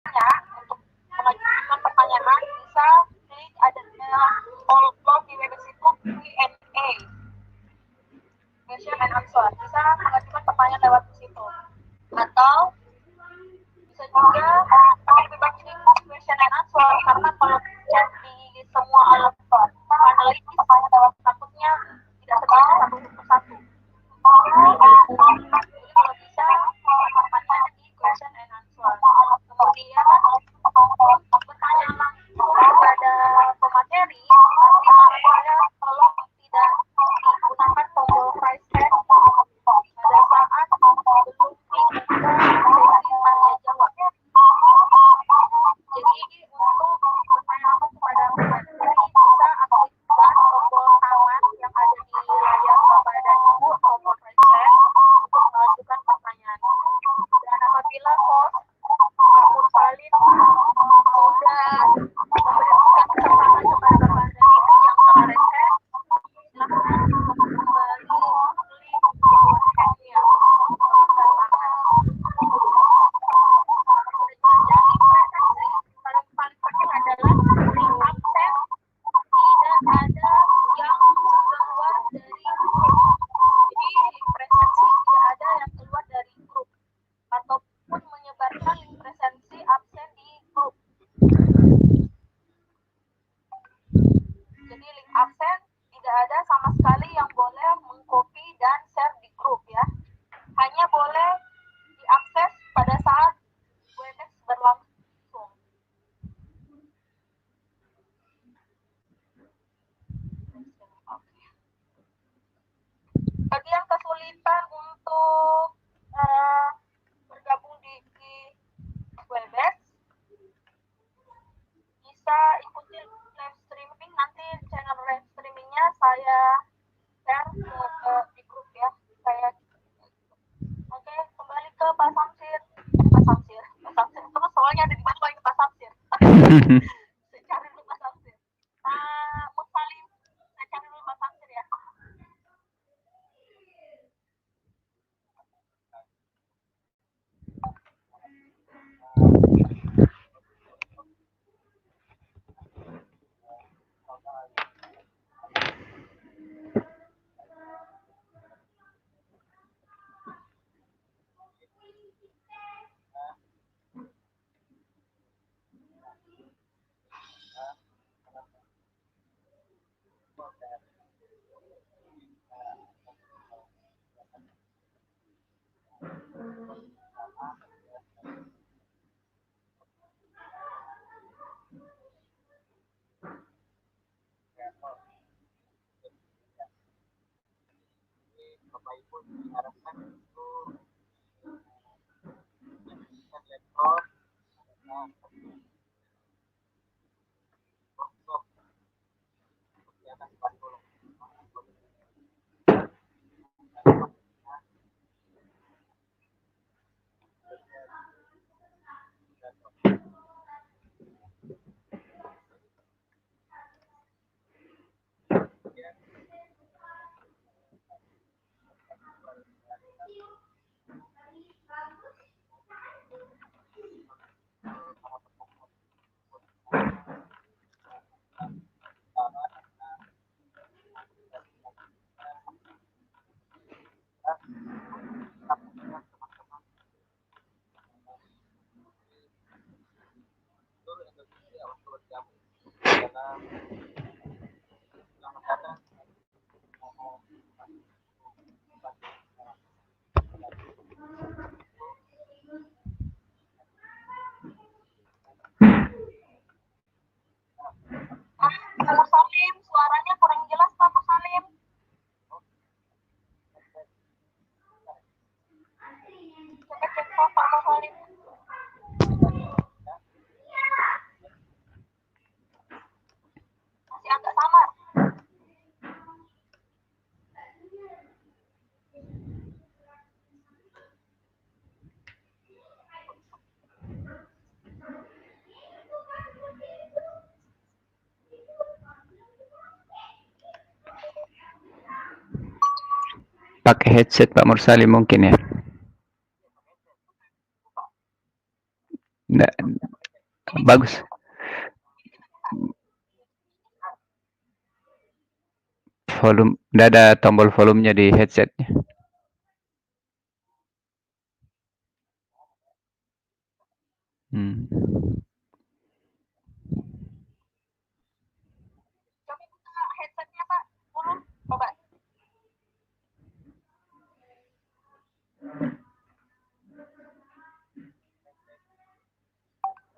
untuk mengajukan pertanyaan bisa klik adanya all di website itu Q&A question and answer, bisa mengajukan pertanyaan lewat situ, atau bisa juga lebih bagus di question and answer, karena kalau chat di semua alat panelis takutnya tidak terbaca satu persatu. Jadi kalau bisa pertanyaan di question and answer. Kemudian untuk bertanya langsung kepada pemateri, nanti makanya tolong tidak digunakan tombol raise hand pada saat belum dibuka sesi tanya jawab. Jadi untuk bertanya langsung kepada pemateri bisa aktifkan tombol tangan yang ada di layar Bapak dan Ibu, tombol raise hand untuk mengajukan pertanyaan. Dan apabila host Pak Mursalin sudah memberikan kesempatan kepada Bapak dan Ibu yang telah raise hand, silahkan kembali klik tombol hand-nya. Jadi presensi paling penting adalah link absen tidak ada yang keluar dari grup. Jadi link presensi tidak ada yang keluar dari grup ataupun menyebarkan link presensi absen di grup. Jadi link absen tidak ada sama sekali yang boleh mengcopy dan share di grup ya. Hanya boleh diakses pada saat Webex berlangsung. Bagi yang kesulitan untuk bergabung di Webex, bisa ikuti live streaming. Nanti channel live streamingnya saya share di grup ya. Oke, kembali ke Pak Samsir. Pak Samsir terus soalnya ada di bawah ini Pak Samsir. Saya cari dulu Pak Samsir. Pak Mursalin, saya cari dulu Pak Samsir ya. Bapak Ibu diharapkan itu laptop untuk kegiatan kurikulum. Pak Musalim, suaranya kurang jelas Pak Musalim. Cek Pak Musalim. Masih agak samar. Pakai headset Pak Mursalin mungkin ya. Bagus. Volume, nggak ada tombol volumenya di headsetnya. Kami buka headsetnya Pak, dulu, coba.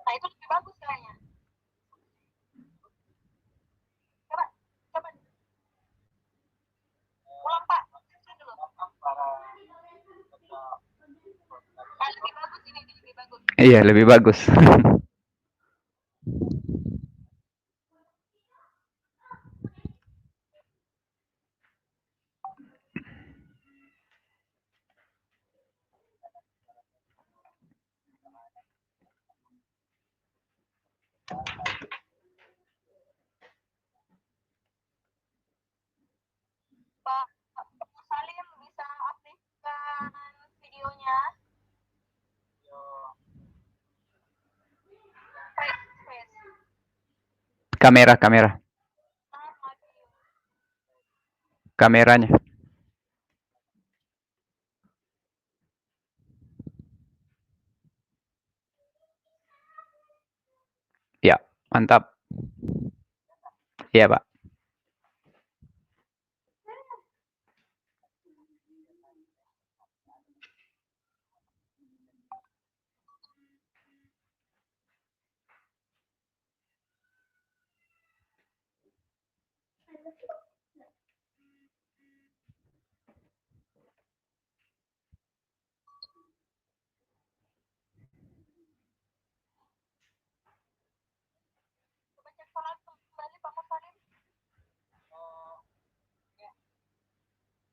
Nah itu lebih bagus kayaknya. Coba, coba. Ulang Pak, dulu. Nah, lebih bagus ini, lebih bagus. Iya, lebih bagus. Pak Salim bisa aktifkan videonya. Kameranya. Ya, mantap. Iya, Pak. Coba cek salat kembali Pak Salim.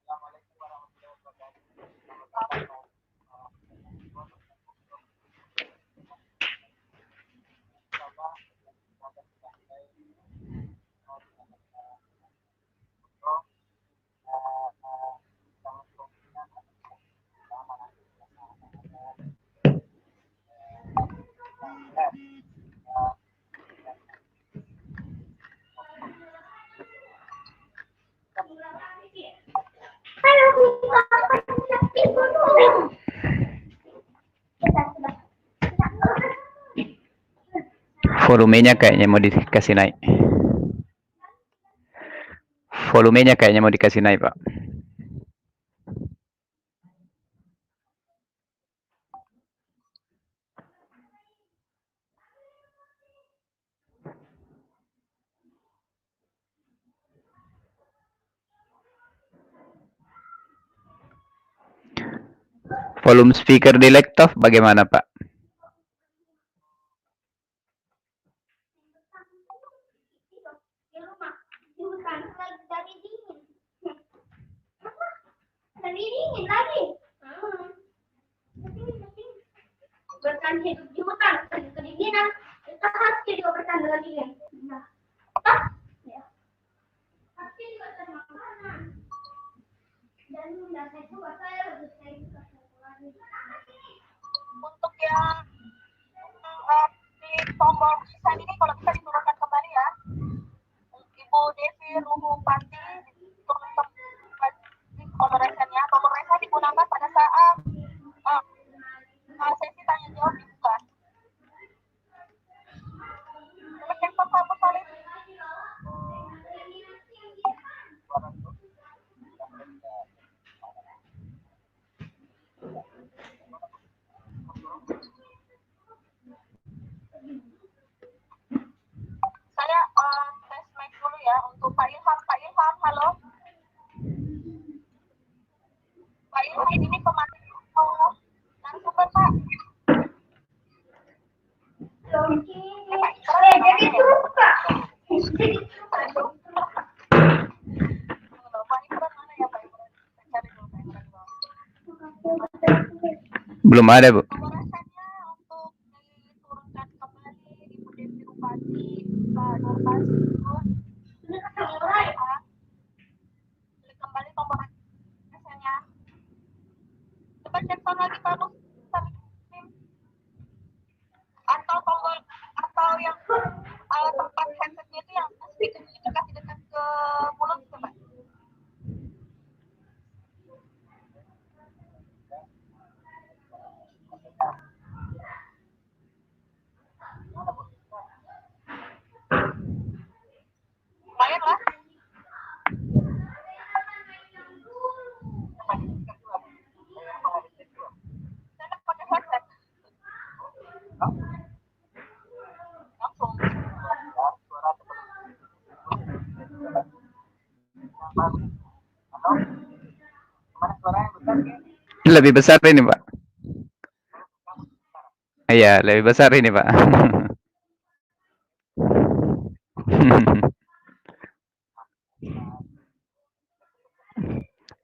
Assalamualaikum warahmatullahi wabarakatuh. Volumenya kayaknya mau dikasih naik. Volumenya kayaknya mau dikasih naik, Pak. Volume speaker di laptop bagaimana, Pak? Dari dingin lagi. Bertahan hidup di hutan, kedinginan. Kita harus juga bertahan dengan dingin. Nah, ya. Pasti juga termakanan. Dan mendasar juga saya lebih sering untuk yang di tombol tulisan ini kalau bisa diturunkan kembali ya. Ibu Devi Ruhupati diturunkan kembali pemeriksanya. Pemeriksa digunakan pada saat sesi tanya jawab dibuka. Coba cek Pak Salim. Saya tes mic dulu ya untuk Pak Ilham. Pak Ilham, halo. Pak Ilham ini kemarin narasumber Pak. Jadi suka. Belum ada, Bu. Pemerasannya untuk diturunkan kembali Ibu Devi Rupati, Pak Nurpasi itu kembali pemerasannya. Coba cek lagi Pak Nurpasi atau tombol Lebih besar ini, Pak. Iya, lebih besar ini, Pak.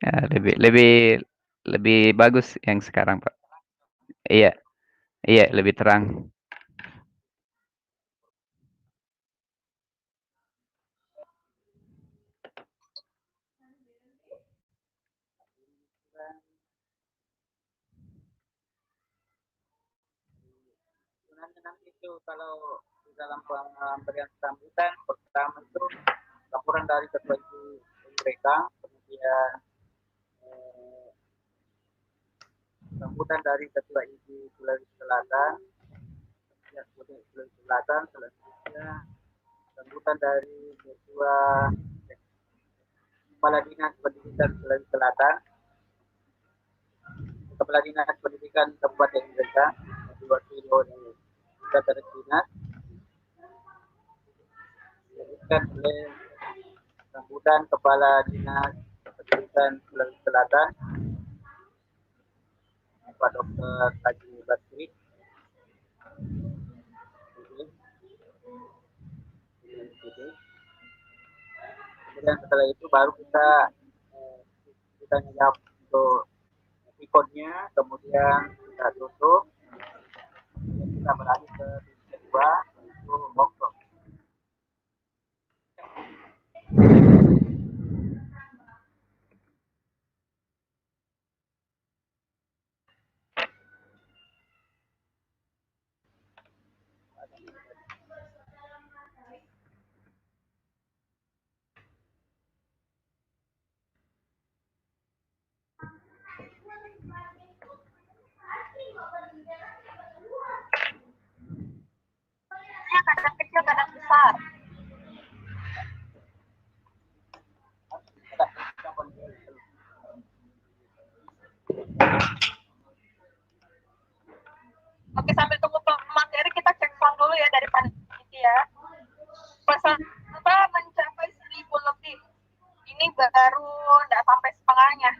Ya, lebih lebih lebih bagus yang sekarang, Pak. Iya, iya, lebih terang. Sebenarnya nanti itu kalau di dalam pemberian sambutan pertama itu laporan dari ketua ibu mereka, kemudian sambutan dari ketua ibu Sulawesi Selatan, kemudian Sulawesi Selatan, selanjutnya sambutan dari ketua kepala dinas pendidikan Sulawesi Selatan, kepala dinas pendidikan Kabupaten mereka, diwakili oleh sekretaris dinas, dilanjutkan oleh sambutan kepala dinas pendidikan Sulawesi Selatan, Pak Dr. Haji Basri. Kemudian setelah itu baru kita jawab untuk ikonnya, kemudian kita tutup, kemudian kita beralih ke kedua yaitu workshop. Kadang kecil, kadang besar. Oke, sambil tunggu materi kita cek sound dulu ya dari panitia. Peserta mencapai 1.000 lebih. Ini baru tidak sampai setengahnya.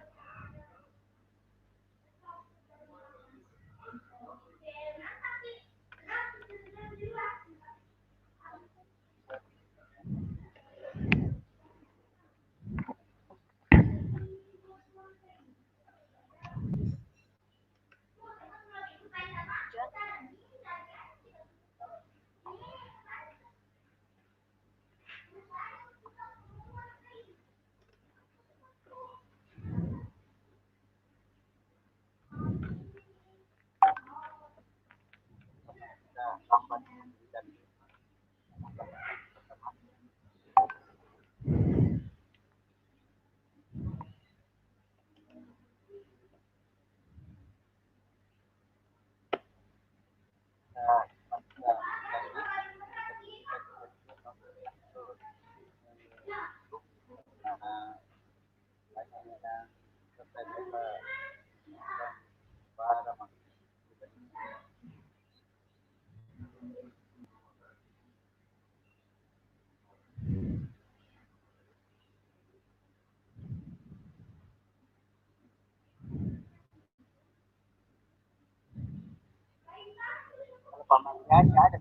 Kalau pamalian ya ada.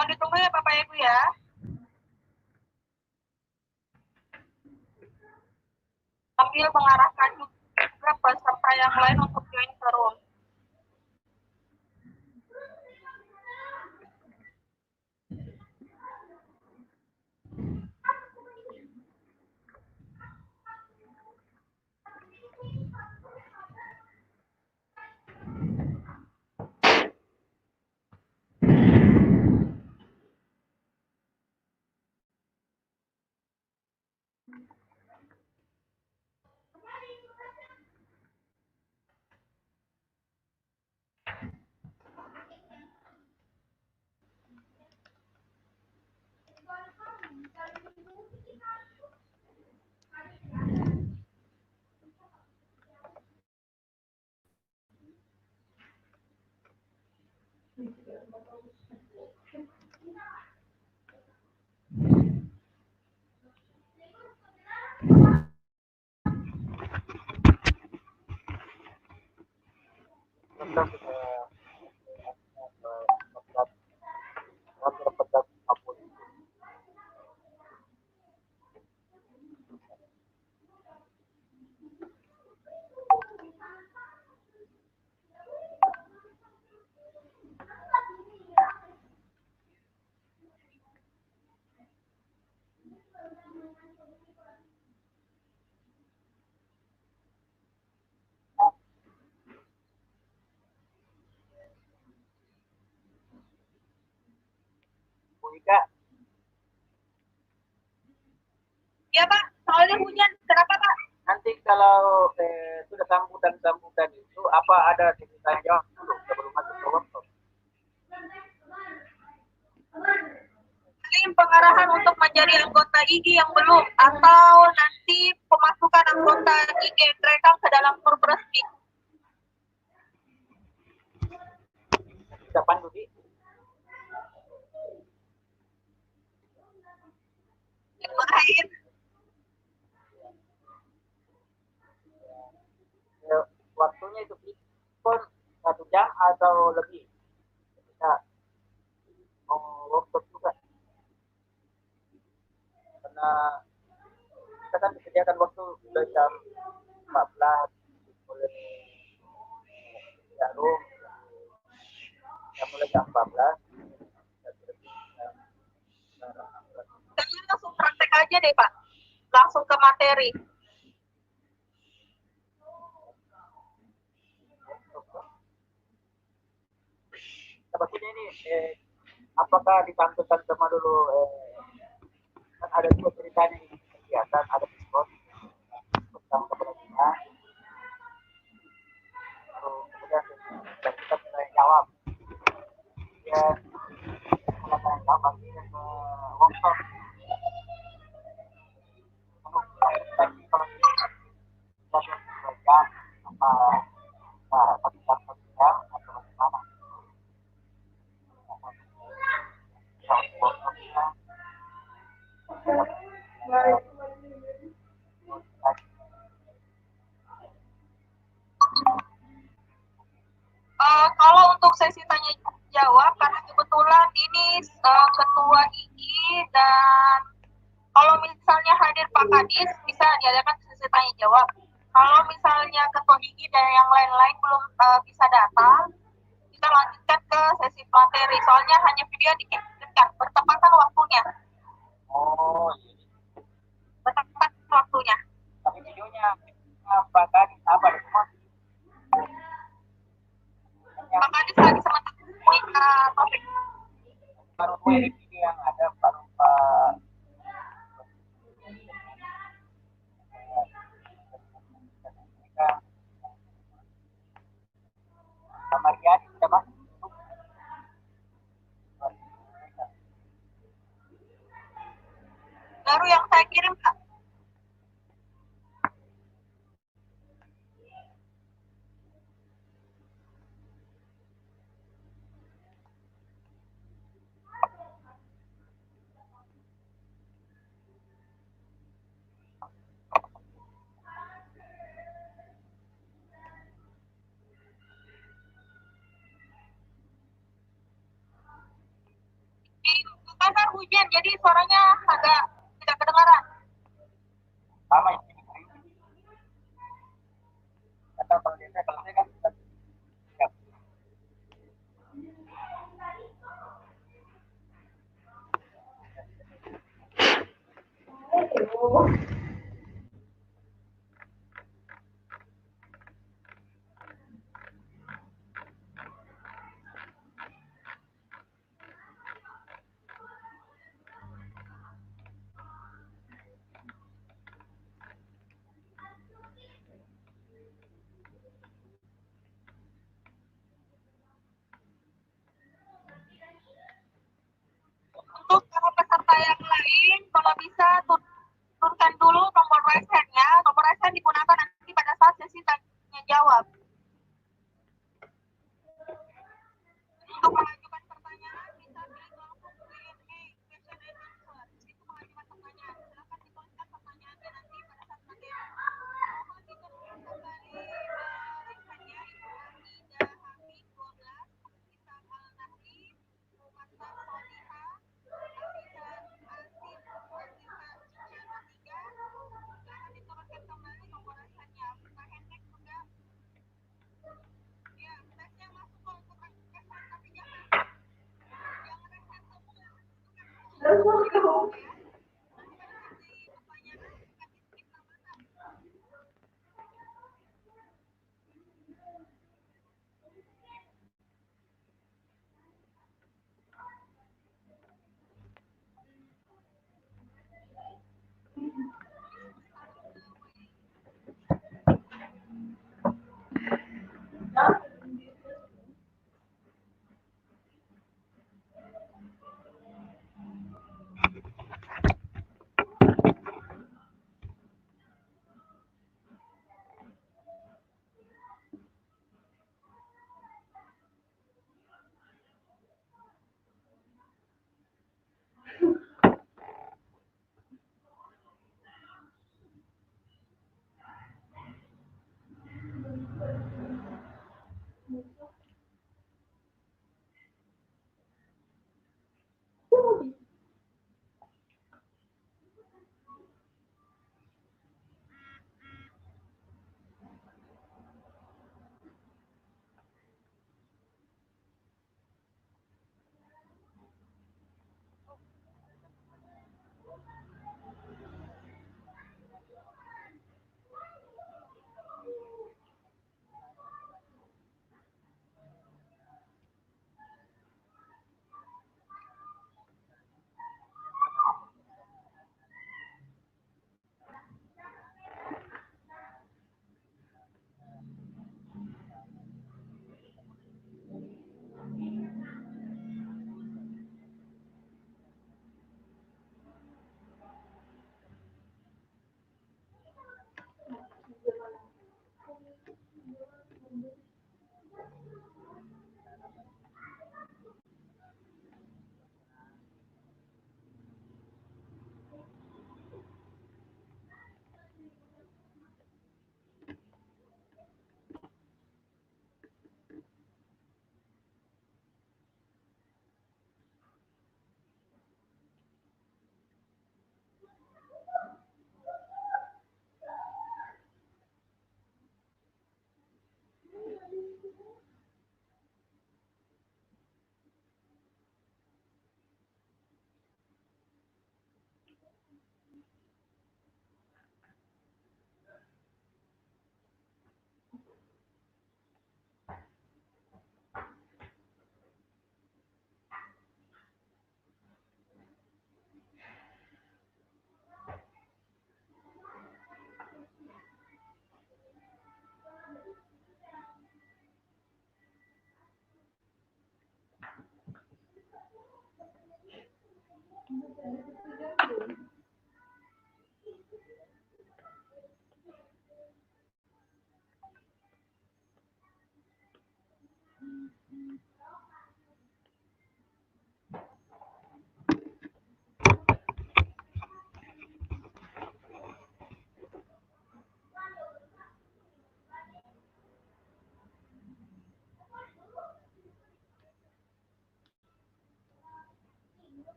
Mohon ditunggu ya Bapak Ibu ya. sambil mengarahkan juga peserta yang lain untuk join ke room. Bu Ika, Ya Pak, soalnya hujan. Kenapa Pak? nanti kalau sudah sambutan itu apa ada tanya jawab dulu sebelum masuk ke workshop? Paling pengarahan untuk menjadi anggota IG yang belum, atau nanti pemasukan anggota IG mereka ke dalam grup resmi. Kapan Budi? Yang lain. Waktunya itu pun 1 jam atau lebih. Kita mau workshop juga. Karena kita kan disediakan waktu sudah jam 14 boleh jarum kita mulai jam 14 Kayaknya langsung praktek aja deh Pak. Langsung ke materi. sebetulnya ini apakah ditampilkan sama dulu kan ada dua ceritanya ini kegiatan ada diskon tentang keberanian kemudian kita mulai jawab ya mulai tanya jawab nanti ke workshop kalau ini jam apa satu jam atau bagaimana workshopnya Kalau untuk sesi tanya jawab, karena kebetulan ini ketua IG dan kalau misalnya hadir Pak Kadis bisa diadakan sesi tanya jawab. Kalau misalnya ketua IG dan yang lain-lain belum bisa datang, kita lanjutkan ke sesi materi. Soalnya hanya video dikitkan, bertepatan waktunya. oh iya. Bertepat waktunya. Tapi videonya Pak Kadis apa ya semua Pak Kadis lagi sementara topik. baru dua ini yang ada baru Pak Mariani sudah masuk Baru yang saya kirim Pak. Karena hujan, jadi suaranya agak tidak kedengaran. sama ini Untuk para peserta yang lain, kalau bisa turunkan dulu nomor raise hand-nya. Nomor raise hand digunakan nanti pada saat sesi tanya jawab. Untuk mengajukan pertanyaan, bisa klik langsung Q&A, question and answer. Itu mengajukan pertanyaan. Silakan dituliskan pertanyaannya nanti pada saat materi. Mohon dituliskan kembali raise hand-nya. Ibu Ida Hamid 12, Isa Al-Nahli, Muhammad Soliha, Aziza Aziz, Aziza Cincana 3. Silahkan diturunkan kembali nomor raise hand-nya. Buka handshake juga. Ya, tesnya masuk kok untuk raise hand, tapi jangan raise hand semua. Itu kan ya. Nanti pada saat di pertanyaan akan di-skip nama.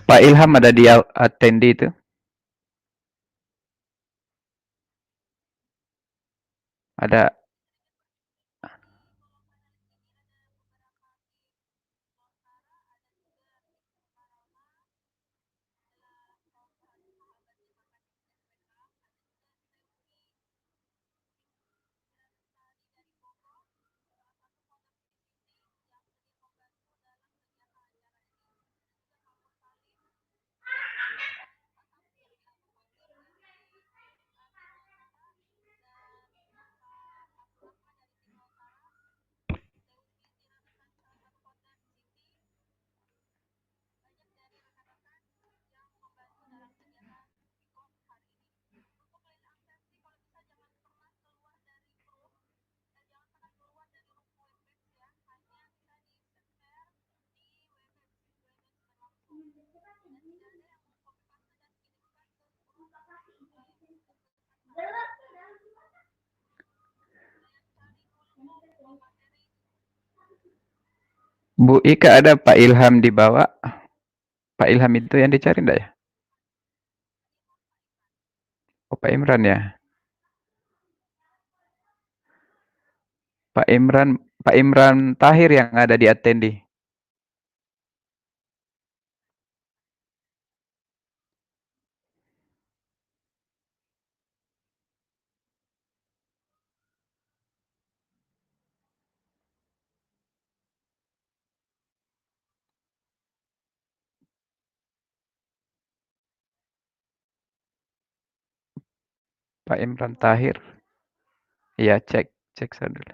Pak Ilham ada di attendee itu? Ada. Bu Ika ada Pak Ilham di bawah. Pak Ilham itu yang dicari enggak ya? Oh, Pak Imran ya. Pak Imran Tahir yang ada di attendee. Pak Imran Tahir. Iya, cek saya dulu.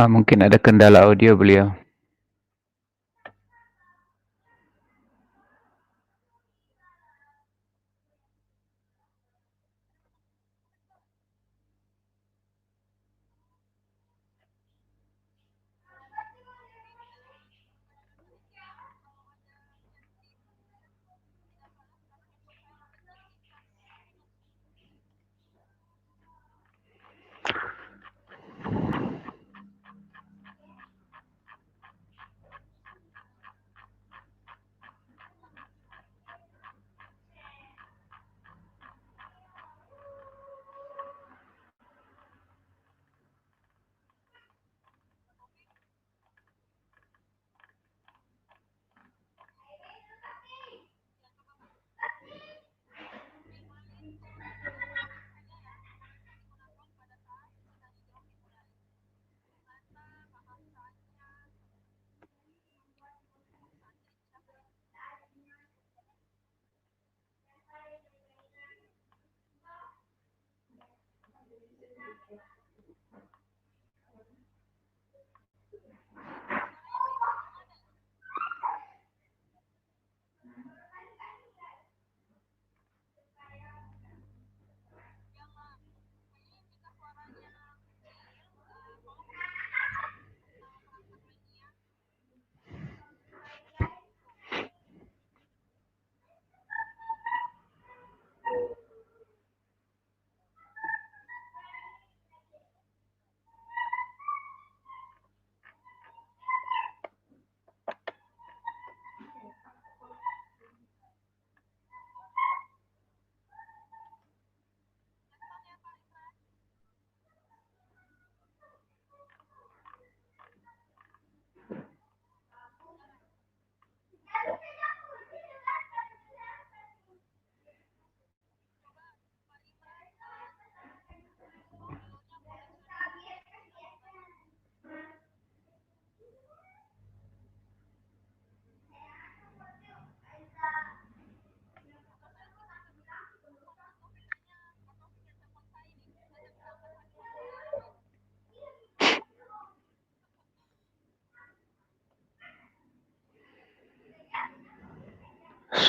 Mungkin ada kendala audio beliau.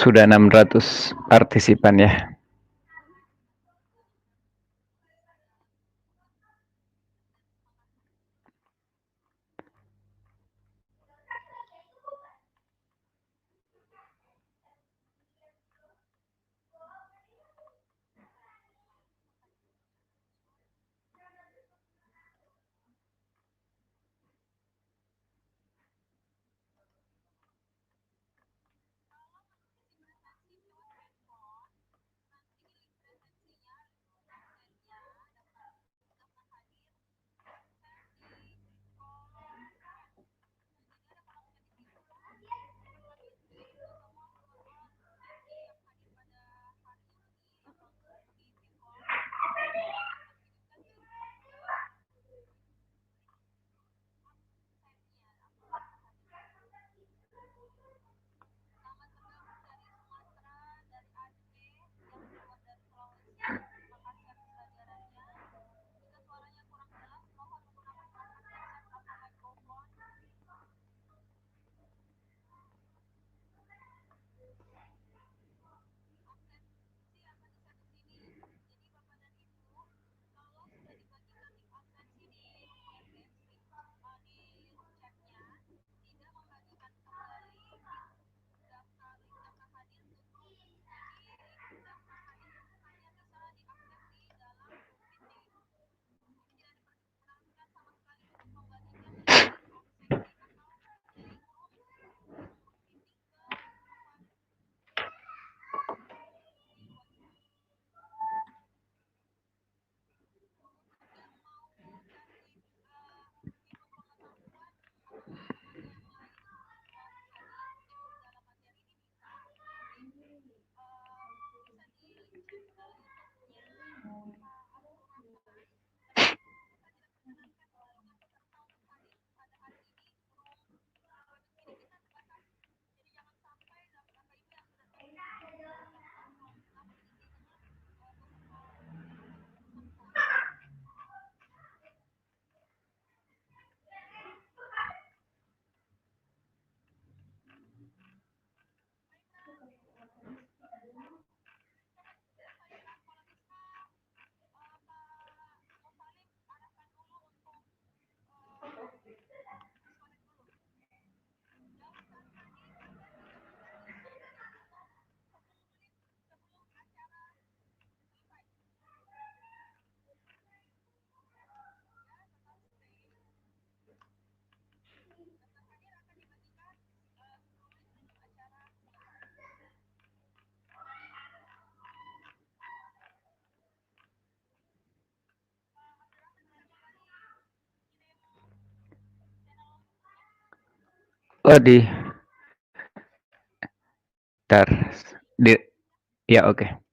Sudah 600 partisipan ya. Oh tar, di, ya oke.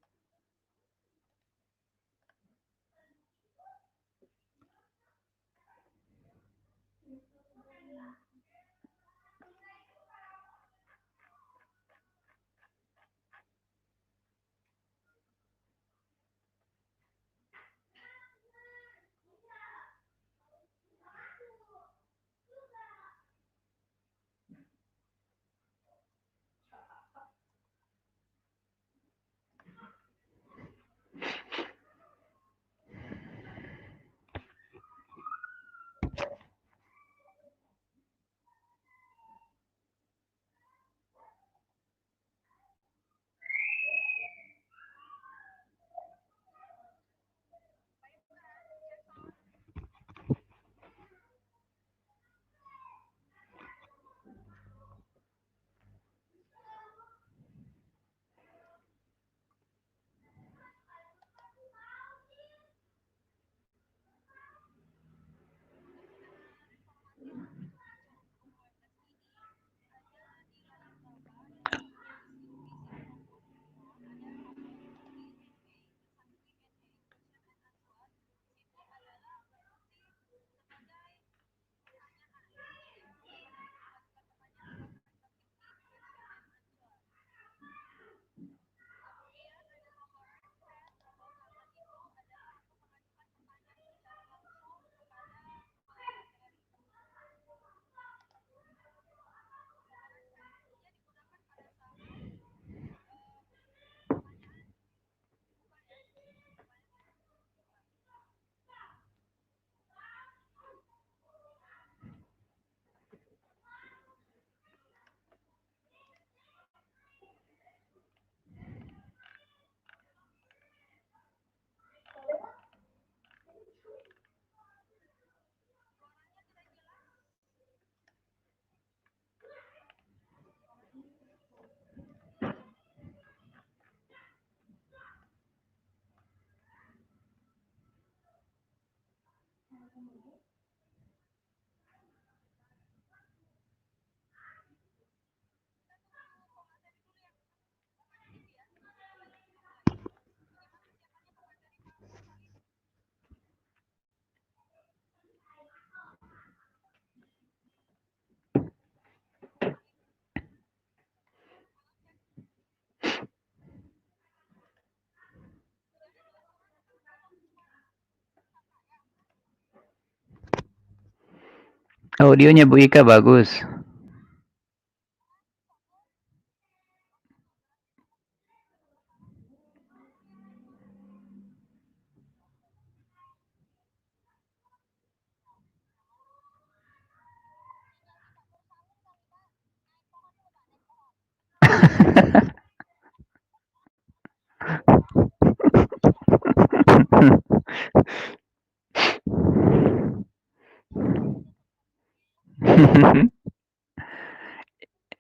Audionya Bu Ika bagus.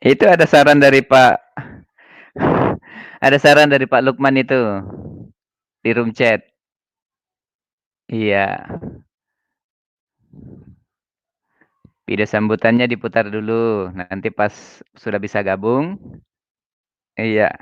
Itu ada saran dari Pak Lukman itu di room chat. Iya, video sambutannya diputar dulu. Nanti pas sudah bisa gabung, iya.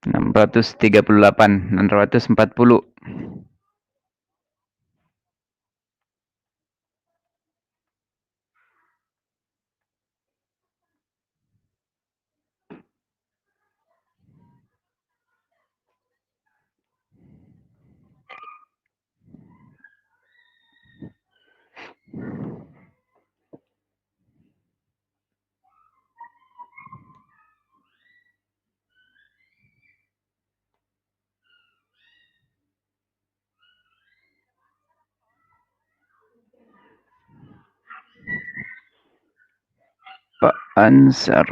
Enam ratus 640. Pak Ansar.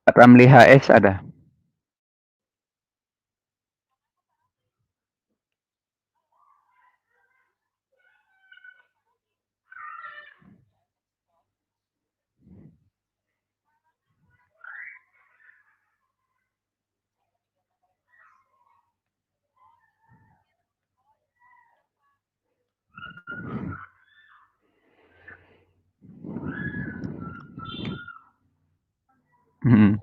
Pak Ramli HS ada. Hmm.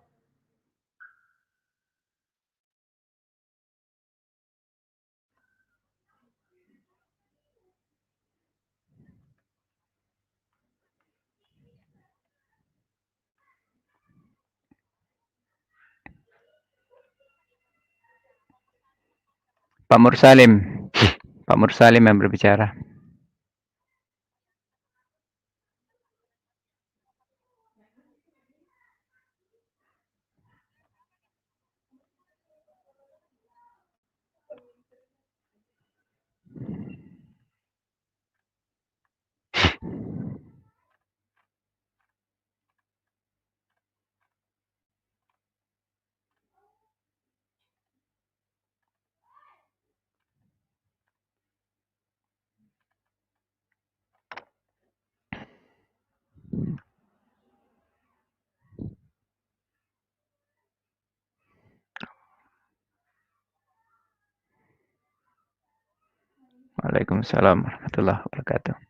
Pak Mursalim. Pak Mursalim yang berbicara. Waalaikumsalam warahmatullahi wabarakatuh.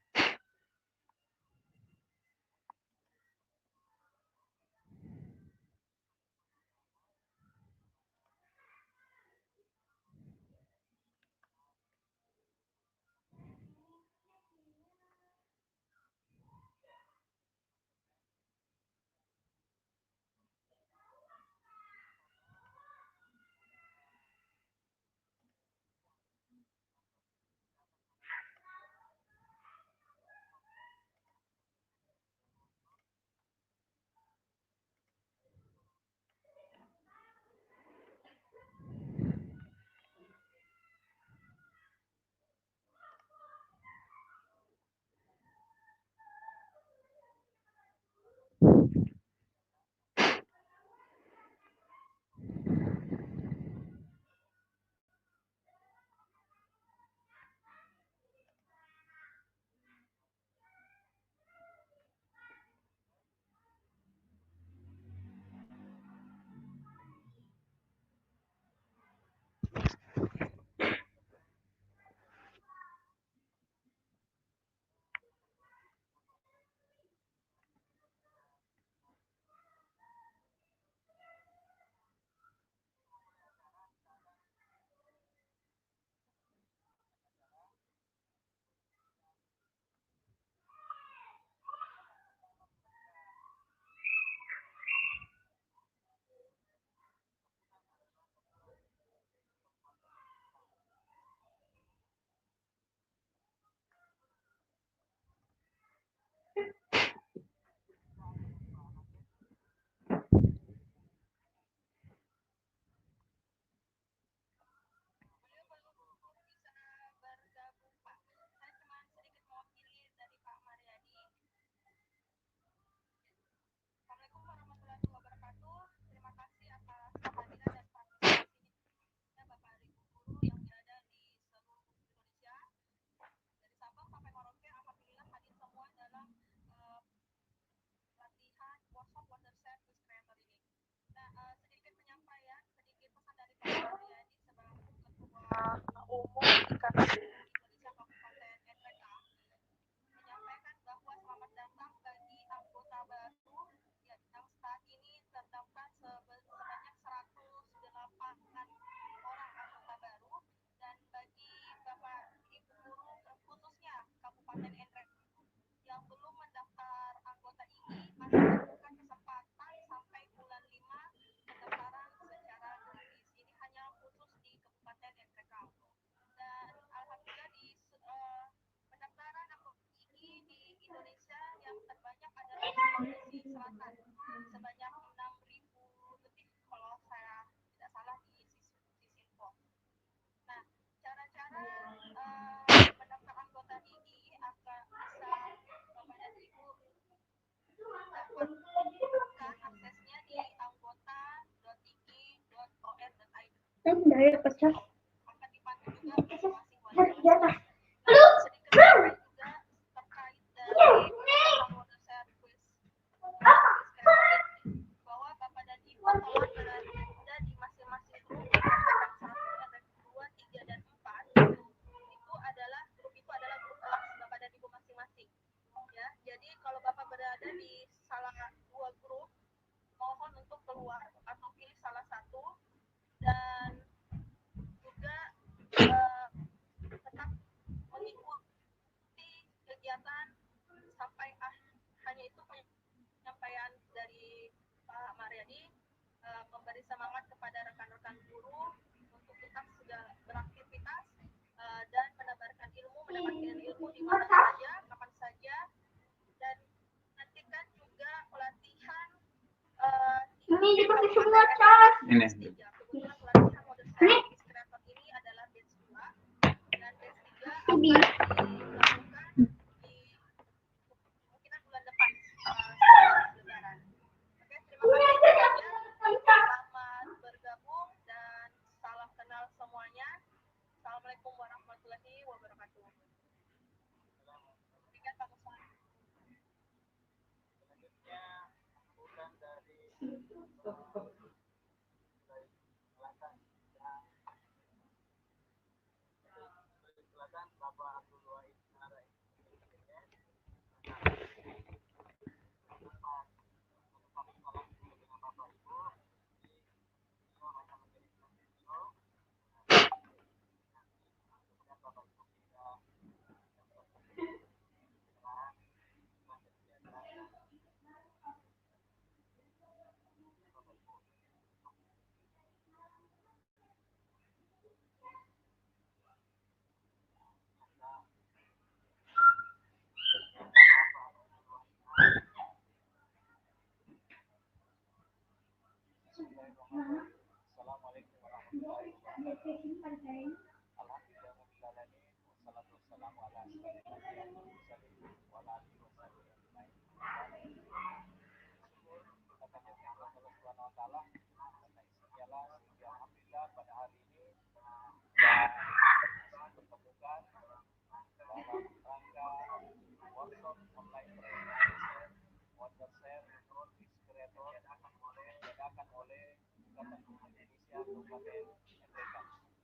Umum Ikatan Indonesia Kabupaten NPK menyampaikan bahwa selamat datang bagi anggota baru yang saat ini terdaftar sebanyak 108 orang anggota baru, dan bagi Bapak Ibu guru khususnya Kabupaten NPK yang belum mendaftar anggota ini masih membuka kesempatan sampai bulan 5 pendaftaran secara gratis. Ini hanya khusus di Kabupaten NPK. Dan alhamdulillah di pendaftaran anggota ini di Indonesia yang terbanyak adalah di Sulawesi Selatan sebanyak 6.000 lebih kalau saya tidak salah di Sisinfo. Nah, cara-cara mendaftar anggota ini akan bisa Bapak dan Ibu dapatkan aksesnya di anggota.igi.or.id. Akan dipandu juga masing-masing wajib. Nah, sedikit terkait juga terkait dari download service bahwa Bapak dan Ibu telah berada di masing-masing grup NPK 1, NPK 2, 3, dan 4. Grup itu adalah grup kelas Bapak dan Ibu masing-masing. Ya, jadi kalau Bapak berada di salah dua grup, mohon untuk keluar atau pilih salah satu, dan juga tetap mengikuti kegiatan sampai hanya itu penyampaian dari Pak Mariadi, memberi semangat kepada rekan-rekan guru untuk tetap segala beraktivitas dan mendapatkan ilmu di mana saja, kapan saja, dan nantikan juga pelatihan Ini di dipakai Kabupaten semua cas. Ini. Kebetulan pelatihan modern service creator ini adalah batch 2 dan batch 3 akan dilakukan di kemungkinan bulan depan setelah Lebaran. Oke, terima kasih semuanya. Selamat bergabung dan salam kenal semuanya. Assalamualaikum warahmatullahi wabarakatuh. Demikian Pak Muswan. Selanjutnya bukan dari Selatan Bapak Abdul Wahid Nara Assalamualaikum warahmatullahi wabarakatuh. Alhamdulillahirrahmanirrahim. Wassalatu wassalamu ala asyrofil mursalin wa ala alihi washabihi ajmain. Kita panjatkan kepada Allah Subhanahu wa taala atas segala sehingga alhamdulillah pada hari ini kita bertemukan dalam rangka workshop online training water share is creator yang diadakan oleh Ikatan Guru Indonesia Kabupaten NPK.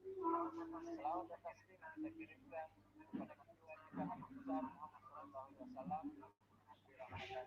Selawat dan taslim kita kirimkan kepada junjungan kita Nabi besar Muhammad sallallahu alaihi wasallam, dirahmatan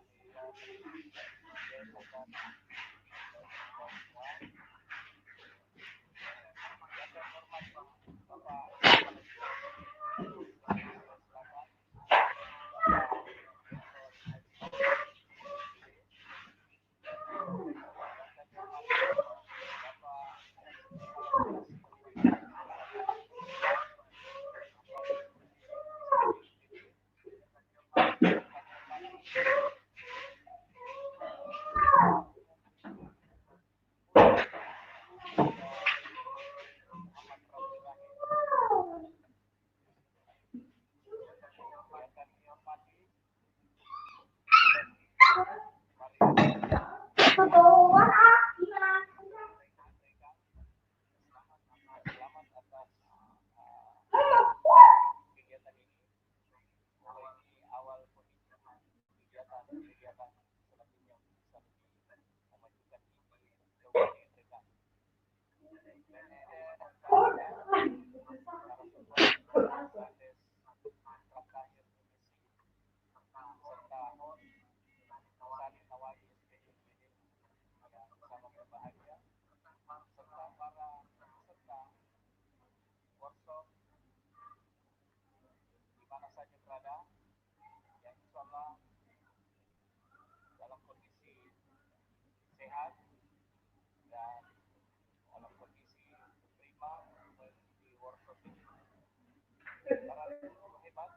para guru hebat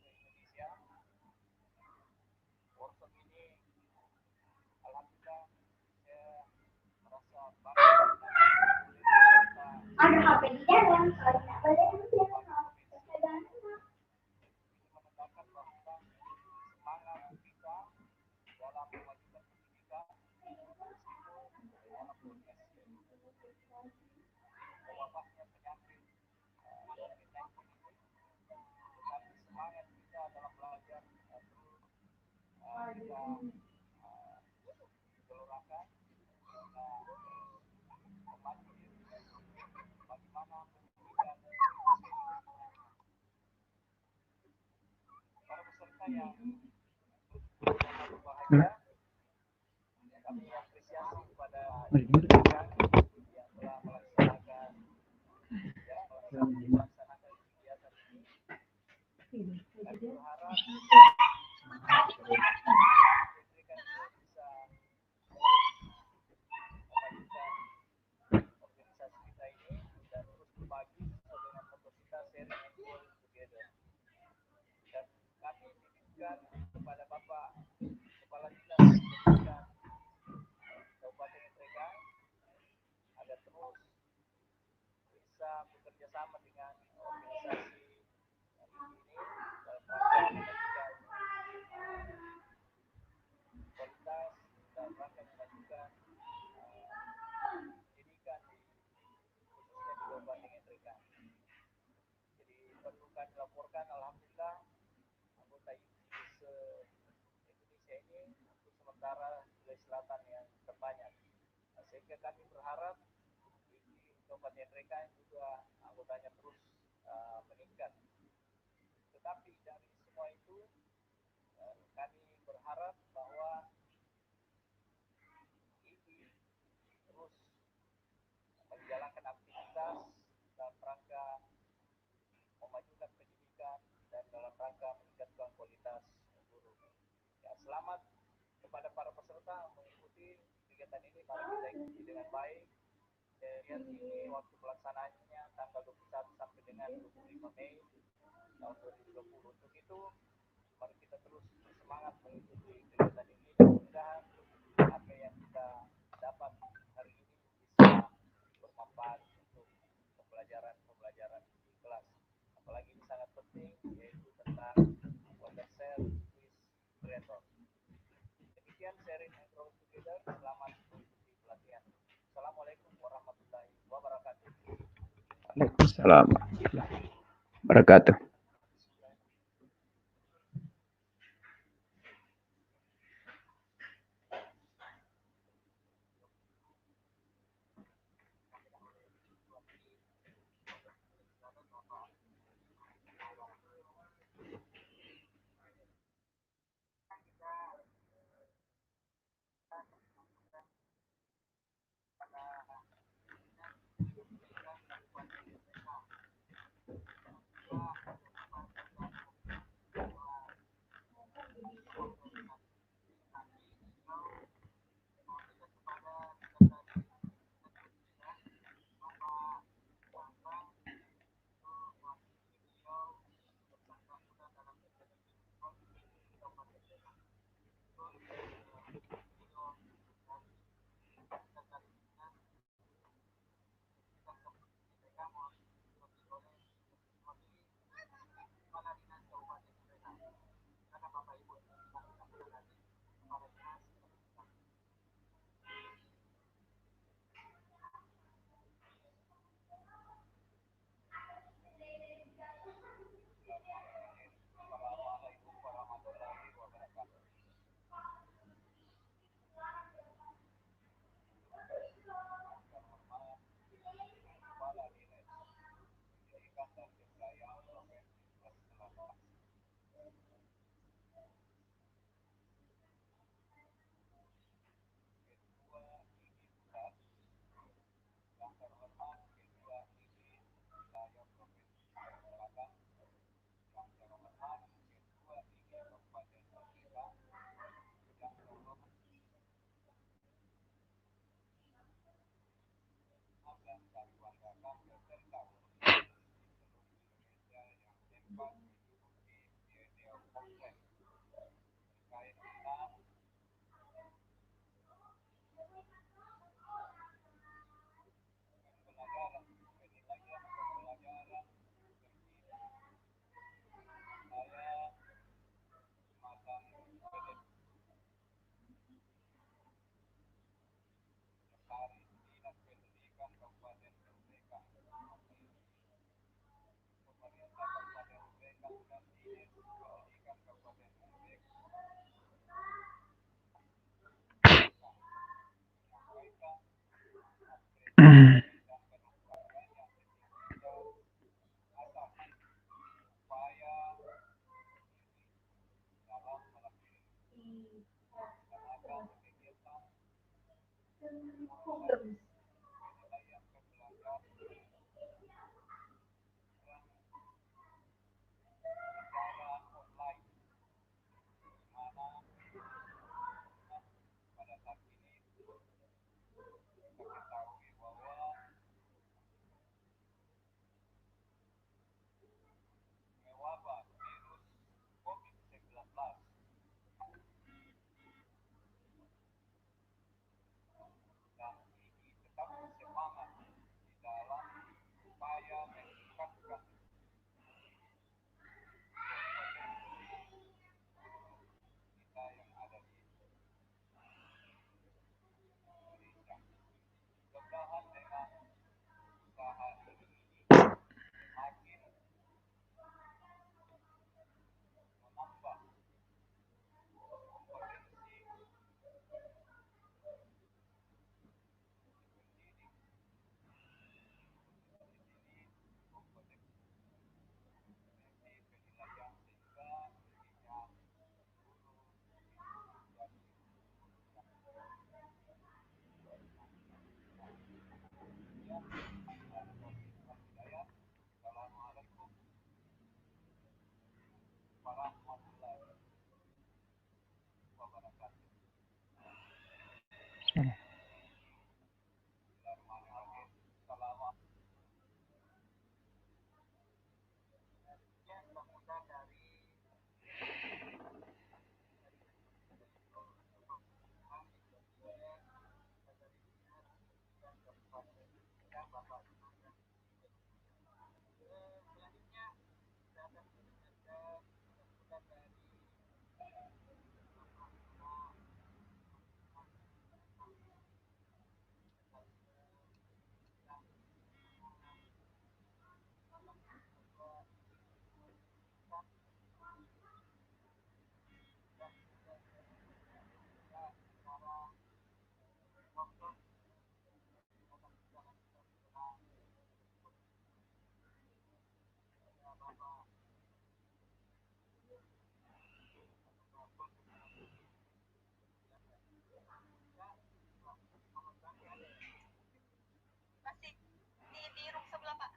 se-Indonesia. Workshop ini alhamdulillah saya merasa bangga Ada HP di dalam, kalau nggak boleh dia menetapkan bahwa semangat kita dalam memajukan pendidikan meskipun dalam proses wabahnya penyakit COVID-19 ini, tetapi semangat kita dalam belajar terus kita gelorakan, kita memacu bagaimana pendidikan para peserta yang berbahagia. Kami apresiasi kepada pendidikan yang telah melaksanakan kegiatan ini. Kami berharap pendidikan ini bisa memajukan organisasi kita ini dan terus berbagi dengan moto kita sharing and grow together. Dan kami titipkan kepada Bapak Kepala Dinas Pendidikan Kabupaten Ntrega agar terus bisa bekerja sama dengan organisasi ini dalam rangka memajukan kualitas dan rangka memajukan pendidikan khususnya di Kabupaten Ntrega. Jadi perlu kami laporkan, alhamdulillah anggota IPS Indonesia ini untuk sementara Sulawesi Selatan yang terbanyak. Sehingga kami berharap di Kabupaten Ntrega juga anggotanya terus meningkat. Tetapi dari semua itu kami berharap bahwa ini terus menjalankan aktivitas dalam rangka memajukan pendidikan dan dalam rangka meningkatkan kualitas guru. Ya, selamat kepada para peserta mengikuti kegiatan ini. Mari kita ikuti dengan baik. Saya lihat ini waktu pelaksanaannya tanggal 21 sampai dengan 25 Mei tahun 2020. Untuk itu, mari kita terus bersemangat mengikuti kegiatan ini. Mudah-mudahan apa yang kita dapat hari ini bisa bermanfaat untuk pembelajaran di kelas. Apalagi ini sangat penting, yaitu tentang water share with creator. Demikian sharing and grow together. Selamat mengikuti pelatihan. Assalamualaikum warahmatullahi wabarakatuh. Waalaikumsalam warahmatullahi wabarakatuh. Masih di room sebelah, Pak.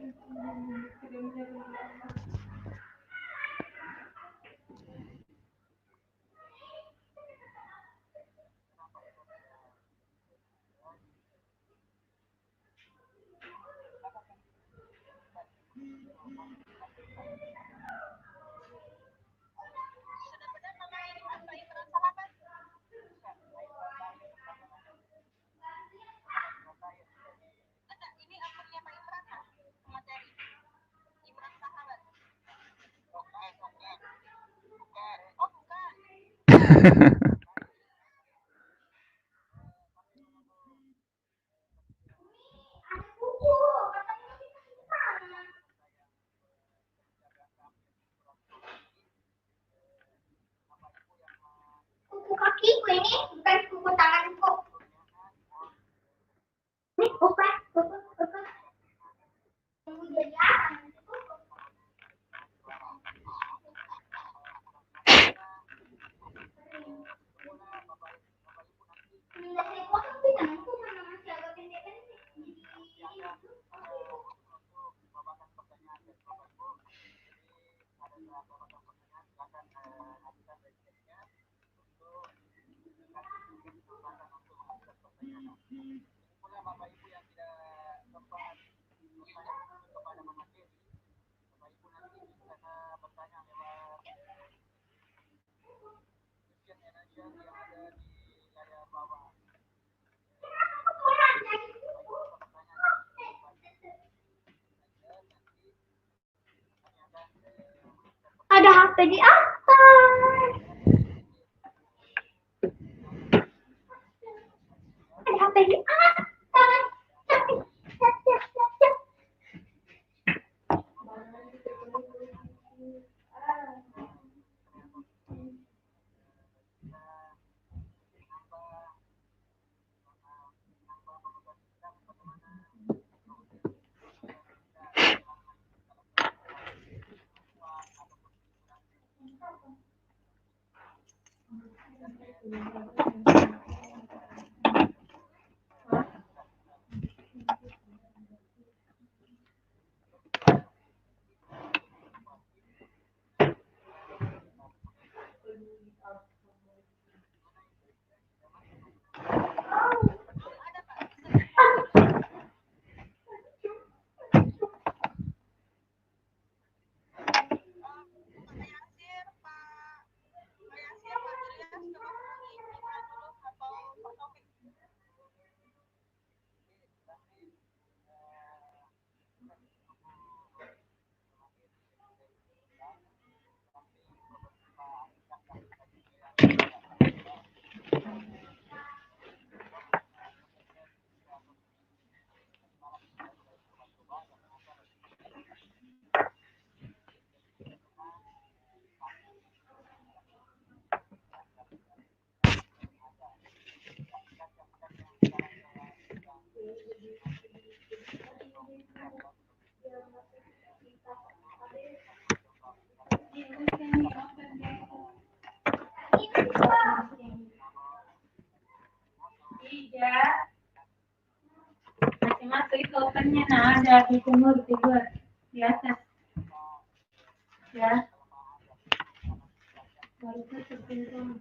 Benar-benar nama Imran Pak Imran sahabat. Enggak, ini akunnya Pak Imran Pak. Materi Imran sahabat. Oh bukan. Kuku kakiku ini bukan kuku tanganku. Ini bukan kuku. Jadi apa? Bapak Ibu yang tidak sempat bertanya kepada pemateri, Bapak Ibu nanti bisa bertanya lewat question and answer yang ada di layar bawah. Ada HP di atas. Ada HP di atas. Tidak. Masih itu opennya ada di timur di atas. Ya. Baru tutup pintu.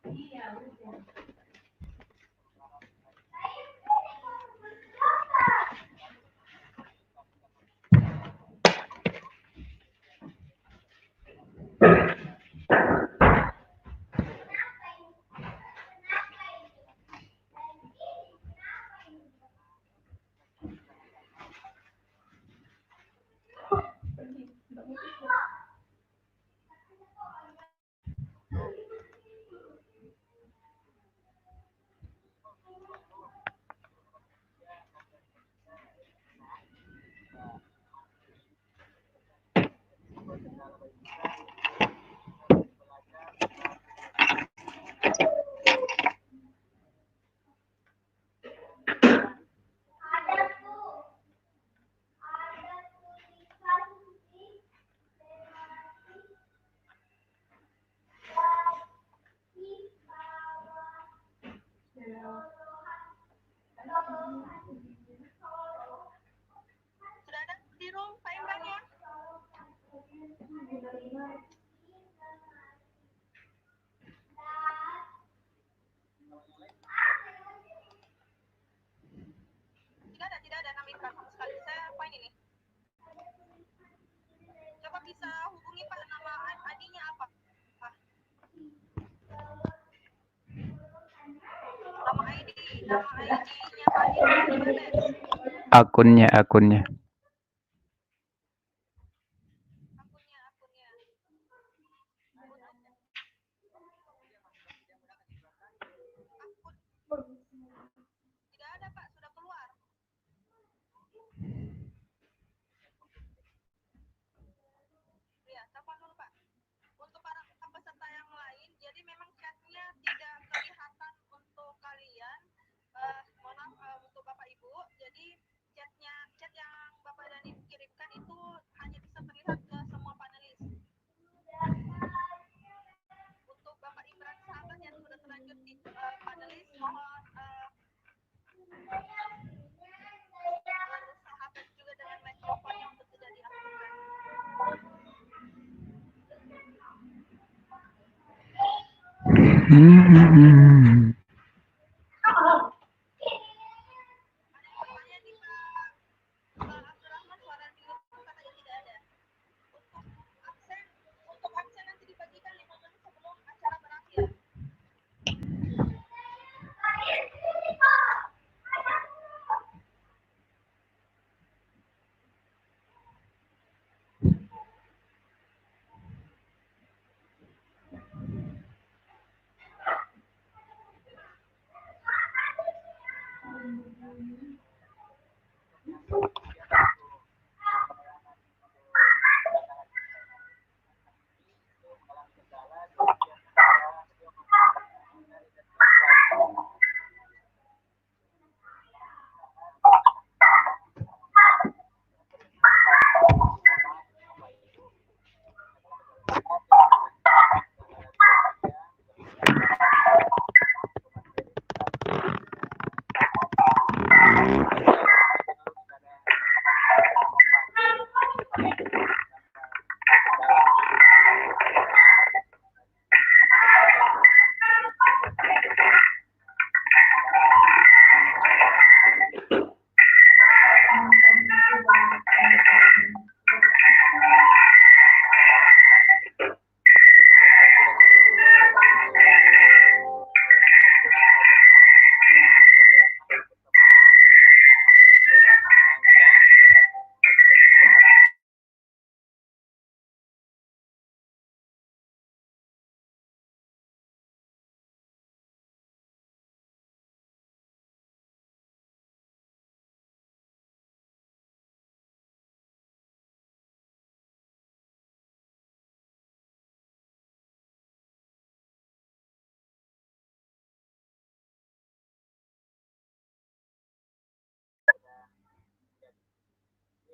Iya, udah. dikirimkan sama sekali. Saya poin ini. Coba bisa hubungi Pak, nama ID-nya apa? Nama ID-nya Pak gimana? Akunnya. Akunnya. Tidak ada Pak, sudah keluar. Ya, telepon dulu Pak. Untuk para peserta yang lain, jadi memang chatnya tidak kelihatan untuk kalian. Mohon maaf untuk Bapak Ibu. Jadi chat yang Bapak Dhani kirimkan itu hanya bisa terlihat ke semua panelis. Untuk Bapak Imran sahabat yang sudah terlanjur di panelis, mohon bersahabat juga dengan mikrofonnya untuk tidak diaktifkan. Abdurrahman, suara di YouTube katanya tidak ada. Untuk absen nanti dibagikan 5 menit sebelum acara berakhir.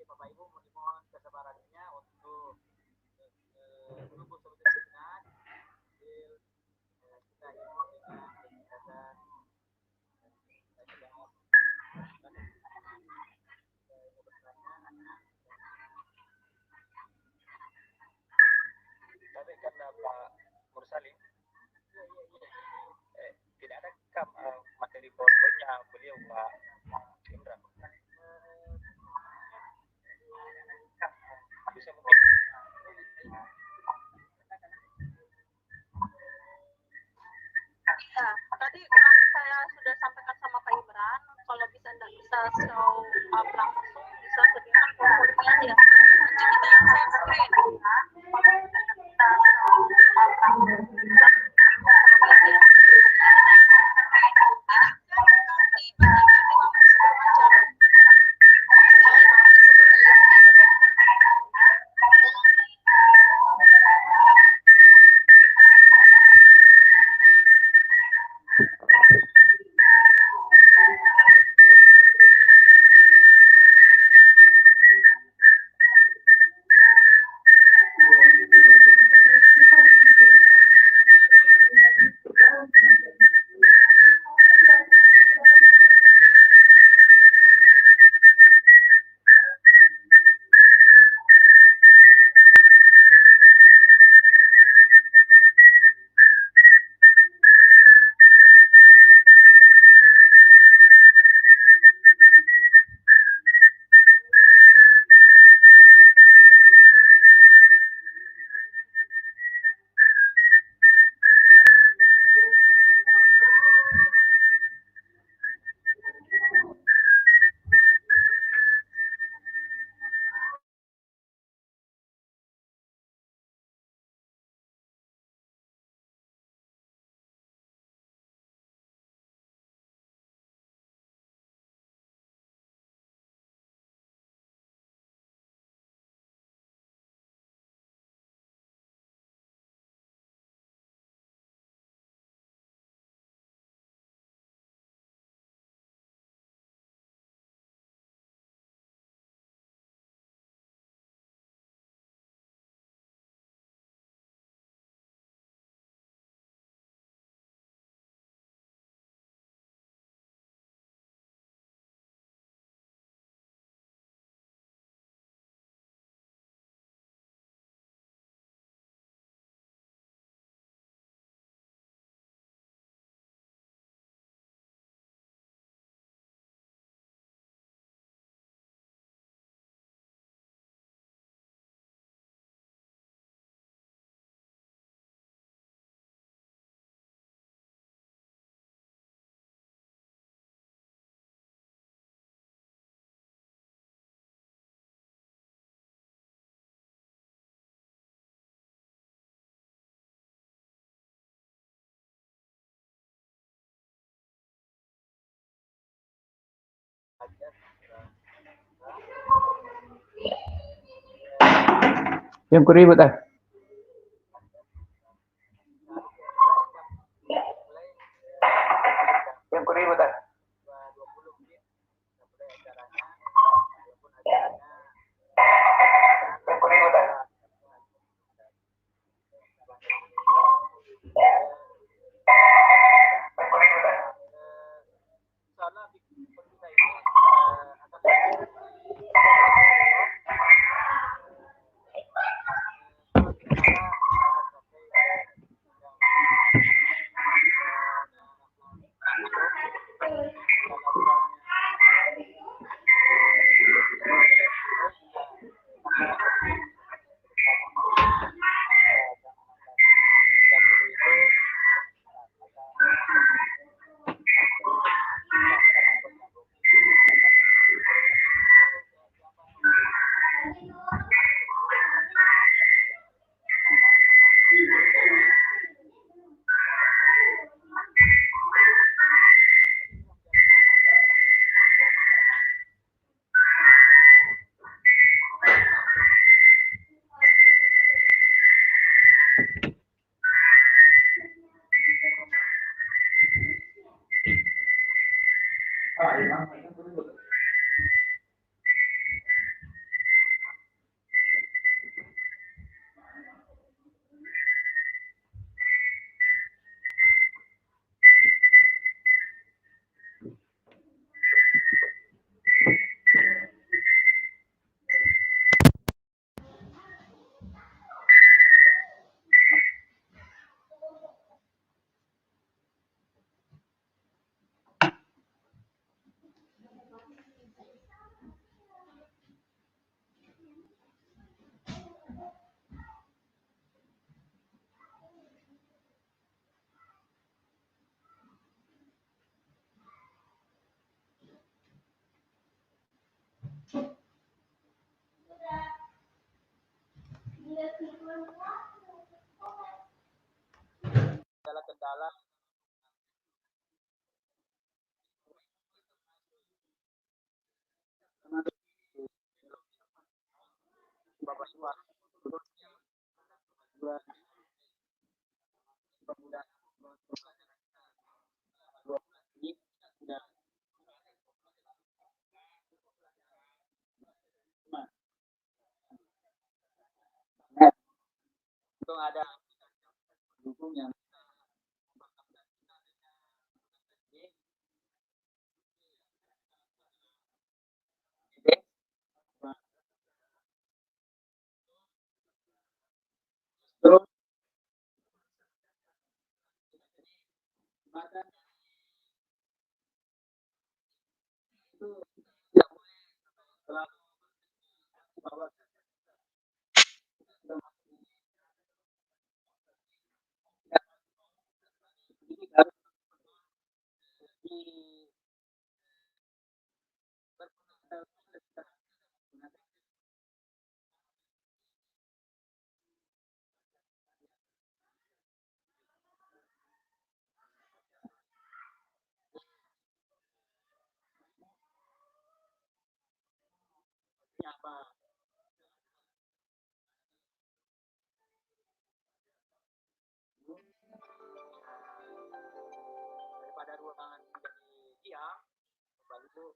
Bapak Ibu mohon kesabarannya untuk menunggu sebentar sambil kita info dengan kegiatan tapi karena Pak Mursalim tidak ada materi PowerPoint-nya beliau Pak Imran bisa mungkin Ya, tadi kemarin saya sudah sampaikan sama Pak Imran, kalau tidak bisa show up langsung, bisa sediakan PowerPoint-nya aja. Nanti kita yang share screen. Kalau tidak bisa show up langsung, bisa PowerPoint-nya. Dibagikan 5 menit sebelum acara. Seperti itu. Yang kuribut ah. Yang kuribut ah. 20 menit kita mulai acaranya, walaupun acaranya Yang kuribut ah. soalnya kita ini akan kendala Bapak Suar untung ada pendukung yang terus maka itu tidak boleh terlalu bahwa ini harus di apa daripada ruangan menjadi diam baru itu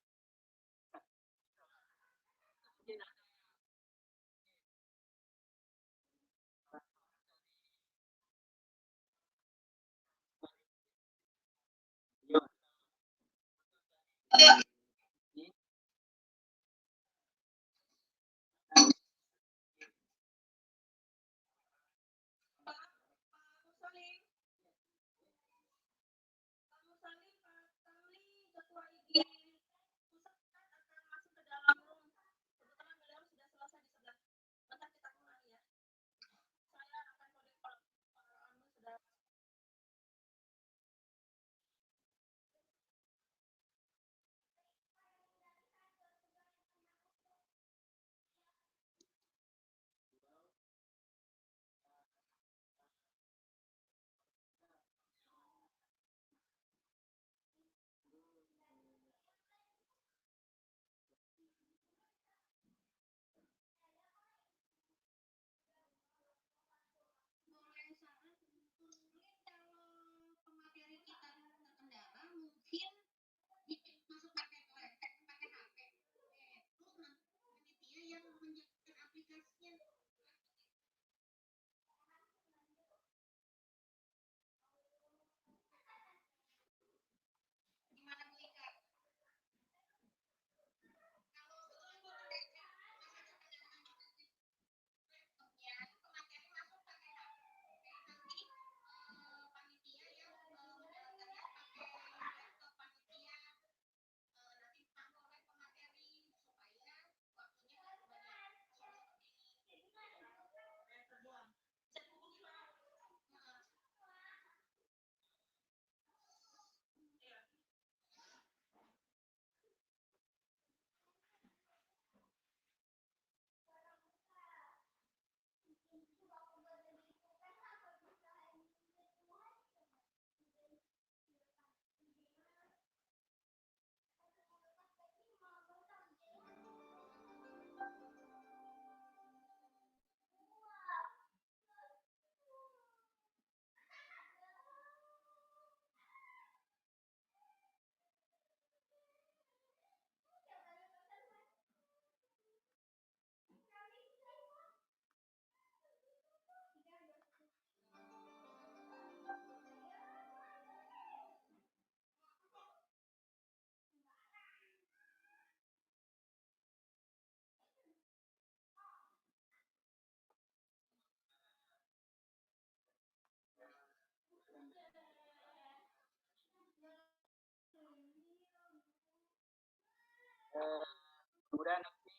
Kemudian nanti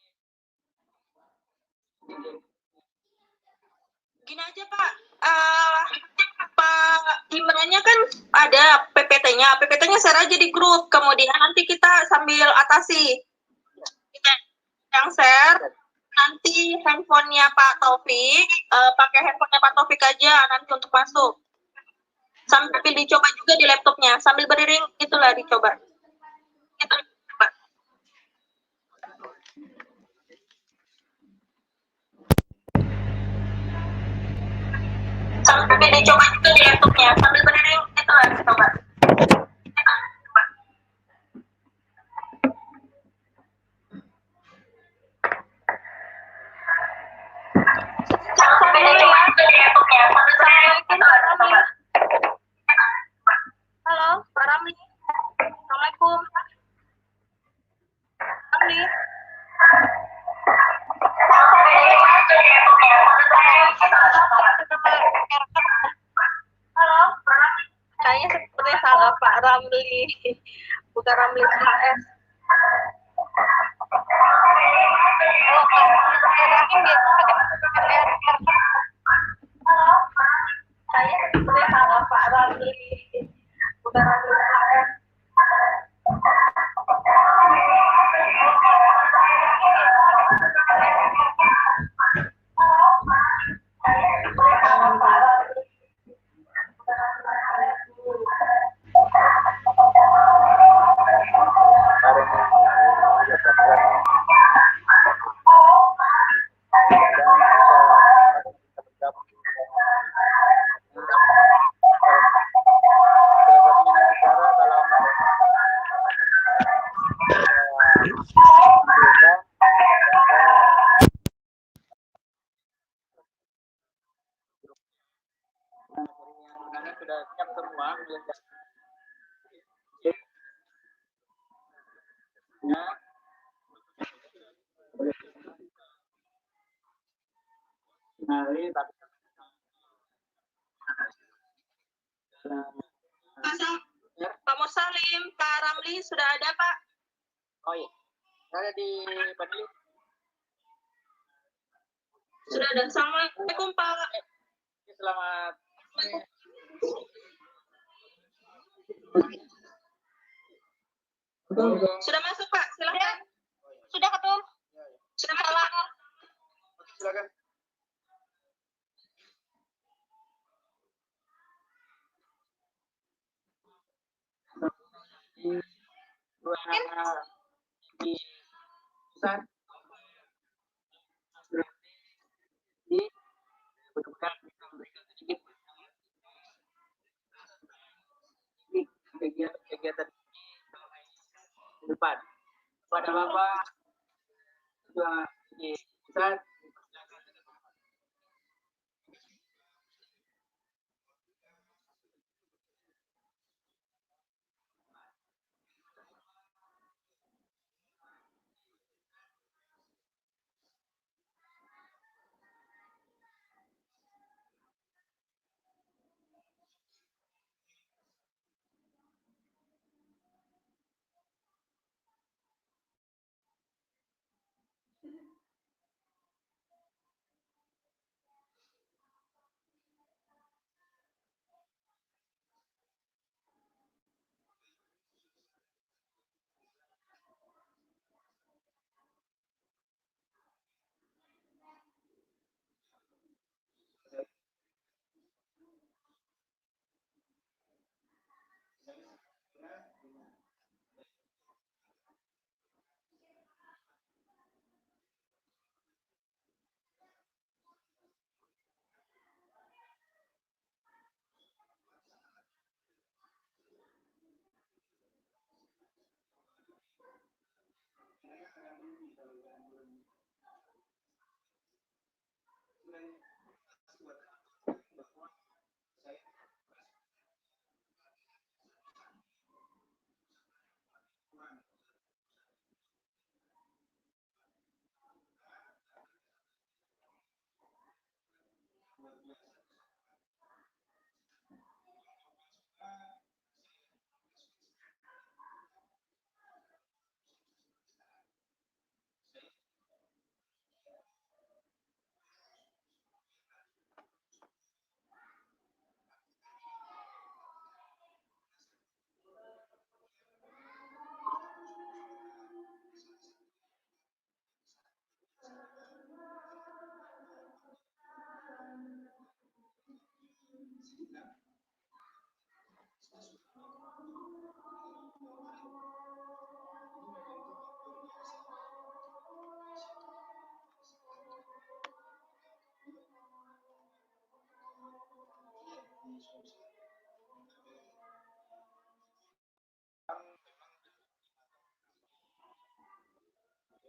Gini aja Pak, Pak gimnanya kan ada PPT-nya, PPT-nya share aja di grup, kemudian nanti kita sambil atasi. Kita yang share, nanti handphonenya Pak Taufik, pakai handphonenya Pak Taufik aja nanti untuk masuk. Sambil dicoba juga di laptopnya, sambil beriring itulah dicoba. Gitu. Sambil dicoba juga di laptopnya, sambil beriring itulah dicoba. Sampai dicoba juga di laptopnya, sambil beriring itulah dicoba. Halo, Pak Ramli. Assalamualaikum. Ramli. Halo, kayaknya seperti salah Pak Ramli, bukan Ramli HS. Kalau Pak Ramli biasa pakai RR. Halo, kayaknya seperti salah Pak Ramli, bukan Ramli HS. sudah siap semua. Ya. Hari tapi Pak Musalim, Pak Ramli sudah ada Pak? Oh iya, ada di Badli. Sudah ada. Assalamualaikum Pak. Selamat. Sudah masuk Pak, silakan. Sudah Ketum. Sudah masuk. Silakan. Di pusat di mudah-mudahan bisa memberikan sedikit kegiatan di depan pada Bapak di pusat.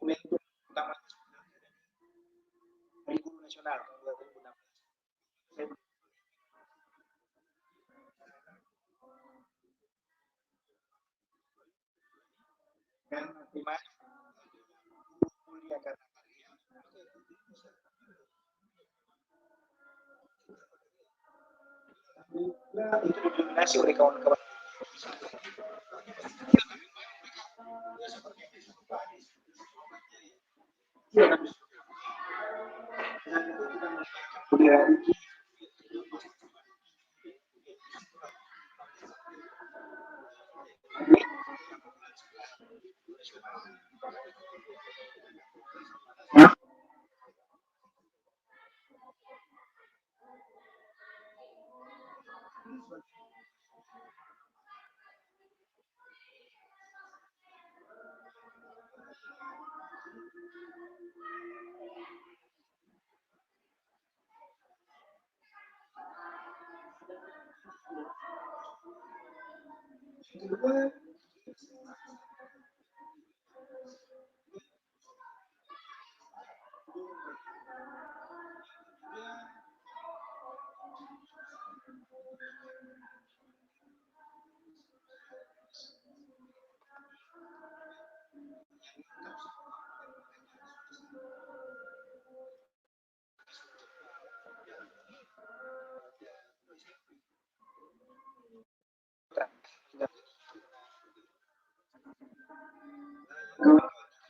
momentum utama Hari Guru Nasional tahun 2016. Dan terima mulia karena itu didominasi oleh kawan-kawan. Kemudian kedua,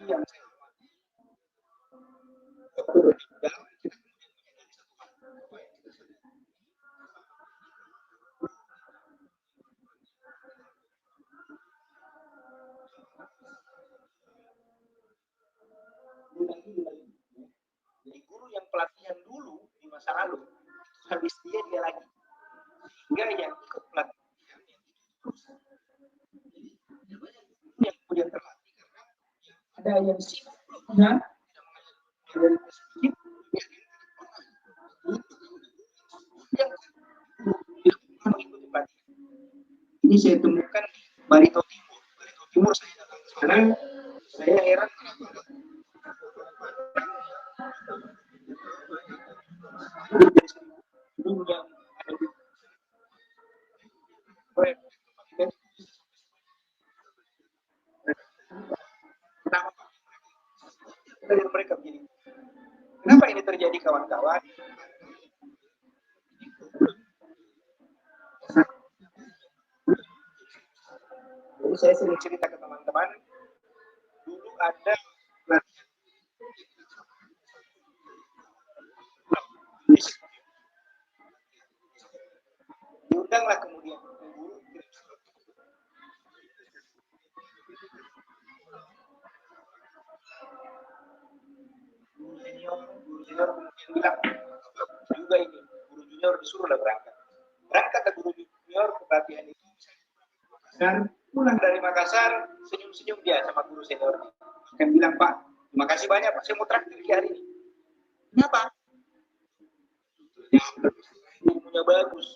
yang jadi guru yang pelatihan dulu di masa lalu habis dia lagi dia yang ikut pelatihan yang kemudian terlatih karena ada yang sibuk dan yang mengikuti pelatihan. Ini saya temukan di Barito Timur. Barito Timur saya datang ke sana, saya heran gedung yang ada di kenapa dari mereka begini? Kenapa ini terjadi kawan-kawan? Jadi saya sering cerita ke teman-teman, dulu ada pelatihan diundanglah kemudian guru junior kemudian bilang juga ini guru junior disuruhlah berangkat ke guru junior ke pelatihan itu dan pulang dari Makassar senyum-senyum dia sama guru senior dan bilang, Pak, terima kasih banyak Pak, saya mau traktir di hari ini. Kenapa? Ilmunya bagus.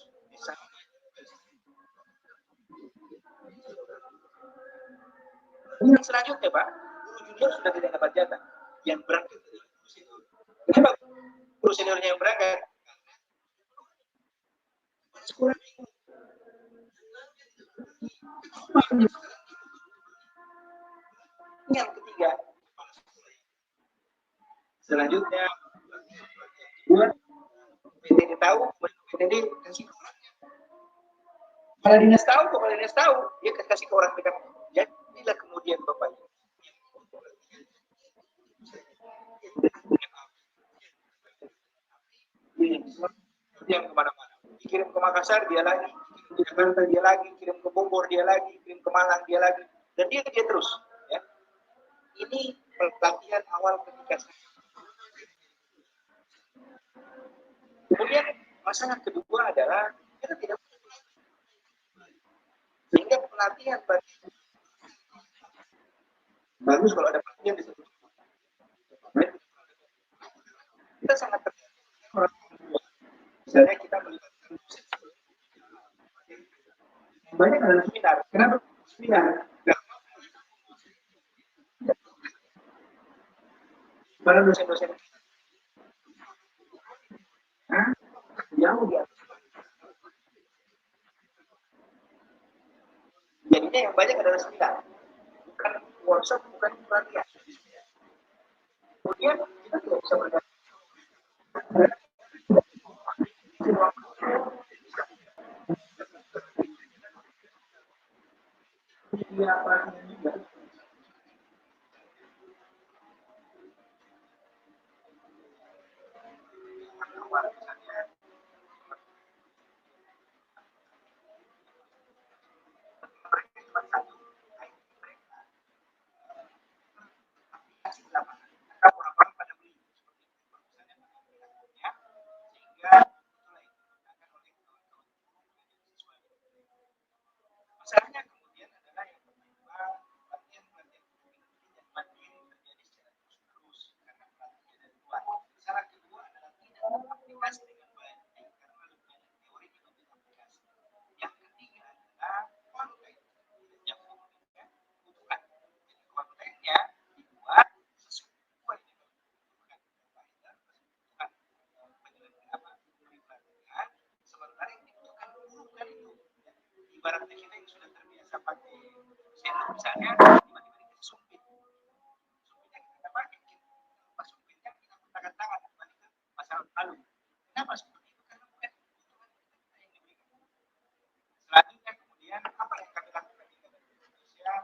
Yang selanjutnya Pak, guru junior sudah tidak dapat jatah. Yang berangkat adalah guru senior. Kenapa guru seniornya yang berangkat? Sekolah yang ketiga, selanjutnya buat PTD tahu, PTD kasih ke orang. Kepala dinas tahu, dia kasih ke orang dekat. Jadilah kemudian Bapak yang kemana-mana. Dikirim ke Makassar dia lagi, kirim ke Jakarta dia lagi, kirim ke Bogor dia lagi, kirim ke Malang dia lagi, dan dia terus. Ya. Ini pelatihan awal ketika. Kemudian masalah kedua adalah kita tidak sehingga pelatihan bagus kalau ada pelatihan di situ. Kita sangat orang misalnya kita melibatkan banyak adalah seminar. Kenapa seminar? Gimana dosen-dosen? Hah? Jauh dia. Jadinya yang banyak adalah 9. Bukan workshop, bukan pelatihan. Kemudian kita tidak bisa bergantung. Masalahnya kemudian adalah yang pertama, latihan-latihan yang mandiri terjadi secara terus-menerus karena pelatihnya dari luar. Salah kedua adalah tidak teraplikasi dengan baik karena lebih banyak teori dibanding aplikasi. Yang ketiga adalah konten yang kemudian kebutuhan. Jadi kontennya dibuat sesuai dengan kebutuhan provider, kebutuhan penyelenggara pelatihan, sementara yang dibutuhkan guru kan itu. Ibaratnya kita yang sudah terbiasa pakai sendok misalnya, tiba-tiba dikasih sumpit. Sumpitnya kita pakai, pas sumpitnya kita gunakan tangan, kembali ke masalah lalu. Kenapa seperti itu? Karena bukan kebutuhan kita yang diberikan. Selanjutnya kemudian, apa yang kami lakukan di Indonesia?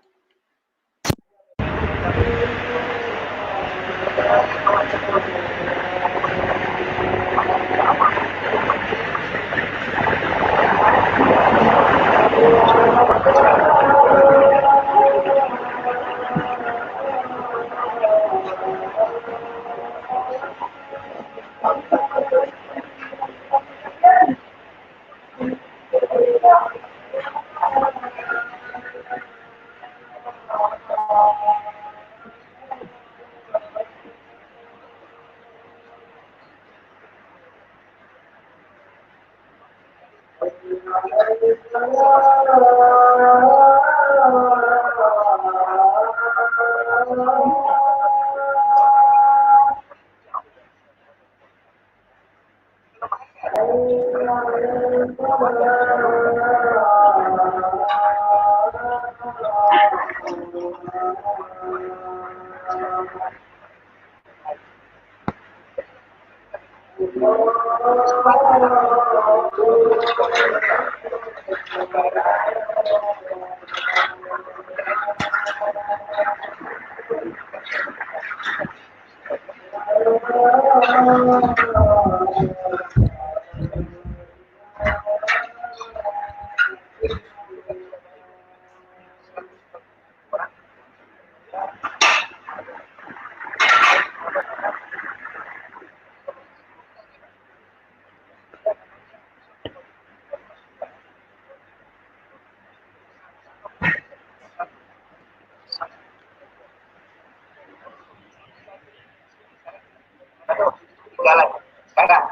Jalan sekarang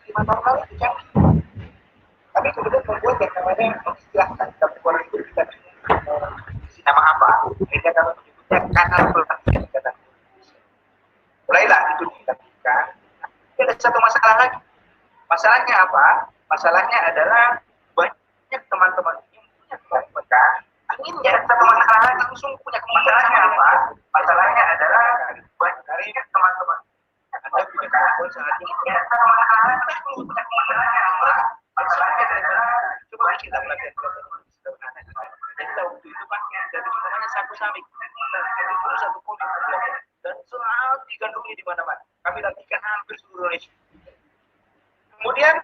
5 tahun lalu itu jangan. Tapi kemudian membuat yang namanya mengistilahkan dalam orang itu kita isi nama apa? Akhirnya kami menyebutnya kanal pelatihan ikatan. Mulailah itu dilakukan. Tapi ada satu masalah lagi. Masalahnya apa? Masalahnya adalah banyak teman-teman yang punya kebutuhan. Akhirnya satu masalah lagi langsung punya masalahnya apa? Masalahnya adalah banyak teman-teman ada punya kemampuan sangat tinggi. Punya masalahnya apa? Masalahnya adalah coba kita belajar sederhana. Jadi waktu itu kan dari namanya satu samik, satu komik dan selalu digandrungi di mana-mana. Kami latihkan hampir seluruh Indonesia. Kemudian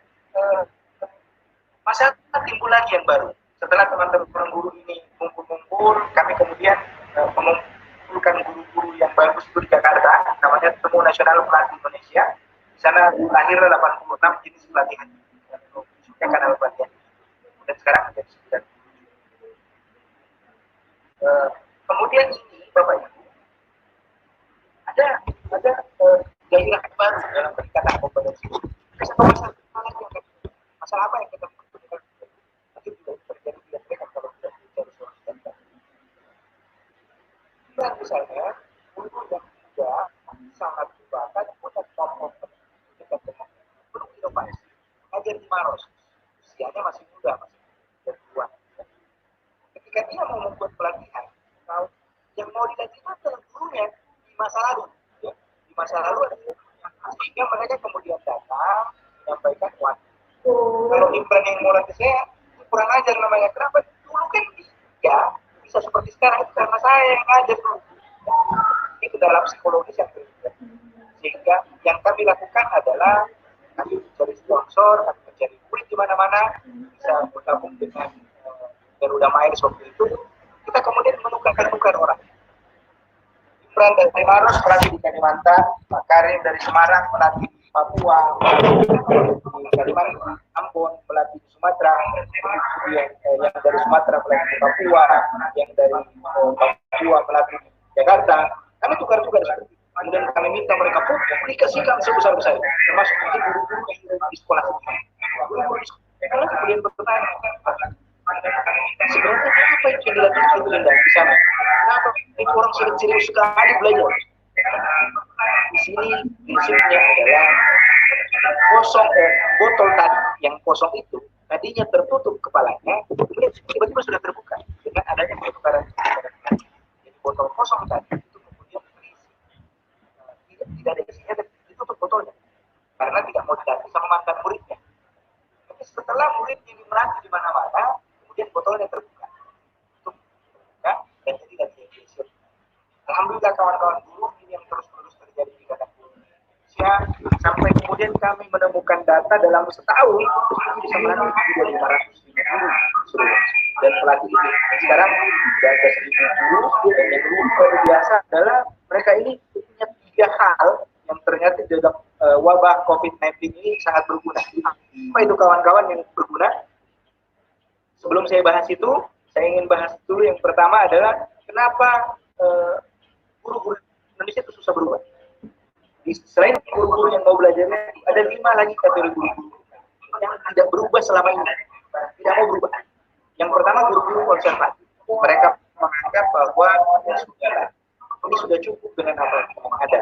masalah timbul lagi yang baru. Setelah teman-teman guru ini kumpul-kumpul, kami kemudian mengumpulkan guru-guru yang bagus itu di Jakarta, namanya Temu Nasional Pelatih Indonesia. Di sana lahirlah 86 jenis pelatihan. Kanal pelatihan. Dan sekarang menjadi 9. Kemudian ini Bapak Ibu, ada gairah baru dalam peningkatan kompetensi. Masalah apa yang kita butuhkan? Itu juga terjadi di mereka kalau tidak mencari solusi. Dan misalnya, guru yang tidak sangat mengajar di Maros, usianya masih muda, masih berjuang. Ketika dia mau membuat pelatihan, tahu yang mau dilatih itu adalah gurunya di masa lalu, ya. Di masa lalu sehingga mereka kemudian datang menyampaikan, wah, kalau Imran yang mau latih saya itu kurang ajar namanya. Kenapa? Dulu kan dia bisa seperti sekarang itu karena saya yang ngajar dulu. Itu dalam psikologis yang berbeda. Sehingga yang kami lakukan adalah kami mencari sponsor, kami mencari murid di mana-mana, bisa bergabung dengan Garuda Miles waktu itu. Kita kemudian menukar orang. Imran dari Maros melatih di Kalimantan, Pak Karim dari Semarang melatih di Papua, di Kalimantan, Ambon melatih di Sumatera, yang dari Sumatera melatih di Papua, yang dari Papua melatih di Jakarta. Kami tukar-tukar seperti itu. Kemudian kami minta mereka publikasikan sebesar-besar, termasuk mungkin guru-guru yang di sekolah ini. Kalau kemudian bertanya, sebenarnya apa yang dilakukan Ibu Linda di sana? Kenapa itu orang serius sekali belajar? Di sini prinsipnya adalah kosong botol tadi yang kosong itu tadinya tertutup kepalanya, kemudian tiba-tiba sudah terbuka dengan adanya pertukaran. Jadi botol kosong tadi itu kemudian terisi, tidak ada isinya dan ditutup botolnya karena tidak mau diganti sama mantan muridnya. Tapi setelah murid ini melatih di mana-mana, kemudian botolnya terbuka, dan jadi lagi diisi. Alhamdulillah kawan-kawan guru ini yang terus-menerus terjadi di Kata Indonesia sampai kemudian kami menemukan data dalam setahun bisa melatih 2.500 guru dan pelatih ini sekarang sudah ada 1.000 guru dan yang luar biasa adalah mereka ini punya 3 hal yang ternyata dalam wabah COVID-19 ini sangat berguna. Apa itu kawan-kawan yang berguna? Sebelum saya bahas itu, saya ingin bahas dulu yang pertama adalah kenapa guru-guru Indonesia itu susah berubah. Selain guru-guru yang mau belajarnya, ada 5 lagi kategori guru yang tidak berubah selama ini, tidak mau berubah. Yang pertama guru-guru konservatif. Mereka menganggap bahwa ini sudah cukup dengan apa yang ada.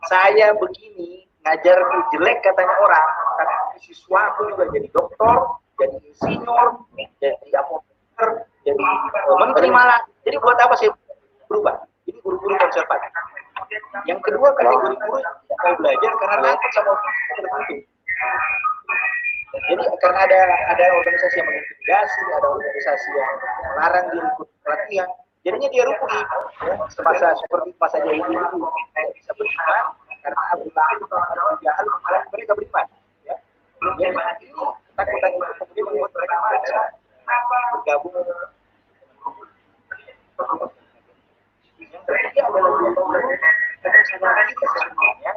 Saya begini ngajar jelek katanya orang, karena siswa aku juga jadi dokter, jadi insinyur, jadi apoteker, jadi menteri malah. Jadi buat apa sih berubah? Ini guru-guru konservatif. Yang kedua kategori guru yang mau belajar karena takut sama tertentu. Jadi karena ada organisasi yang mengintimidasi, ada organisasi yang melarang dia ikut pelatihan, jadinya dia rugi. Semasa seperti masa jahiliyah itu bisa beriman karena Abu Lahab Jahal malah mereka beriman. Ya. Jadi itu ketakutan itu kemudian membuat mereka merasa bergabung. Yang ketiga adalah karena sebenarnya sesungguhnya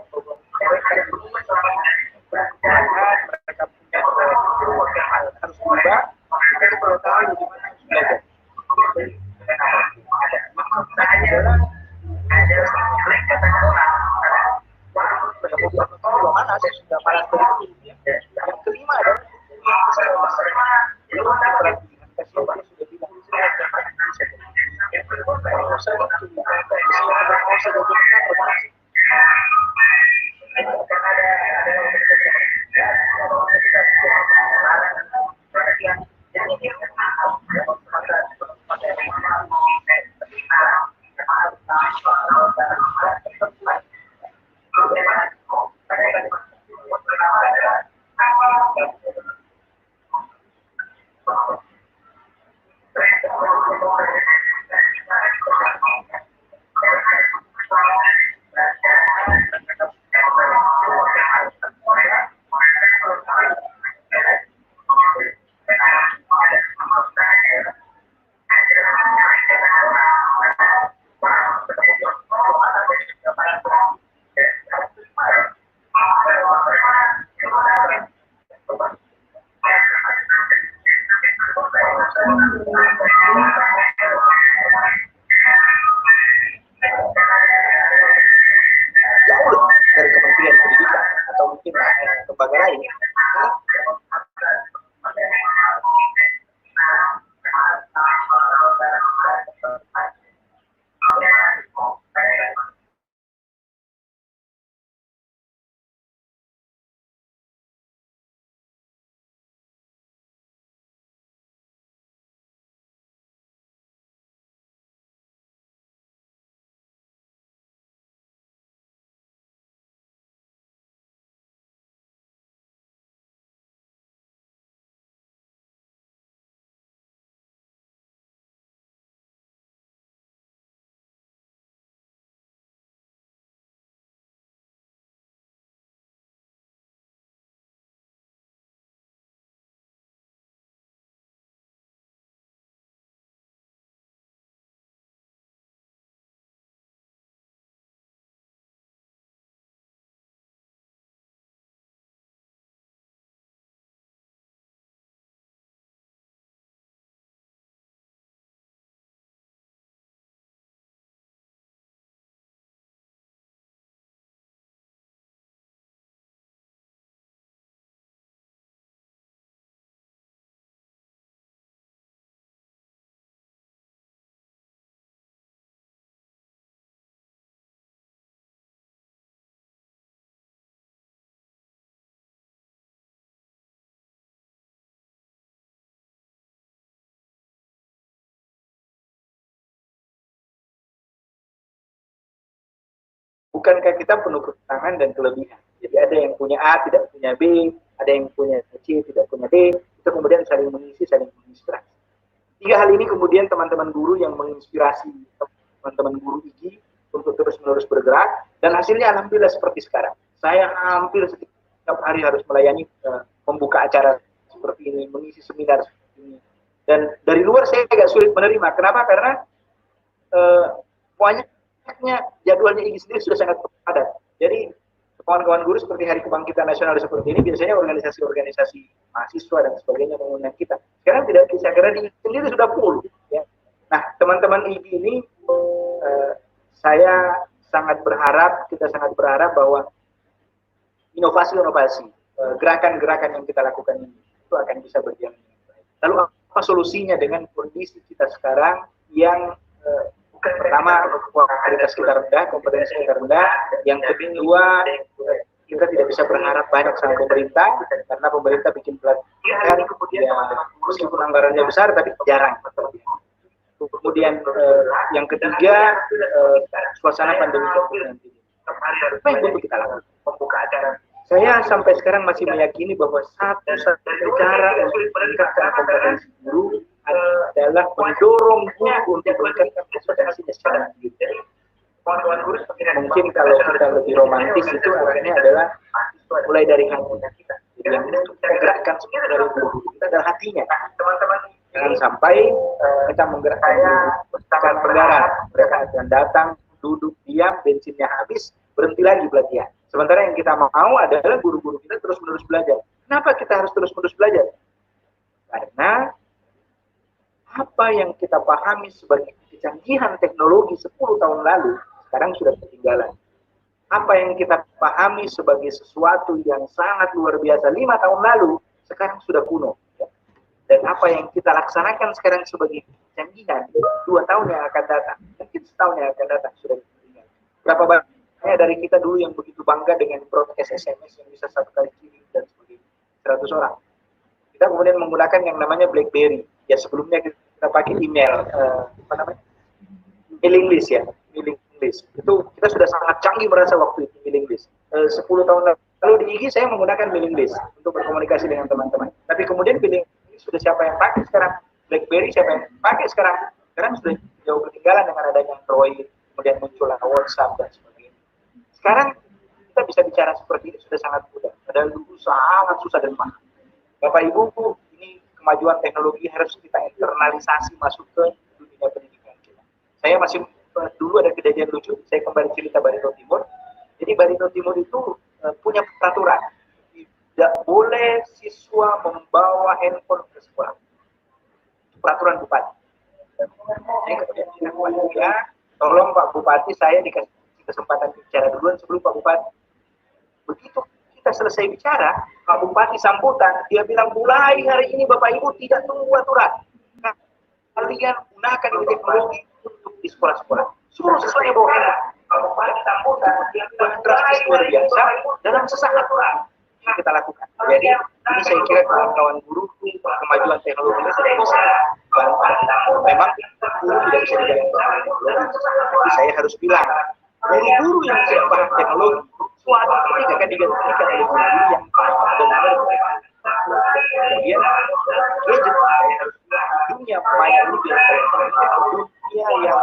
mereka punya harus berubah, mereka perlu tahu bagaimana belajar. Adalah mana saya sudah malas dari itu. Yang kelima adalah bukankah kita penuh kekurangan dan kelebihan? Jadi ada yang punya A, tidak punya B, ada yang punya C, tidak punya D, itu kemudian saling mengisi, saling menginspirasi. 3 hal ini kemudian teman-teman guru yang menginspirasi teman-teman guru IGI untuk terus-menerus bergerak, dan hasilnya alhamdulillah seperti sekarang. Saya hampir setiap hari harus melayani membuka acara seperti ini, mengisi seminar seperti ini. Dan dari luar saya agak sulit menerima. Kenapa? Karena banyaknya jadwalnya IGI sendiri sudah sangat padat. Jadi kawan-kawan guru seperti Hari Kebangkitan Nasional seperti ini biasanya organisasi-organisasi mahasiswa dan sebagainya mengundang kita. Sekarang tidak bisa karena di sendiri sudah full. Ya. Nah, teman-teman IGI ini saya sangat berharap, kita sangat berharap bahwa inovasi-inovasi, gerakan-gerakan yang kita lakukan ini itu akan bisa berjalan dengan baik. Lalu apa solusinya dengan kondisi kita sekarang yang pertama kualitas kita rendah, kompetensi kita rendah, yang kedua kita tidak bisa berharap banyak sama pemerintah karena pemerintah bikin pelatihan ya, meskipun anggarannya besar tapi jarang. Kemudian yang ketiga suasana pandemi COVID-19. Apa yang perlu kita lakukan? Membuka acara. Saya sampai sekarang masih meyakini bahwa satu cara untuk meningkatkan kompetensi guru adalah mendorong guru untuk meningkatkan kompetensinya secara diri. Mungkin kalau kita lebih romantis itu artinya adalah mulai dari hatinya kita. Jadi yang menggerakkan sebenarnya dari guru kita adalah hatinya. Jangan sampai kita menggerakkan dengan penggaran. Mereka akan datang, duduk, diam, bensinnya habis, berhenti lagi pelatihan. Sementara yang kita mau adalah guru-guru kita terus-menerus belajar. Kenapa kita harus terus-menerus belajar? Karena apa yang kita pahami sebagai kecanggihan teknologi 10 tahun lalu, sekarang sudah ketinggalan. Apa yang kita pahami sebagai sesuatu yang sangat luar biasa 5 tahun lalu, sekarang sudah kuno. Dan apa yang kita laksanakan sekarang sebagai kecanggihan 2 tahun yang akan datang, mungkin setahun yang akan datang sudah ketinggalan. Berapa banyak dari kita dulu yang begitu bangga dengan broadcast SMS yang bisa 1 kali kirim dan sebagainya, 100 orang. Kita kemudian menggunakan yang namanya BlackBerry. Ya sebelumnya kita pakai email, mailing list ya, mailing list. Itu kita sudah sangat canggih merasa waktu itu mailing list. 10 tahun lalu di IGI saya menggunakan mailing list untuk berkomunikasi dengan teman-teman. Tapi kemudian mailing list sudah siapa yang pakai sekarang? BlackBerry siapa yang pakai sekarang? Sekarang sudah jauh ketinggalan dengan adanya Android, kemudian muncullah WhatsApp dan sebagainya. Sekarang kita bisa bicara seperti ini sudah sangat mudah. Padahal dulu sangat susah dan mahal. Bapak Ibu, ini kemajuan teknologi harus kita internalisasi masuk ke dunia pendidikan kita. Saya masih dulu ada kejadian lucu, saya kembali cerita Barito Timur. Jadi Barito Timur itu punya peraturan, tidak boleh siswa membawa handphone ke sekolah. Peraturan Bupati. Saya kemudian bilang, ya, tolong Pak Bupati, saya dikasih kesempatan bicara duluan sebelum Pak Bupati. Begitu kita selesai bicara, Pak Bupati sambutan, dia bilang, mulai hari ini Bapak Ibu tidak tunggu aturan. Nah, kalian gunakan teknologi untuk di sekolah-sekolah. Suruh siswanya bawa handphone. Pak Bupati sambutan, dia bilang drastis luar biasa dalam sesaat yang kita lakukan. Jadi ini saya kira kawan-kawan guru kemajuan teknologi ini sudah bisa bantu. Memang guru tidak bisa digantikan teknologi. Tapi saya harus bilang, guru-guru yang tidak paham teknologi suatu ketika akan digantikan oleh guru yang paham benar. Kemudian gadget dunia maya ini dunia yang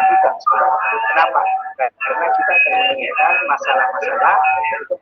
kita. Kenapa? Karena kita akan menemukan masalah-masalah itu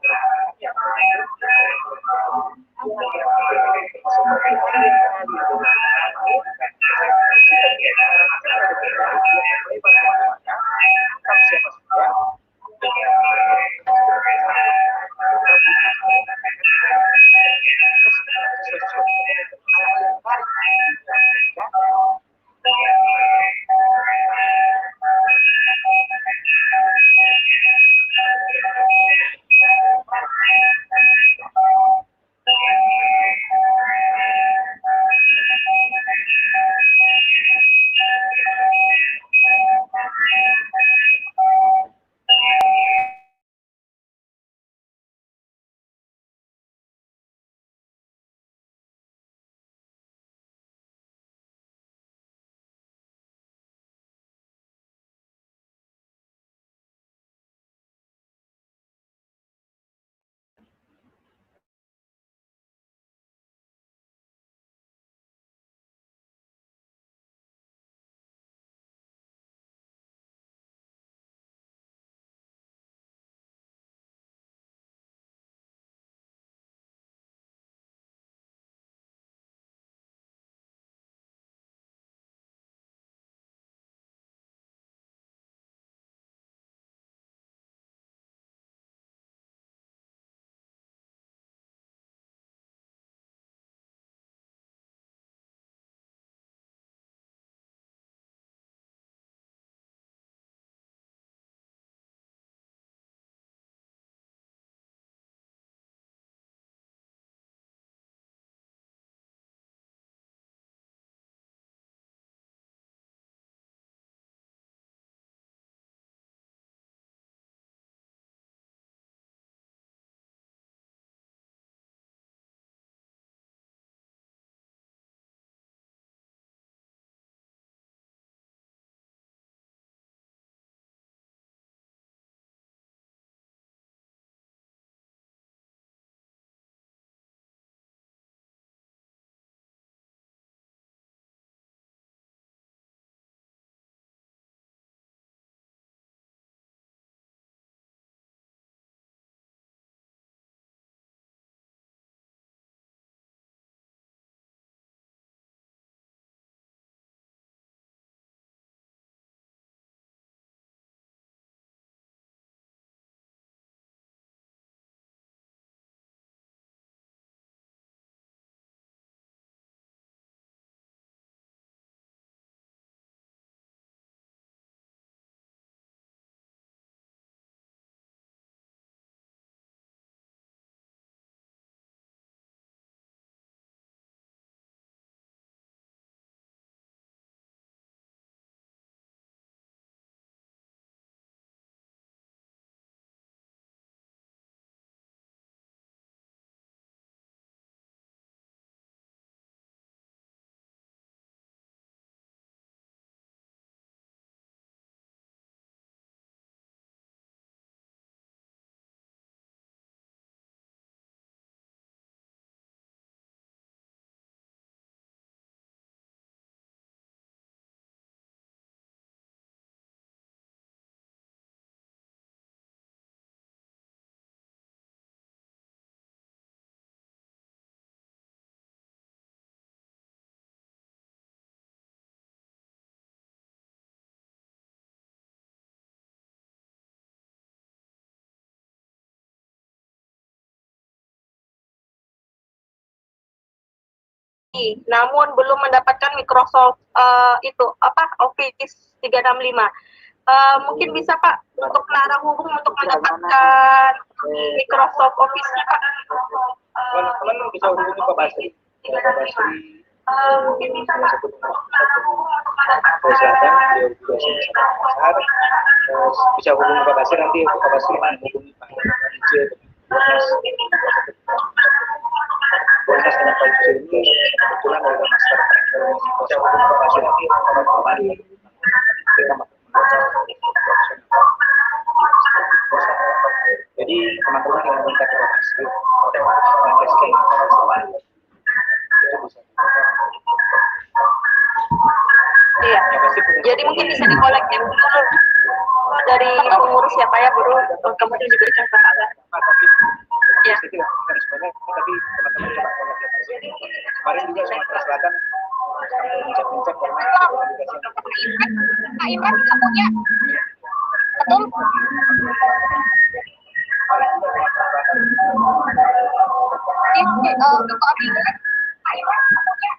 namun belum mendapatkan Microsoft itu apa Office 365. Mungkin bisa Pak untuk melarang hubung untuk mendapatkan Microsoft Office-nya Pak. Teman-teman bisa hubungi Pak Basri. Pak Basri Mungkin bisa Pak satu untuk melarang hubung untuk mendapatkan Selatan, dia juga besar. Bisa hubungi Pak Basri, nanti Pak Basri menghubungi Pak Ije Buanas dengan Pak Ije ini kebetulan ada master bisa hubungi Pak Basri nanti jadi teman-teman yang minta ke Pak Basri iya. Jadi mungkin bisa dikolektif dulu dari pengurus ya Pak ya, baru kemudian diberikan ke Pak. Ya. Tapi teman-teman coba kemarin juga Sumatera Selatan mencet karena Pak Imran juga punya. Betul. Untuk Abiga, Pak Imran juga punya.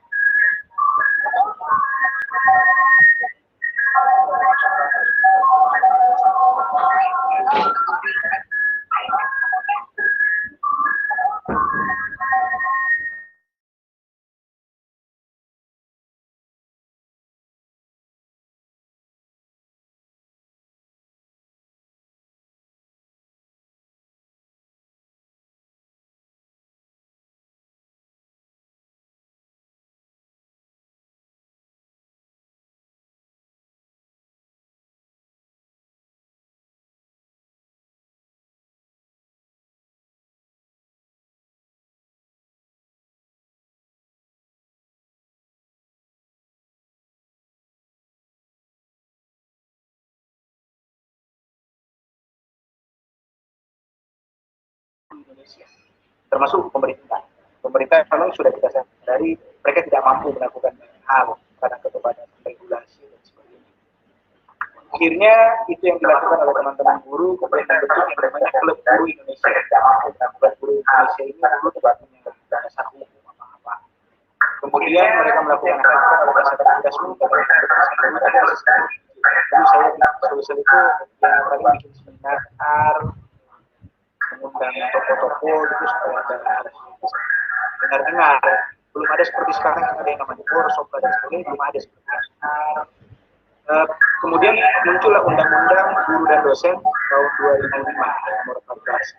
Indonesia, termasuk pemerintah. Pemerintah memang sudah kita sadari mereka tidak mampu melakukan hal karena keterbatasan regulasi dan sebagainya. Akhirnya itu yang dilakukan oleh teman-teman guru, kemudian membentuk yang namanya Klub Guru Indonesia. Klub Guru Indonesia ini dulu tidak punya dasar hukum apa-apa. Kemudian mereka melakukan hal berdasarkan tugas dulu saya solusi itu yang paling bikin seminar, mengundang tokoh-tokoh gitu supaya ada dengar-dengar. Belum ada seperti sekarang yang ada yang namanya workshop dan sebagainya, belum ada seperti itu. Kemudian muncullah undang-undang guru dan dosen tahun 2005 nomor 14.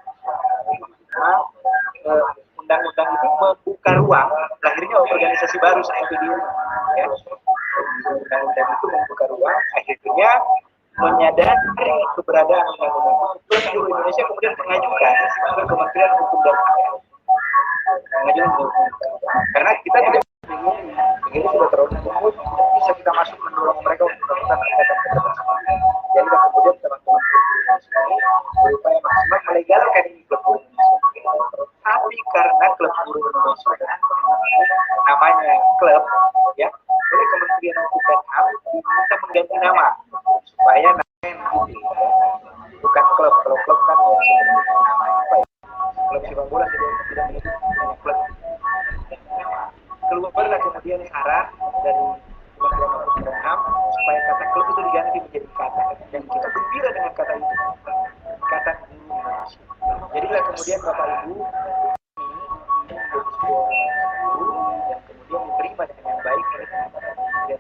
Undang-undang itu membuka ruang lahirnya organisasi baru seperti ini. Ya. Undang-undang itu membuka ruang, akhirnya menyadari keberadaan undang-undang itu, seluruh Indonesia kemudian mengajukan ke Kementerian Hukum dan HAM. Karena kita tidak ingin begitu sudah terlalu jauh, bisa kita masuk mendorong mereka untuk melakukan kegiatan. Jadi kemudian teman-teman berupaya maksimal melegalkan ini klub guru Indonesia. Tapi karena klub guru Indonesia namanya klub, ya, oleh Kementerian Hukum dan HAM diminta mengganti nama supaya bukan klub. Kalau klub kan apa ya? Klub sepak bola tidak menyebut klub. Keluarlah kemudian saran dari Kementerian Hukum dan HAM supaya kata klub itu diganti menjadi kata, dan kita gembira dengan kata itu, kata guru Indonesia. Jadilah kemudian Bapak Ibu menjadi sebuah guru dan kemudian diterima dengan baik oleh Kementerian Pendidikan.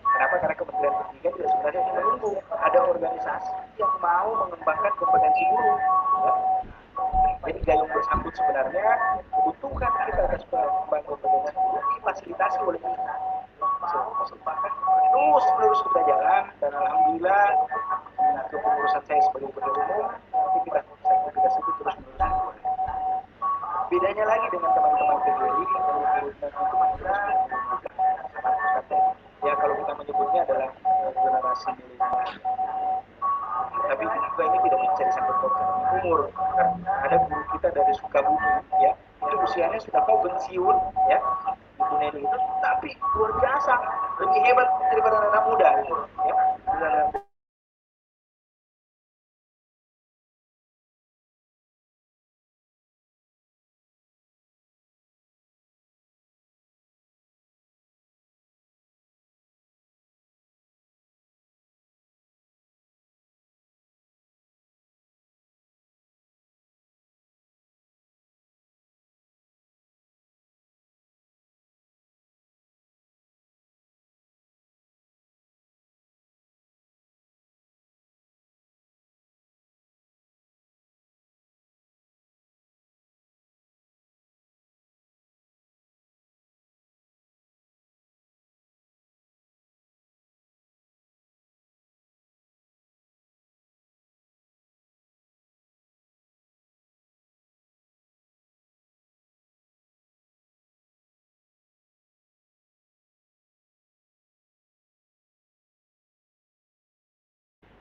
Kenapa? Karena Kementerian Pendidikan tidak sebenarnya menunggu ada organisasi yang mau mengembangkan kompetensi guru. Ya. Jadi gayung bersambut sebenarnya kebutuhan kita atas pengembangan kompetensi guru difasilitasi oleh kita. Terus kita jalan, dan alhamdulillah kepengurusan saya sebagai ketua umum aktivitas itu terus menerus. Bedanya lagi dengan teman-teman PGRI, itu masalah ya kalau kita menyebutnya adalah generasi milenial. Tapi juga ini tidak bisa disangkut pautkan umur. Ada guru kita dari Sukabumi, ya, itu usianya sudah mau pensiun, ya, Ibu Neni itu, tapi luar biasa, lebih hebat daripada anak muda, ya.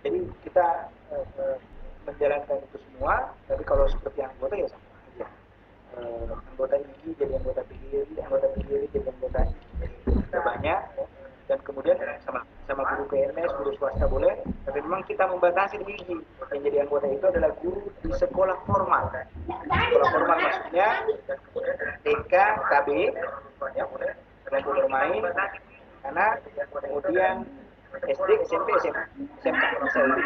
Jadi kita menjalankan itu semua, tapi kalau seperti anggota ya sama aja. Anggota IGI jadi anggota PGRI, anggota PGRI jadi anggota IGI, sudah banyak. Dan kemudian sama guru PNS, guru swasta boleh, tapi memang kita membatasi di IGI. Yang jadi anggota itu adalah guru di sekolah formal. Sekolah formal maksudnya TK, KB, ya boleh, kelompok bermain, anak, kemudian SD, SMP, SMA, SMK, misalnya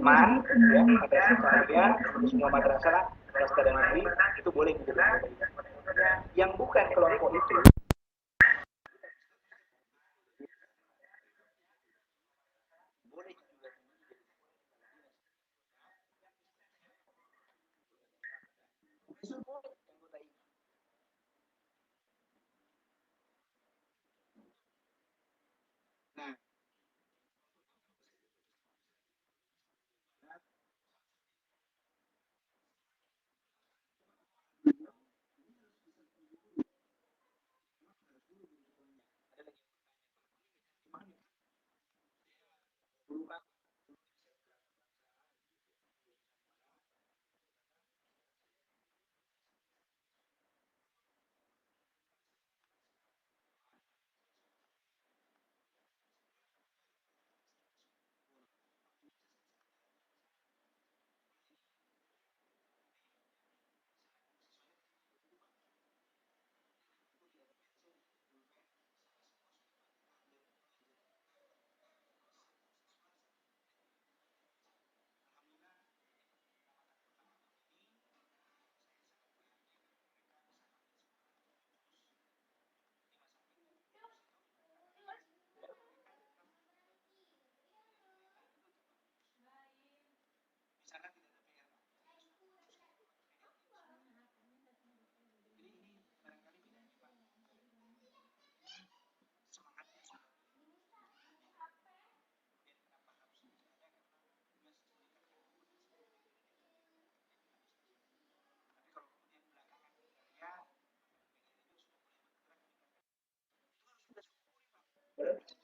MAN, ya, ada sekalian, semua madrasah, swasta dan negeri, itu boleh menjadi anggota. Yang bukan kelompok itu, boleh juga. Nah,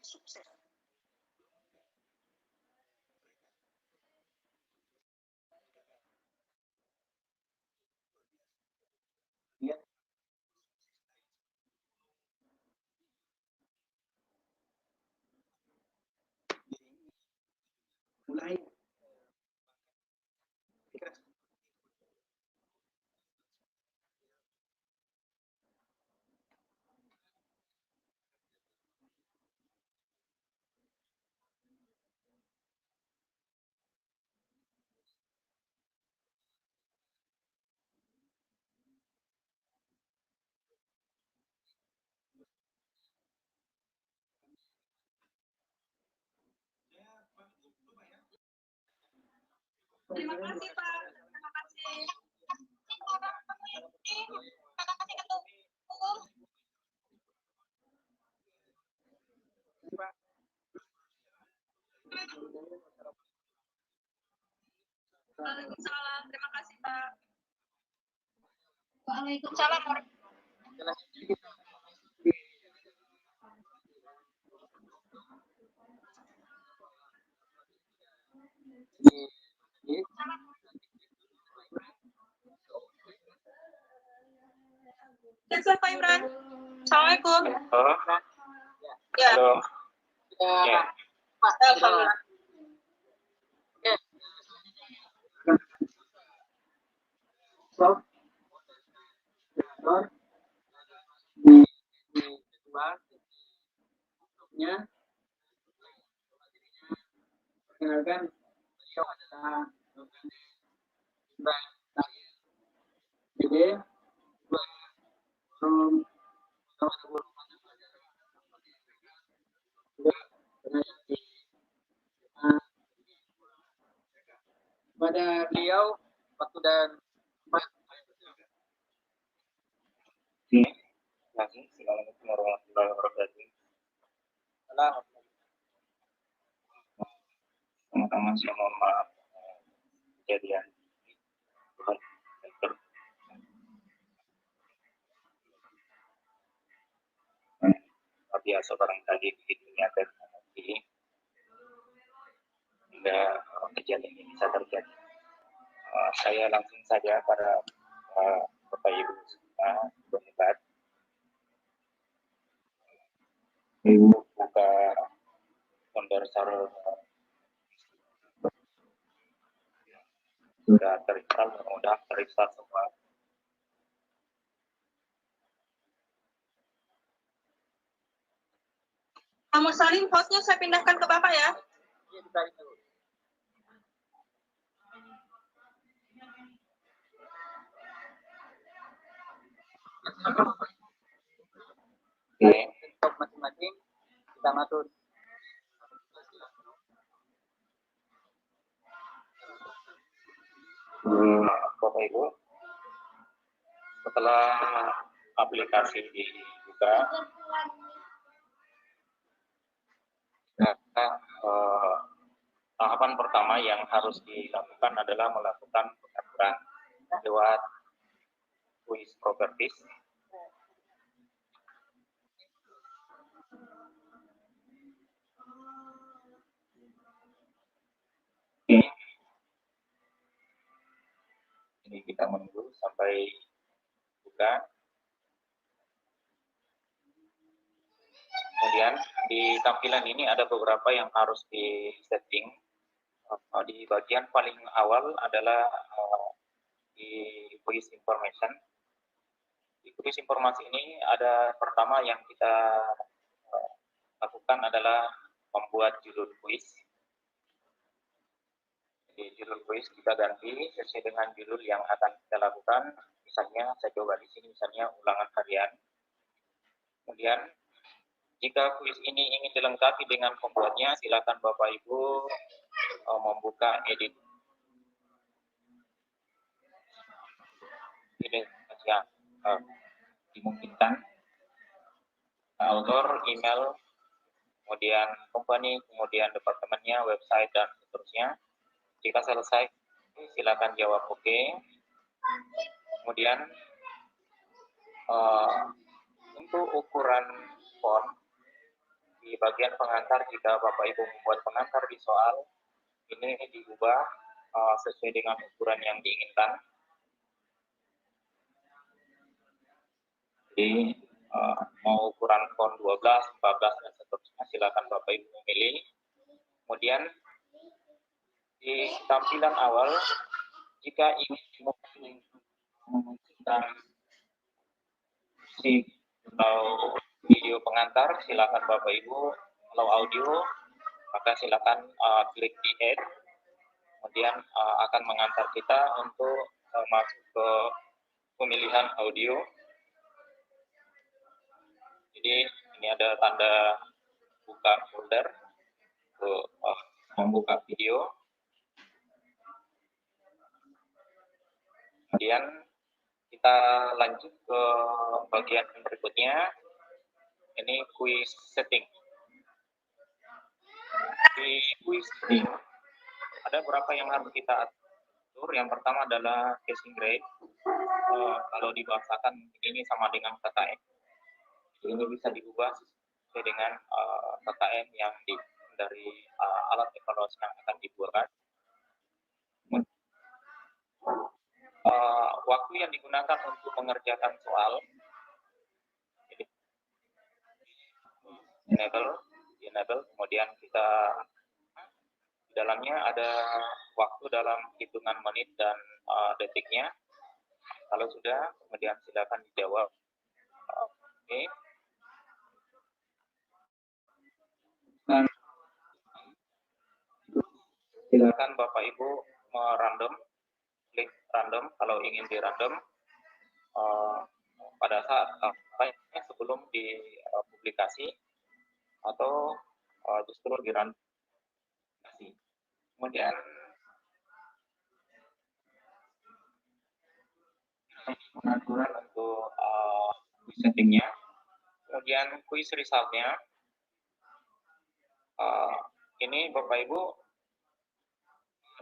sukses. Ya, mulai. Terima kasih Pak. Terima kasih. Terima kasih ketua. Waalaikumsalam. Terima kasih Pak. Waalaikumsalam. Pak Imran. Assalamualaikum. Ya. Halo. Ya. Alhamdulillah. Perkenalkan, beliau adalah jadi pada beliau waktu dan Assalamualaikum warahmatullahi wabarakatuh. Pertama saya mohon maaf kejadian biasa barangkali begitu niatkan sehingga kejadian ini bisa terjadi. Saya langsung saja pada Bapak Ibu semua berdebat. Ibu buka konversor sudah terinstall, mudah terinstall semua. Kamu Salim, hostnya saya pindahkan ke Bapak ya. Oke, untuk masing-masing kita ngatur. Bapak Ibu, setelah aplikasi dibuka, tahapan pertama yang harus dilakukan adalah melakukan pengaturan lewat quiz properties. Ini kita menunggu sampai buka. Kemudian di tampilan ini ada beberapa yang harus di setting. Di bagian paling awal adalah di quiz information. Di quiz informasi ini ada pertama yang kita lakukan adalah membuat judul quiz. Di judul quiz kita ganti sesuai dengan judul yang akan kita lakukan. Misalnya saya coba di sini misalnya ulangan harian. Kemudian jika kuis ini ingin dilengkapi dengan pembuatnya, silakan Bapak Ibu membuka edit. Ini yang dimungkinkan. Author, email, kemudian company, kemudian departemennya, website, dan seterusnya. Jika selesai, silakan jawab oke. Kemudian untuk ukuran font di bagian pengantar, jika Bapak Ibu membuat pengantar di soal, ini diubah sesuai dengan ukuran yang diinginkan. Jadi mau ukuran font 12, 14, dan seterusnya, silakan Bapak Ibu memilih. Kemudian di tampilan awal, jika ingin memunculkan musik atau video pengantar, silakan Bapak Ibu. Kalau audio, maka silakan klik di add. Kemudian akan mengantar kita untuk masuk ke pemilihan audio. Jadi ini ada tanda buka folder untuk membuka video. Kemudian kita lanjut ke bagian berikutnya. Ini quiz setting. Di quiz setting ada beberapa yang harus kita atur. Yang pertama adalah passing grade. Kalau dibahasakan ini sama dengan KKM. Ini bisa diubah sesuai dengan KKM yang dari alat evaluasi yang akan dibuat. Waktu yang digunakan untuk mengerjakan soal enable, kemudian kita di dalamnya ada waktu dalam hitungan menit dan detiknya. Kalau sudah, kemudian silakan dijawab. Oke. Dan silakan Bapak Ibu merandom, klik random kalau ingin di random pada saat sebelum dipublikasi atau justru di random. Kemudian pengaturan untuk quiz settingnya, kemudian quiz resultnya. Ini Bapak Ibu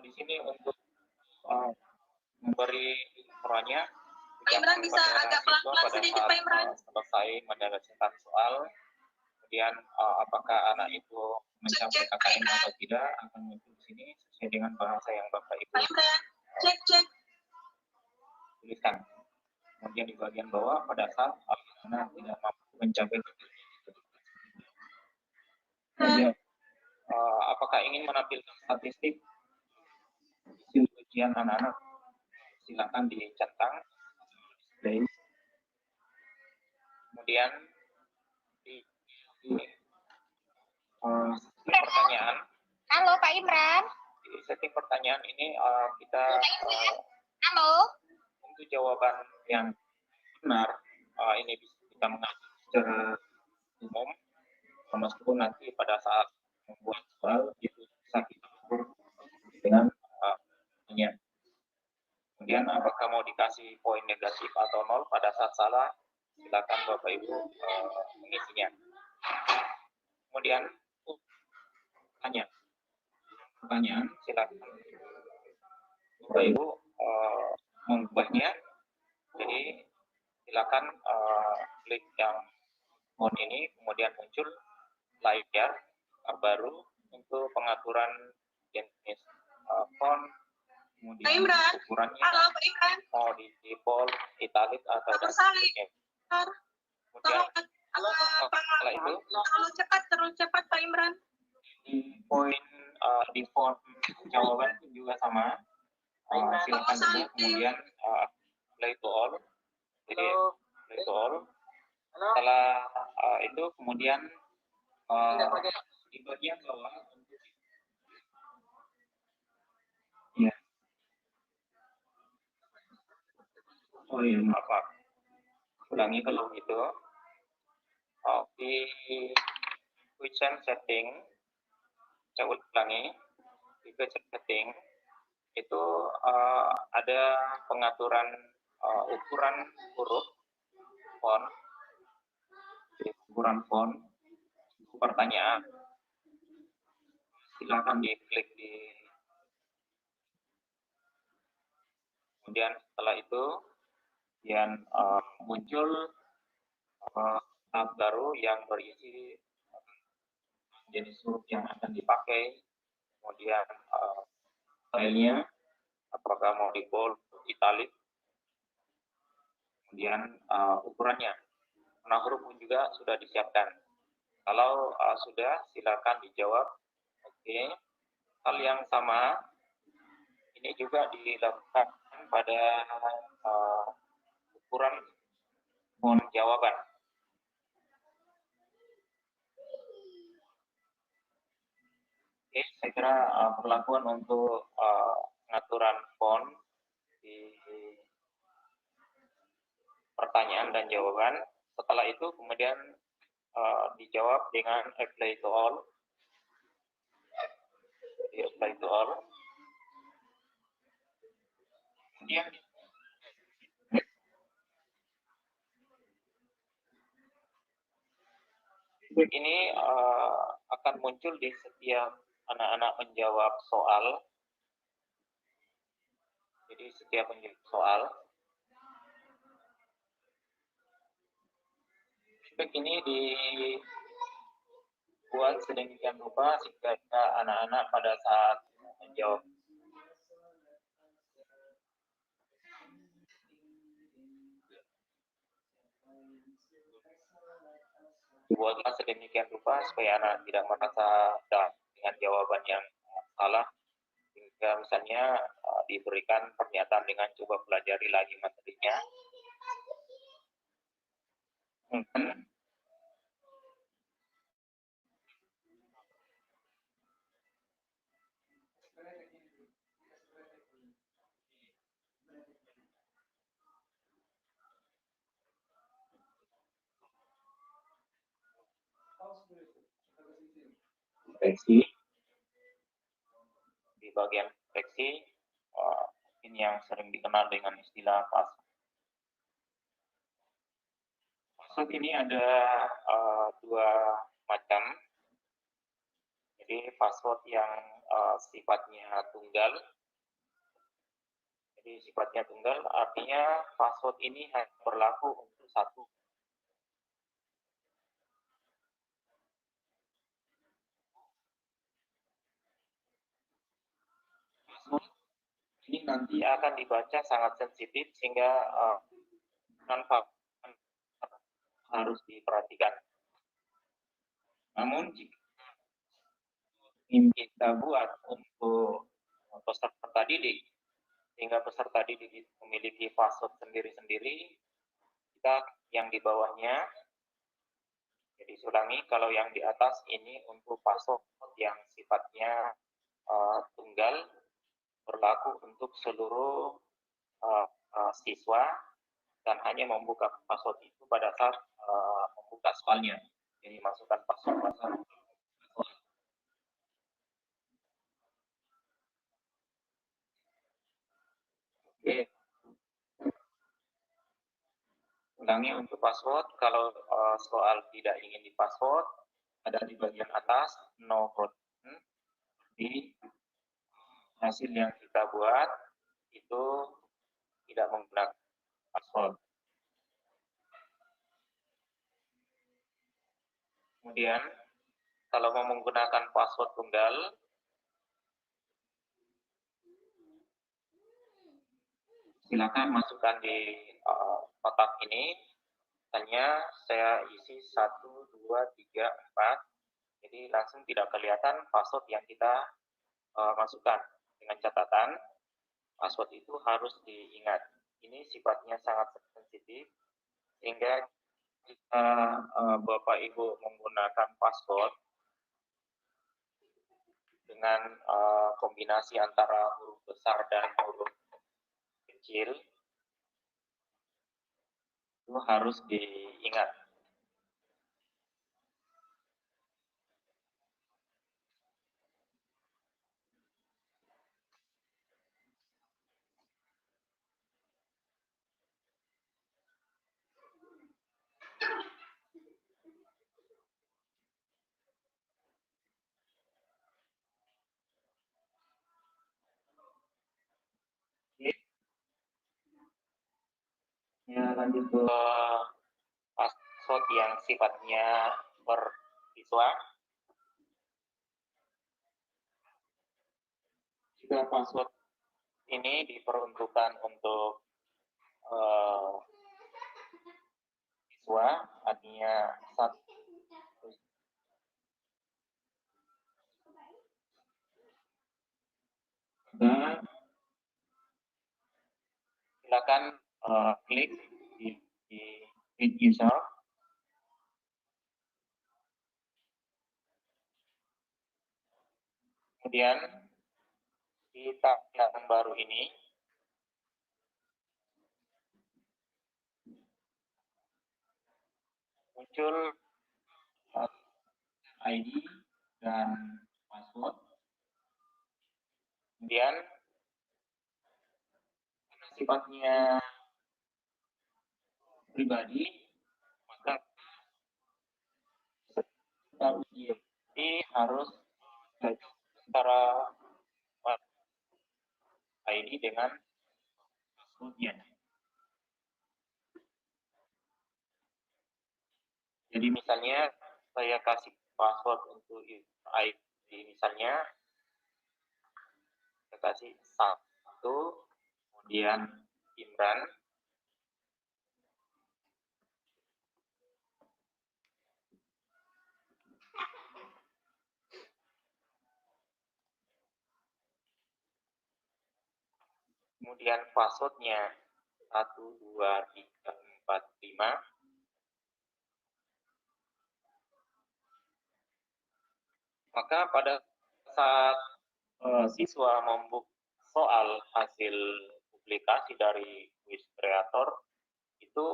di sini untuk memberi informasinya. Pak Imran bisa agak pelan-pelan sedikit Pak Imran. Selesai menyelesaikan soal, kemudian apakah anak itu mencapai KKM atau tidak, akan muncul sini sesuai dengan bahasa yang Bapak Ibu Pak Imran, cek. tuliskan. Kemudian di bagian bawah pada saat anak tidak mampu mencapai kemudian apakah ingin menampilkan statistik hasil ujian anak-anak? Silakan dicentang display. Kemudian di pertanyaan. Halo Pak Imran. Di setting pertanyaan ini kita Halo. untuk jawaban yang benar ini bisa kita mengatur secara umum, meskipun nanti pada saat membuat soal itu bisa kita atur dengan pertanyaan. Kemudian apakah mau dikasih poin negatif atau nol pada saat salah, silakan Bapak Ibu mengisinya. Kemudian pertanyaan silakan Bapak Ibu mengubahnya. Jadi silakan klik yang font ini, kemudian muncul layar baru untuk pengaturan jenis font, kemudian ukurannya, Halo Pak Imran. mau di bold, italic atau dan sebagainya. Kemudian setelah itu Terlalu cepat Pak Imran. di poin di font jawaban juga sama. Silakan juga kemudian play to all. Jadi play to all. Setelah itu kemudian di bagian bawah ya. Oh iya, maaf. Ulangi kalau gitu. Di question setting, saya ulangi. Di question setting itu ada pengaturan ukuran huruf font. Jadi, ukuran font pertanyaan. Silakan diklik di. Kemudian setelah itu yang muncul tab baru yang berisi jenis huruf yang akan dipakai, kemudian stylenya, apakah mau di bold, italic, kemudian ukurannya. Warna huruf pun juga sudah disiapkan. Kalau sudah, silakan dijawab. Oke. Hal yang sama ini juga dilakukan pada ukuran font jawaban. Oke, saya kira perlakuan untuk pengaturan font di pertanyaan dan jawaban. Setelah itu kemudian dijawab dengan apply to all. Jadi apply to all. Kemudian ini akan muncul di setiap anak-anak menjawab soal. Jadi setiap menjawab soal. Feedback ini dibuat sedemikian rupa sehingga anak-anak pada saat menjawab dibuatlah sedemikian rupa supaya anak tidak merasa down dengan jawaban yang salah, hingga misalnya diberikan pernyataan dengan coba pelajari lagi materinya. Koreksi di bagian koreksi ini yang sering dikenal dengan istilah password. Password ini ada dua macam. Jadi password yang sifatnya tunggal. Jadi sifatnya tunggal artinya password ini hanya berlaku untuk satu. nanti akan dibaca sangat sensitif sehingga tanpa harus diperhatikan. Namun jika kita buat untuk peserta didik, sehingga peserta didik memiliki password sendiri-sendiri, kita yang di bawahnya, jadi ulangi, kalau yang di atas ini untuk password yang sifatnya tunggal, berlaku untuk seluruh siswa, dan hanya membuka password itu pada saat membuka soalnya. Jadi masukkan password. Oke. Ulangi untuk password, kalau soal tidak ingin di password, ada di bagian atas, no problem. Di hasil yang kita buat, itu tidak menggunakan password. Kemudian, kalau mau menggunakan password tunggal, silakan masukkan di kotak ini. Misalnya saya isi 1, 2, 3, 4. Jadi langsung tidak kelihatan password yang kita masukkan. Dengan catatan, password itu harus diingat. Ini sifatnya sangat sensitif, sehingga jika Bapak Ibu menggunakan password dengan kombinasi antara huruf besar dan huruf kecil, itu harus diingat. Ya, lanjut ke password yang sifatnya bersiswa. Jika password ini diperuntukkan untuk siswa, artinya silakan klik di Read User. Kemudian di tab yang baru ini, muncul ID dan password. Kemudian sifatnya pribadi, maka kita uji ini harus secara ID dengan passwordnya. Jadi misalnya saya kasih password untuk ID, misalnya saya kasih 1, kemudian Imran, kemudian passwordnya 1, 2, 3, 4, 5. Maka pada saat siswa membuka soal hasil publikasi dari Quiz Creator, itu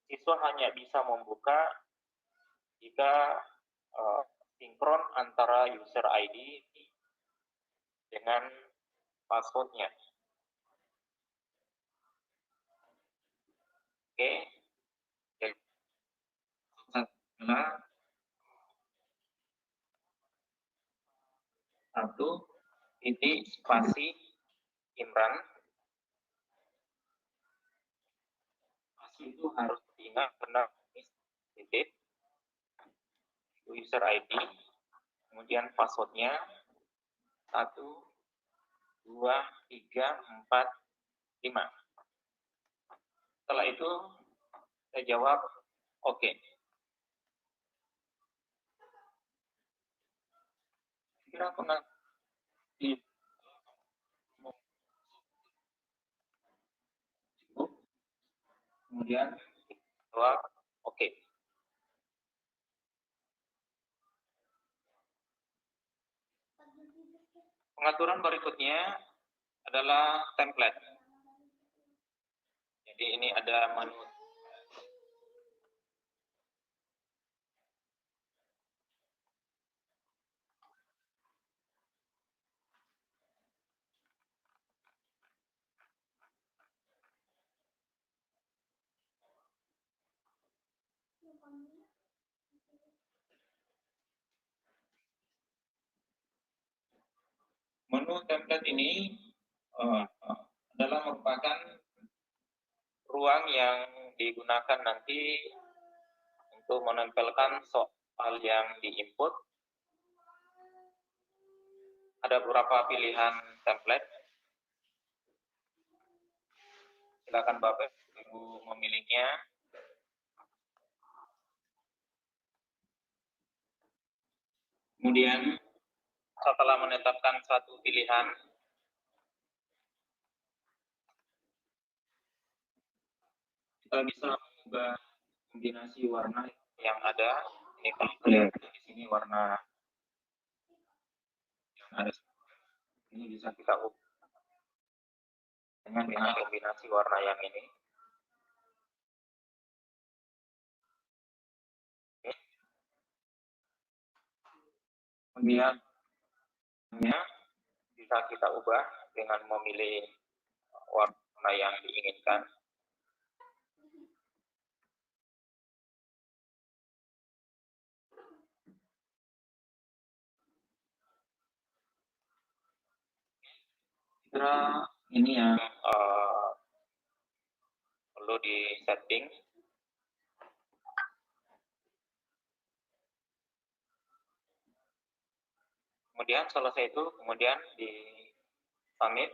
siswa hanya bisa membuka jika sinkron antara user ID dengan passwordnya. Oke, setelah 1 titik spasi Imran, spasi itu harus diingat benar titik user ID, kemudian passwordnya 1, 2, 3, 4, 5. Setelah itu saya jawab oke. Kira pernah di kemudian jawab oke. Pengaturan berikutnya adalah template. Jadi ini ada menu template ini adalah merupakan ruang yang digunakan nanti untuk menempelkan soal yang diinput. Ada beberapa pilihan template. Silakan Bapak Ibu memilihnya. Kemudian setelah menetapkan satu pilihan, kita bisa mengubah kombinasi warna yang ada. Ini kalau lihat di sini warna yang ada, ini bisa kita ubah dengan kombinasi warna yang ini. Kemudian bisa kita ubah dengan memilih warna yang diinginkan. Kira ini yang perlu di setting. Kemudian selesai itu, kemudian di submit.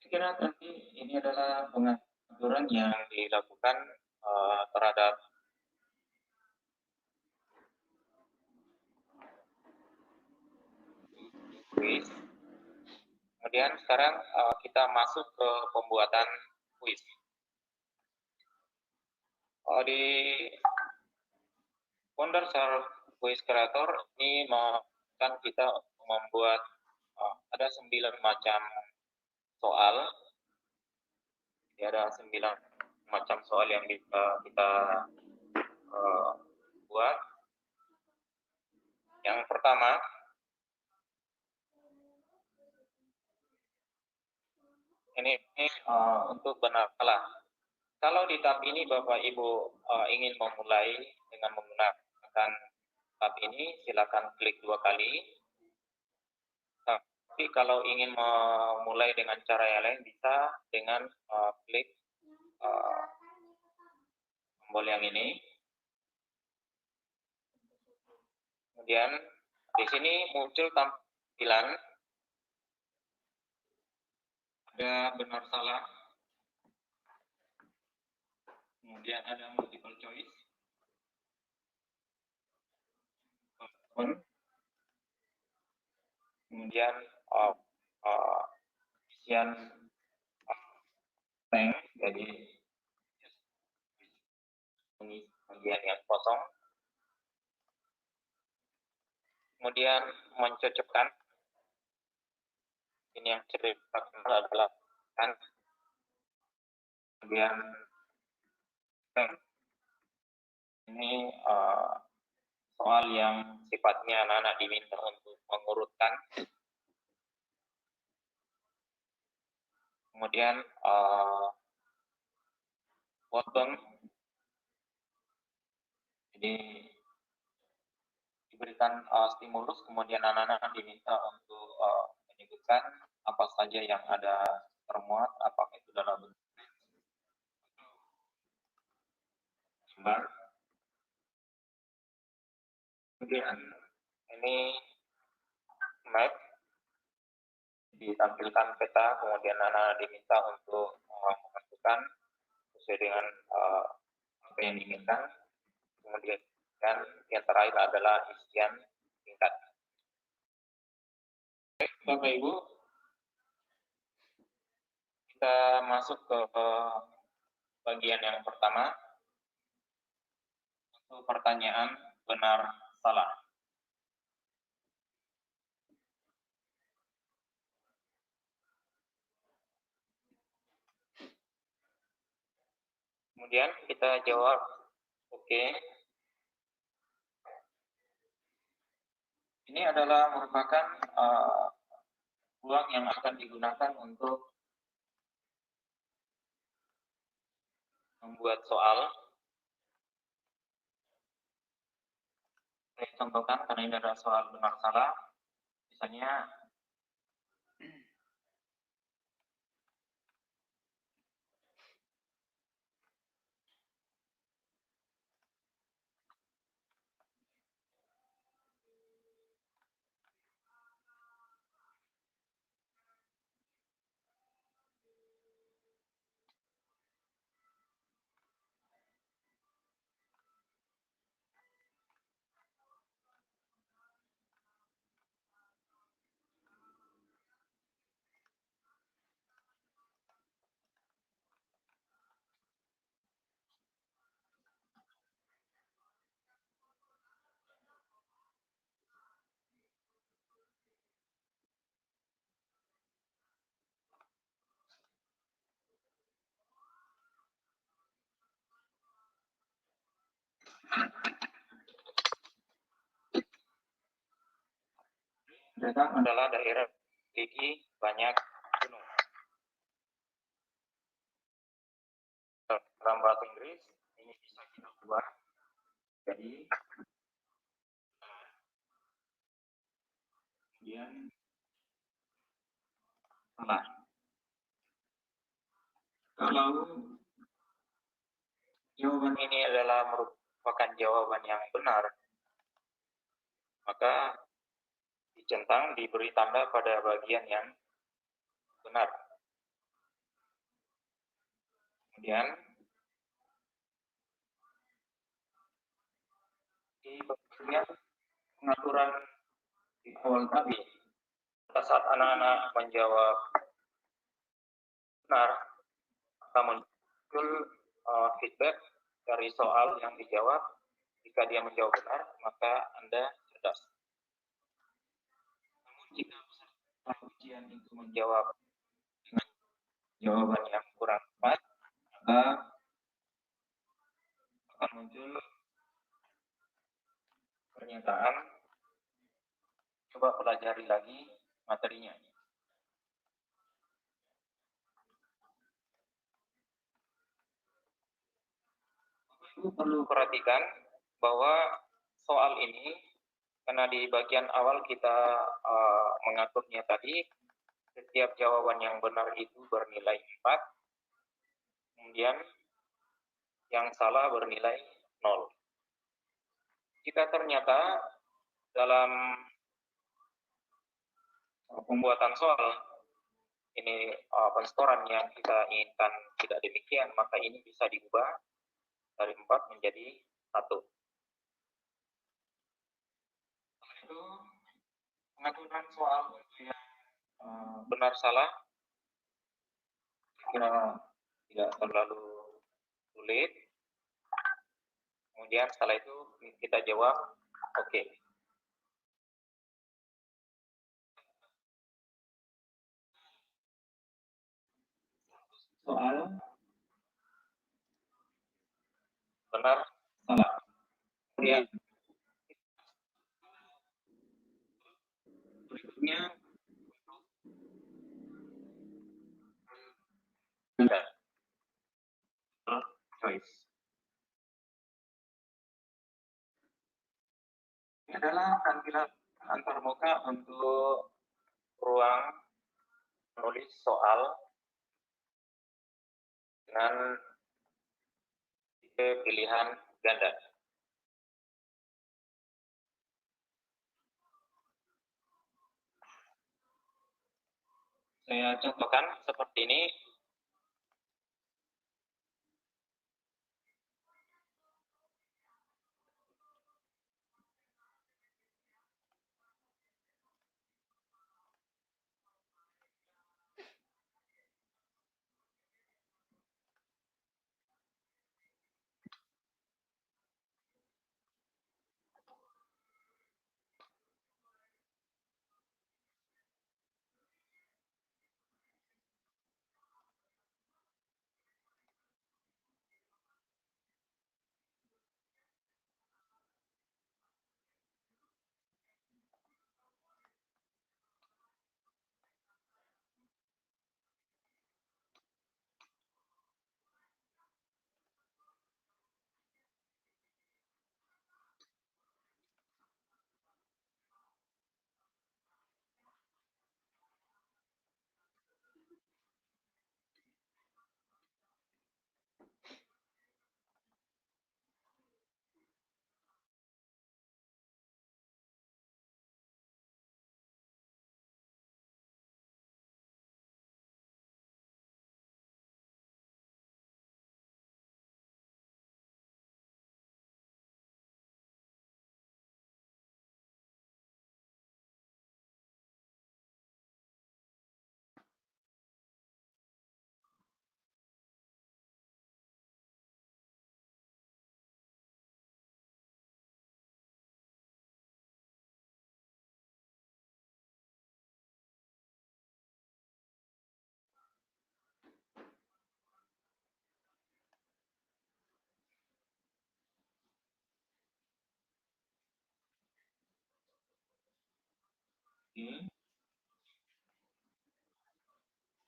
Saya kira tadi ini adalah pengaturan yang dilakukan terhadap quiz. Kemudian sekarang kita masuk ke pembuatan quiz. Di Wondershare Quiz Creator ini akan kita membuat ada 9 macam soal. Jadi ada 9 macam soal yang kita buat. Yang pertama, ini untuk benar salah. Kalau di tab ini Bapak Ibu ingin memulai dengan menggunakan tab ini, silakan klik 2 kali. Tapi kalau ingin memulai dengan cara yang lain, bisa dengan klik tombol yang ini. Kemudian di sini muncul tampilan ada benar salah. Kemudian ada multiple choice. Kemudian isian tank, jadi bagian yang kosong. Kemudian mencocokkan, ini yang cerita adalah kan. Kemudian ini soal yang sifatnya anak-anak diminta untuk mengurutkan. Kemudian world bank, jadi diberikan stimulus, kemudian anak-anak diminta untuk menyebutkan apa saja yang ada termuat, apakah itu dalam bentuk gambar. Kemudian ini map, ditampilkan peta, kemudian anak diminta untuk menentukan sesuai dengan apa yang diinginkan. Kemudian yang terakhir adalah isian tingkat. Baik, Bapak Ibu, kita masuk ke bagian yang pertama, untuk pertanyaan benar salah. Kemudian kita jawab oke. Ini adalah merupakan uang yang akan digunakan untuk membuat soal. Saya contohkan karena ini adalah soal benar salah. Misalnya Datang adalah daerah memiliki banyak gunung. Dalam bahasa Inggris ini bisa kita ubah jadi kemudian salah. Kalau jawaban ini adalah merupakan jawaban yang benar, maka dicentang diberi tanda pada bagian yang benar. Kemudian di bagian pengaturan di awal tadi, pada saat anak-anak menjawab benar, maka muncul feedback dari soal yang dijawab. Jika dia menjawab benar, maka Anda cerdas. Namun jika peserta ujian itu menjawab dengan jawaban yang kurang tepat, maka akan muncul pernyataan, coba pelajari lagi materinya. Itu perlu perhatikan bahwa soal ini, karena di bagian awal kita mengaturnya tadi, setiap jawaban yang benar itu bernilai 4, kemudian yang salah bernilai 0. Jika ternyata dalam pembuatan soal ini penstoran yang kita inginkan tidak demikian, maka ini bisa diubah dari 4 menjadi 1. Setelah itu pengaturan soal yang benar salah kira tidak terlalu sulit. Kemudian setelah itu kita jawab oke. Soal benar salah. Kemudian choice. Ini adalah tampilan antarmuka untuk ruang menulis soal dengan pilihan ganda. Saya contohkan seperti ini.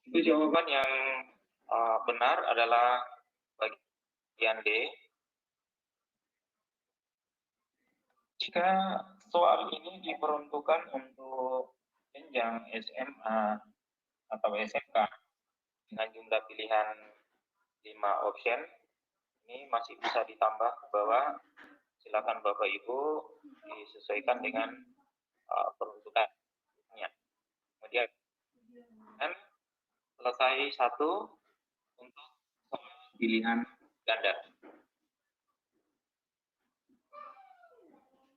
Itu jawaban yang benar adalah bagian D. Jika soal ini diperuntukkan untuk jenjang SMA atau SMK dengan jumlah pilihan 5 option, ini masih bisa ditambah ke bawah. Silakan Bapak Ibu disesuaikan dengan peruntukannya. Kemudian selesai satu untuk pilihan ganda.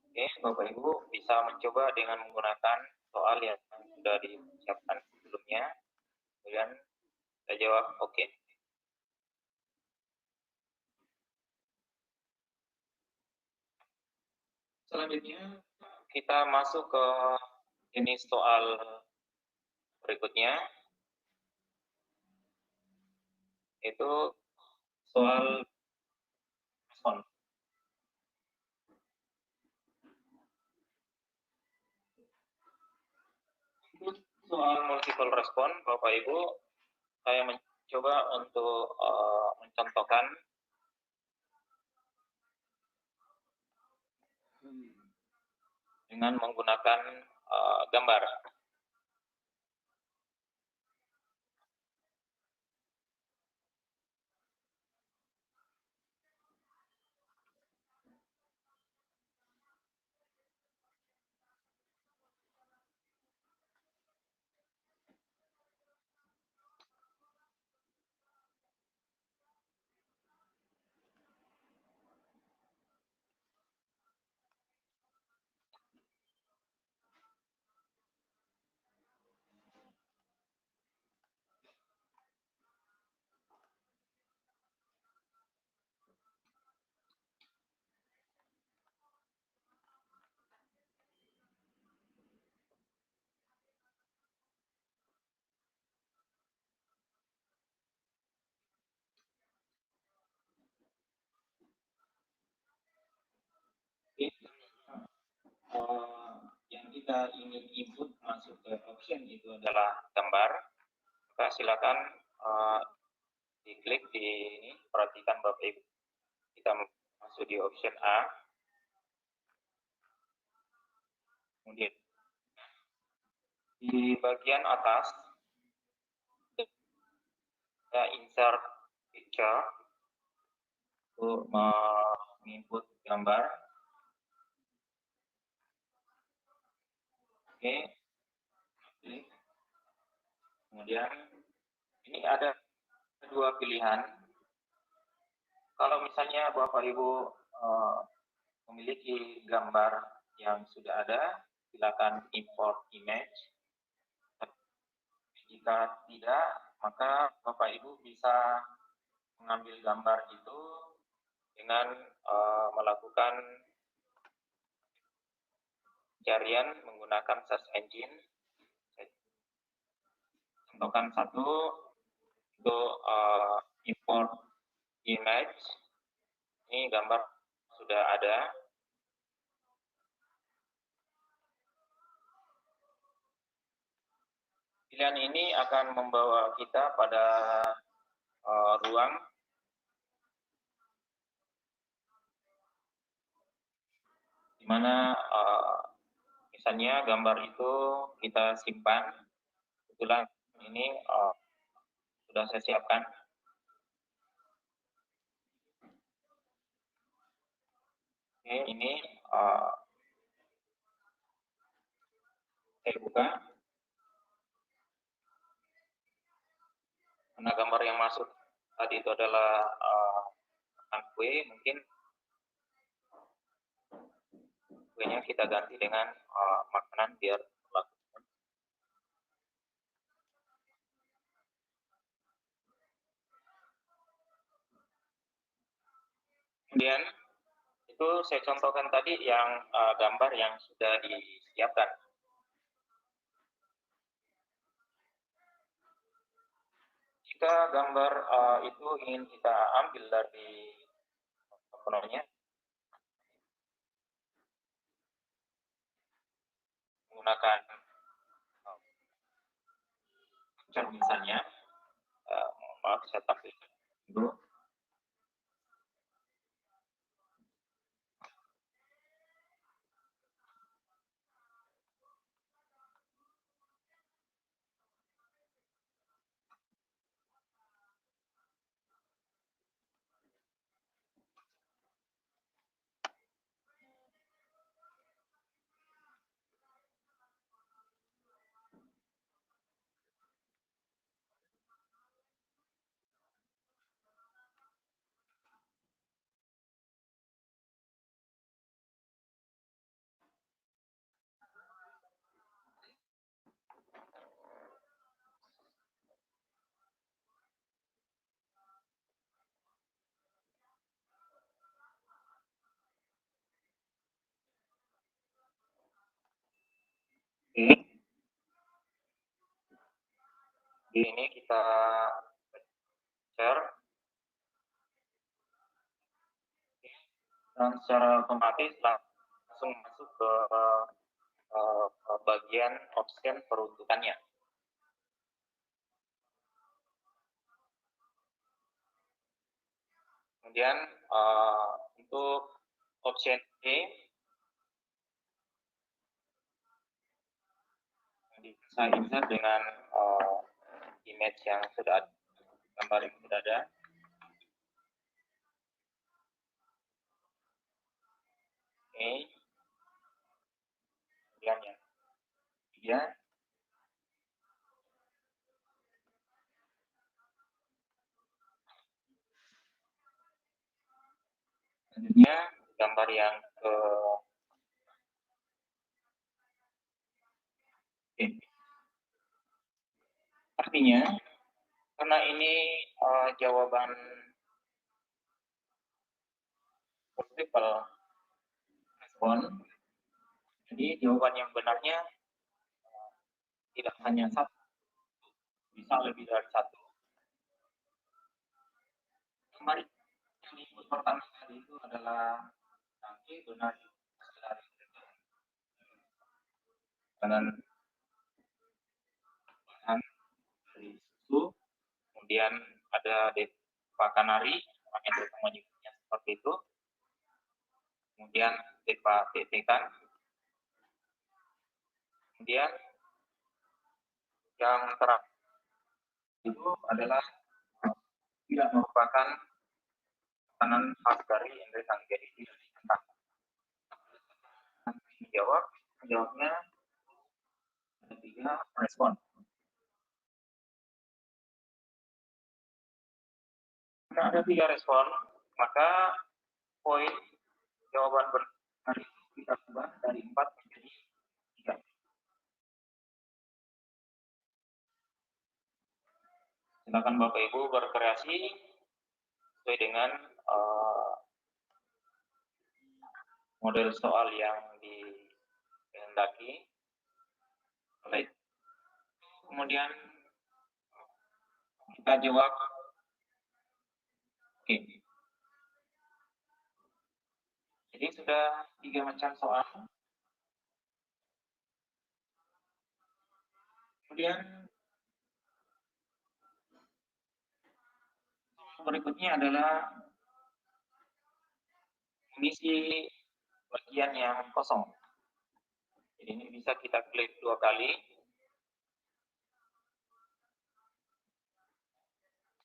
Oke, Bapak Ibu bisa mencoba dengan menggunakan soal yang sudah disiapkan sebelumnya. Kemudian saya jawab oke. Selanjutnya kita masuk ke jenis soal berikutnya, itu soal respon. Soal multiple respon, Bapak Ibu, saya mencoba untuk mencontohkan dengan menggunakan gambar. Yang kita ingin input masuk ke option itu adalah gambar, maka silakan diklik di ini, perhatikan Bapak Ibu. Kita masuk di option A. Kemudian di bagian atas kita insert picture untuk menginput gambar. Oke. Kemudian ini ada dua pilihan. Kalau misalnya Bapak Ibu memiliki gambar yang sudah ada, silakan import image. Jika tidak, maka Bapak Ibu bisa mengambil gambar itu dengan melakukan pencarian menggunakan search engine. Contohkan satu itu import image. Ini gambar sudah ada. Pilihan ini akan membawa kita pada ruang di mana misalnya gambar itu kita simpan. Kebetulan ini sudah saya siapkan. Oke, ini saya buka. Karena gambar yang masuk tadi itu adalah kue, mungkin kuenya kita ganti dengan makanan biar laku. Kemudian itu saya contohkan tadi yang gambar yang sudah disiapkan. Jika gambar itu ingin kita ambil dari apa namanya, menggunakan misalnya, maaf saya tampilkan dulu. Di ini kita share dan secara otomatis langsung masuk ke bagian option peruntukannya. Kemudian untuk option E bisa insert dengan image yang sudah ada, gambar yang sudah ada. Oke. Kemudian yang ketiga, selanjutnya gambar yang ke artinya karena ini jawaban multiple respon, jadi jawaban yang benarnya tidak hanya satu, bisa lebih dari satu. Gambar yang diinput pertama tadi itu adalah nanti benar dari dengan bahan dari susu, kemudian ada Depa Kanari, metode pengujiannya seperti itu. Kemudian Depa Tetekan. Kemudian yang terakhir itu adalah tidak merupakan tekanan khas dari indera jadi tidak ditentang. Jawabnya ada 3 respon. Karena ada 3 respon, maka poin jawaban benar kita ubah dari 4 menjadi 3. Silakan Bapak Ibu berkreasi sesuai dengan model soal yang dikehendaki. Kemudian kita jawab. Oke. Jadi sudah 3 macam soal. Kemudian berikutnya adalah mengisi bagian yang kosong. Jadi ini bisa kita klik 2 kali.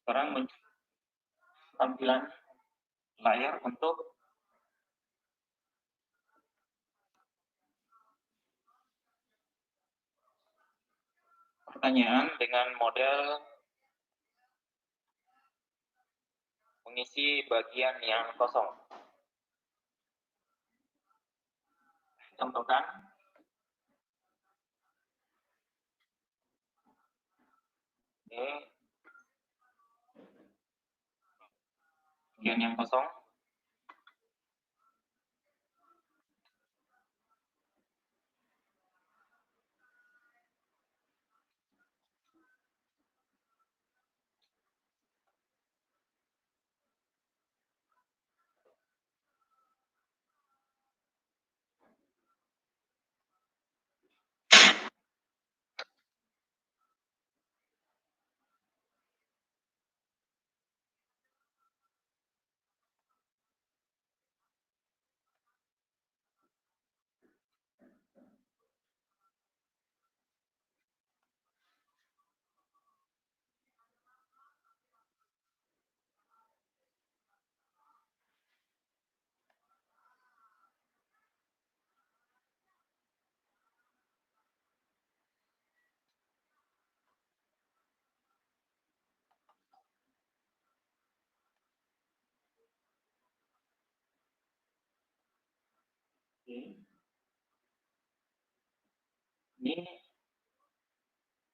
Sekarang muncul tampilan layar untuk pertanyaan dengan model mengisi bagian yang kosong. Contohkan. Ini bagian yang kosong. Ini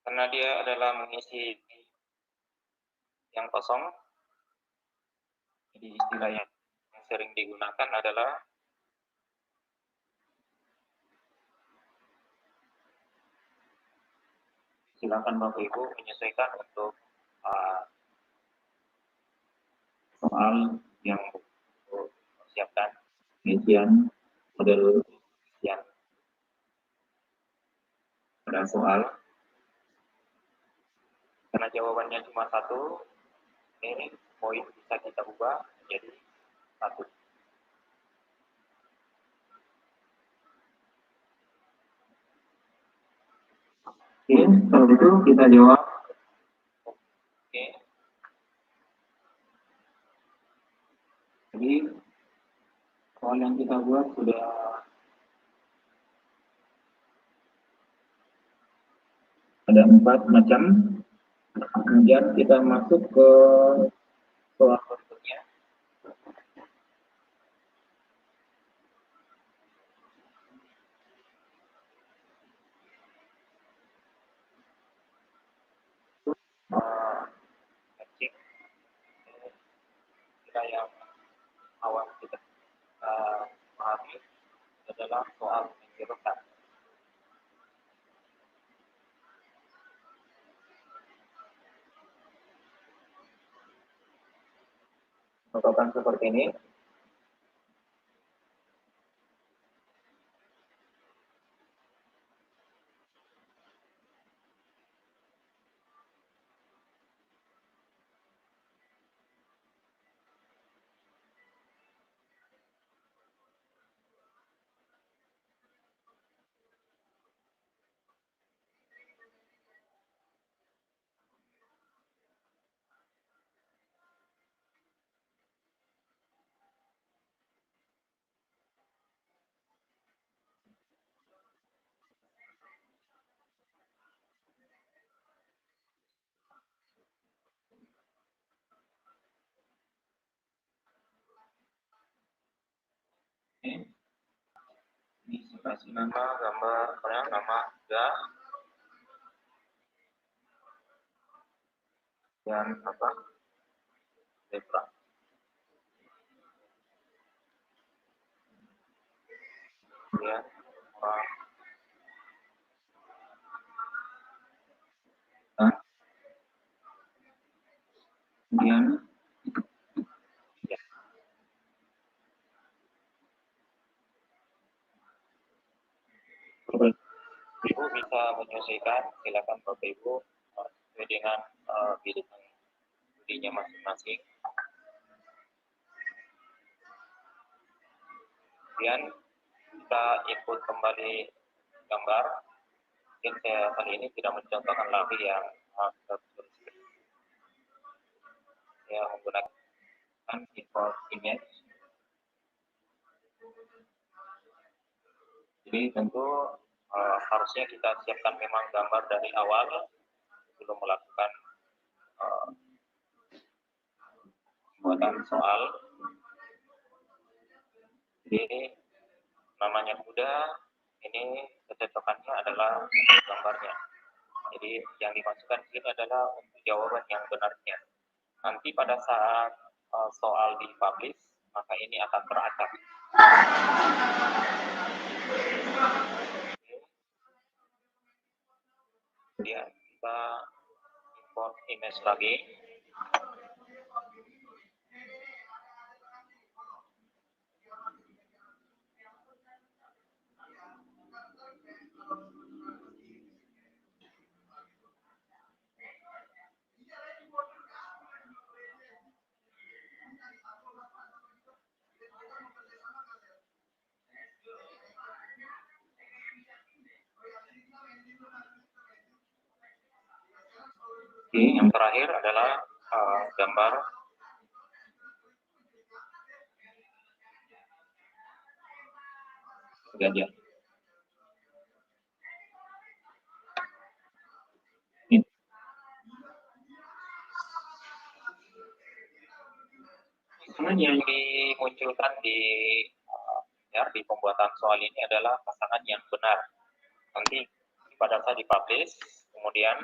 karena dia adalah mengisi yang kosong, jadi istilah yang sering digunakan adalah silakan Bapak Ibu menyesuaikan untuk soal yang siapkan pengisian model yang pada soal. Karena jawabannya cuma 1, ini poin bisa kita ubah menjadi 1. Oke, kalau itu kita jawab. Oke. Jadi soal yang kita buat sudah ada 4 macam. Kemudian kita masuk ke soal berikutnya. Kita yang awal kita pahami adalah soal menjelaskan. Contohkan seperti ini. kasih nama gambar nama juga dan apa zebra. Ya, kemudian ya. Ibu bisa menyesuaikan, silakan Bapak Ibu sesuai dengan bidang studinya masing-masing. Kemudian kita input kembali gambar. Mungkin saya kali ini tidak mencontohkan lagi yang saya menggunakan import image. Jadi tentu harusnya kita siapkan memang gambar dari awal sebelum melakukan pembuatan soal. Jadi namanya kuda, ini kecocokannya adalah gambarnya. Jadi yang dimasukkan ini adalah untuk jawaban yang benarnya. Nanti pada saat soal dipublish, maka ini akan teracak. Kemudian kita import image lagi. Oke, yang terakhir adalah gambar gajah. Pasangan yang dimunculkan di pembuatan soal ini adalah pasangan yang benar. Nanti pada saat dipublish, kemudian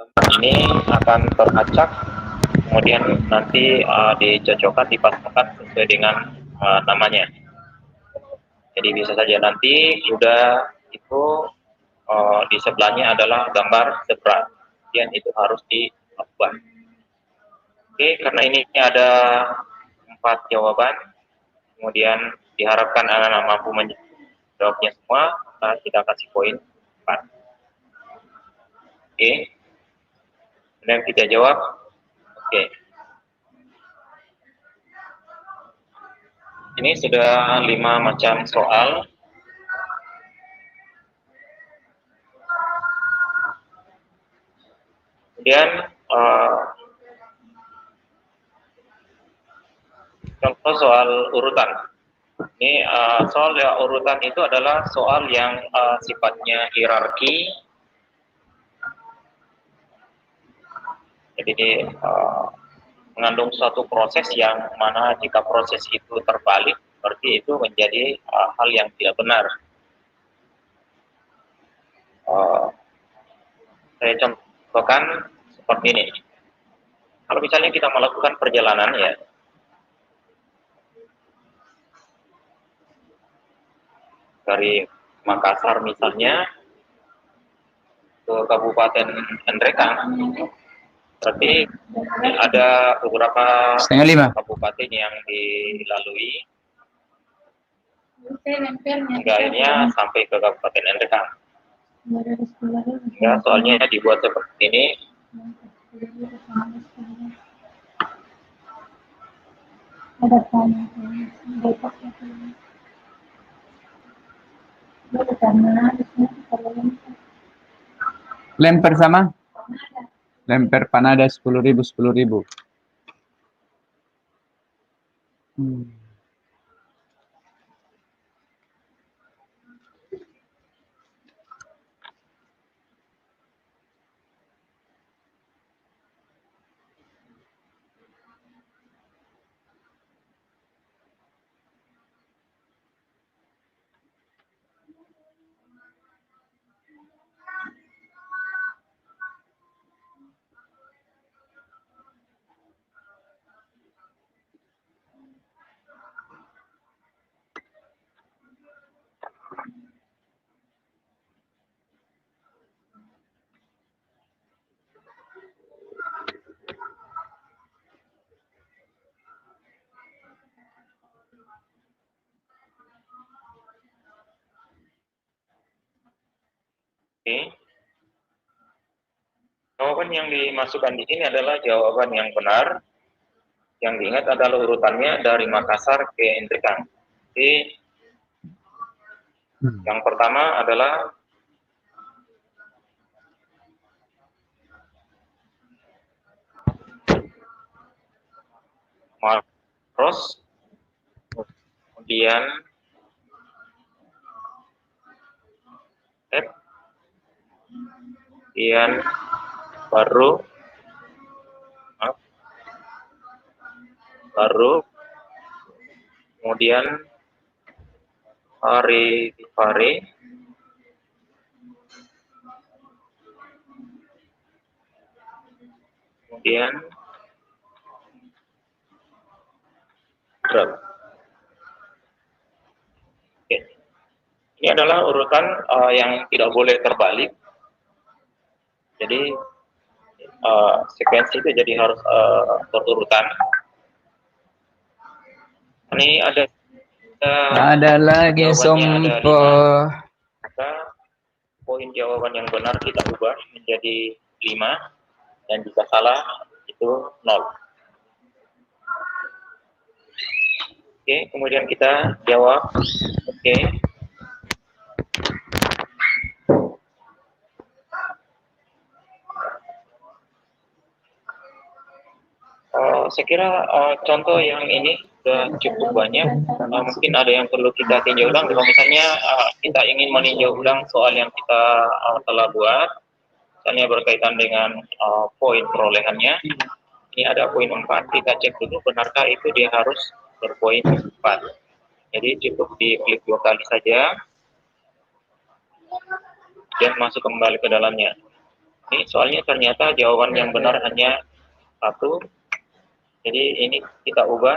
gambar ini akan teracak, kemudian nanti dicocokkan, dipasangkan sesuai dengan namanya. Jadi bisa saja nanti sudah itu di sebelahnya adalah gambar zebra, kemudian itu harus diubah. Oke, karena ini ada 4 jawaban, kemudian diharapkan anak-anak mampu menjawabnya semua, kita kasih poin 4. Oke, kemudian kita jawab. Oke, ini sudah 5 macam soal. Kemudian contoh soal urutan. Ini soal urutan itu adalah soal yang sifatnya hierarki. Jadi mengandung suatu proses yang mana jika proses itu terbalik, berarti itu menjadi hal yang tidak benar. Saya contohkan seperti ini. Kalau misalnya kita melakukan perjalanan ya, dari Makassar misalnya ke Kabupaten Nrekang, berarti ada beberapa kabupaten yang dilalui hingga akhirnya sampai ke Kabupaten Nrekang. Ya, soalnya dibuat seperti ini. Lemper sama? Lemper panada 10.000, 10.000. Oke. Jawaban yang dimasukkan di sini adalah jawaban yang benar. Yang diingat adalah urutannya dari Makassar ke Indrakan. Jadi, yang pertama adalah Maros, kemudian kemudian baru kemudian Fare, kemudian Drag. Oke. Ini adalah urutan yang tidak boleh terbalik. Jadi sekuensi itu jadi harus berurutan. Ini ada lagi jawabannya ada sompo. 5. Maka poin jawaban yang benar kita ubah menjadi 5 dan jika salah itu 0. Oke, kemudian kita jawab. Oke. Saya kira contoh yang ini sudah cukup banyak. Mungkin ada yang perlu kita tinjau ulang. Kalau misalnya kita ingin meninjau ulang soal yang kita telah buat, misalnya berkaitan dengan poin perolehannya. Ini ada poin 4. Kita cek dulu benarkah itu dia harus berpoin 4. Jadi cukup diklik 2 kali saja dan masuk kembali ke dalamnya. Ini soalnya ternyata jawaban yang benar hanya 1. Jadi ini kita ubah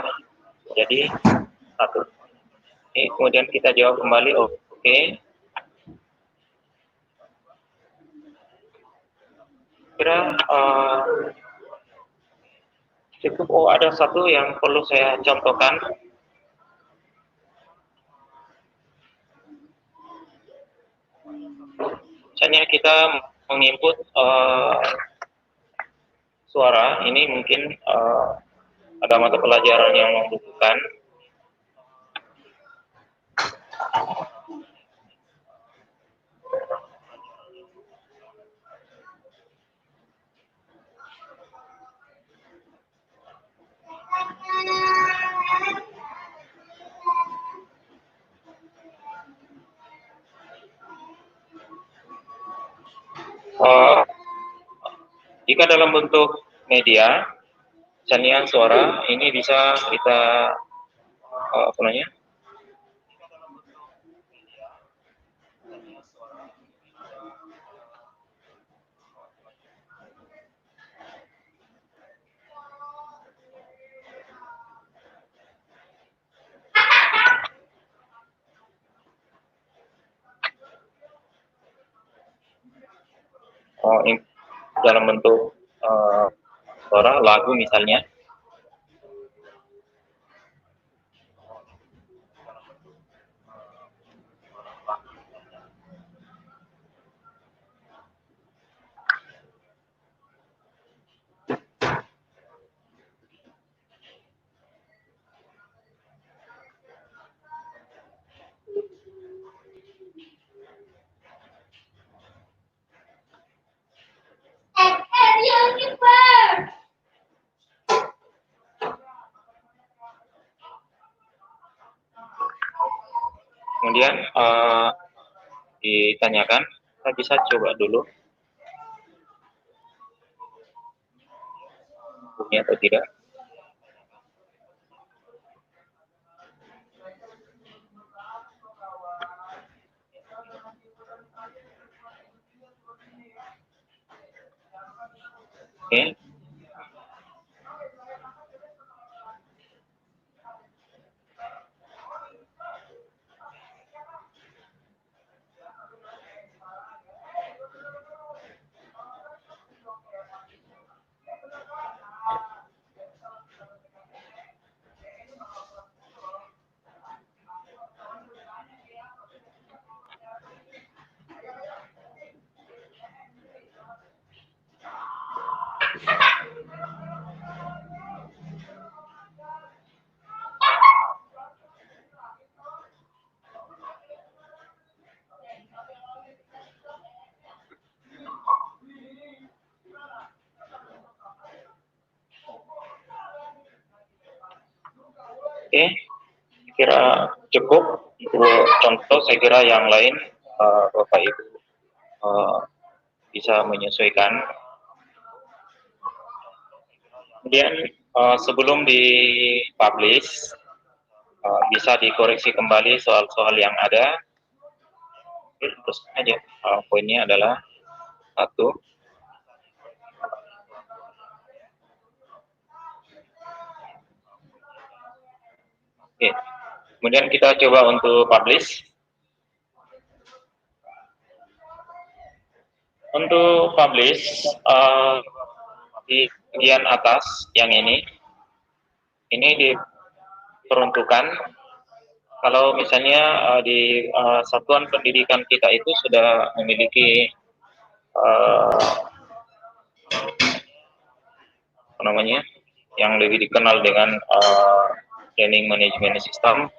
jadi 1. Oke, kemudian kita jawab kembali. Oke. Kira cukup. Ada satu yang perlu saya contohkan. Misalnya kita menginput suara, ini mungkin ada mata pelajaran yang membutuhkan. Jika dalam bentuk media, misalnya suara, ini bisa kita apa namanya? Dalam bentuk suara lagu misalnya. Kemudian ditanyakan, kita bisa coba dulu bunyi atau tidak. Oke. Oke, kira cukup untuk contoh. Saya kira yang lain Bapak Ibu bisa menyesuaikan. Kemudian sebelum dipublish bisa dikoreksi kembali soal-soal yang ada. Terus aja poinnya adalah satu. Oke, kemudian kita coba untuk publish. Untuk publish di bagian atas yang ini diperuntukkan kalau misalnya di satuan pendidikan kita itu sudah memiliki apa namanya yang lebih dikenal dengan training management system,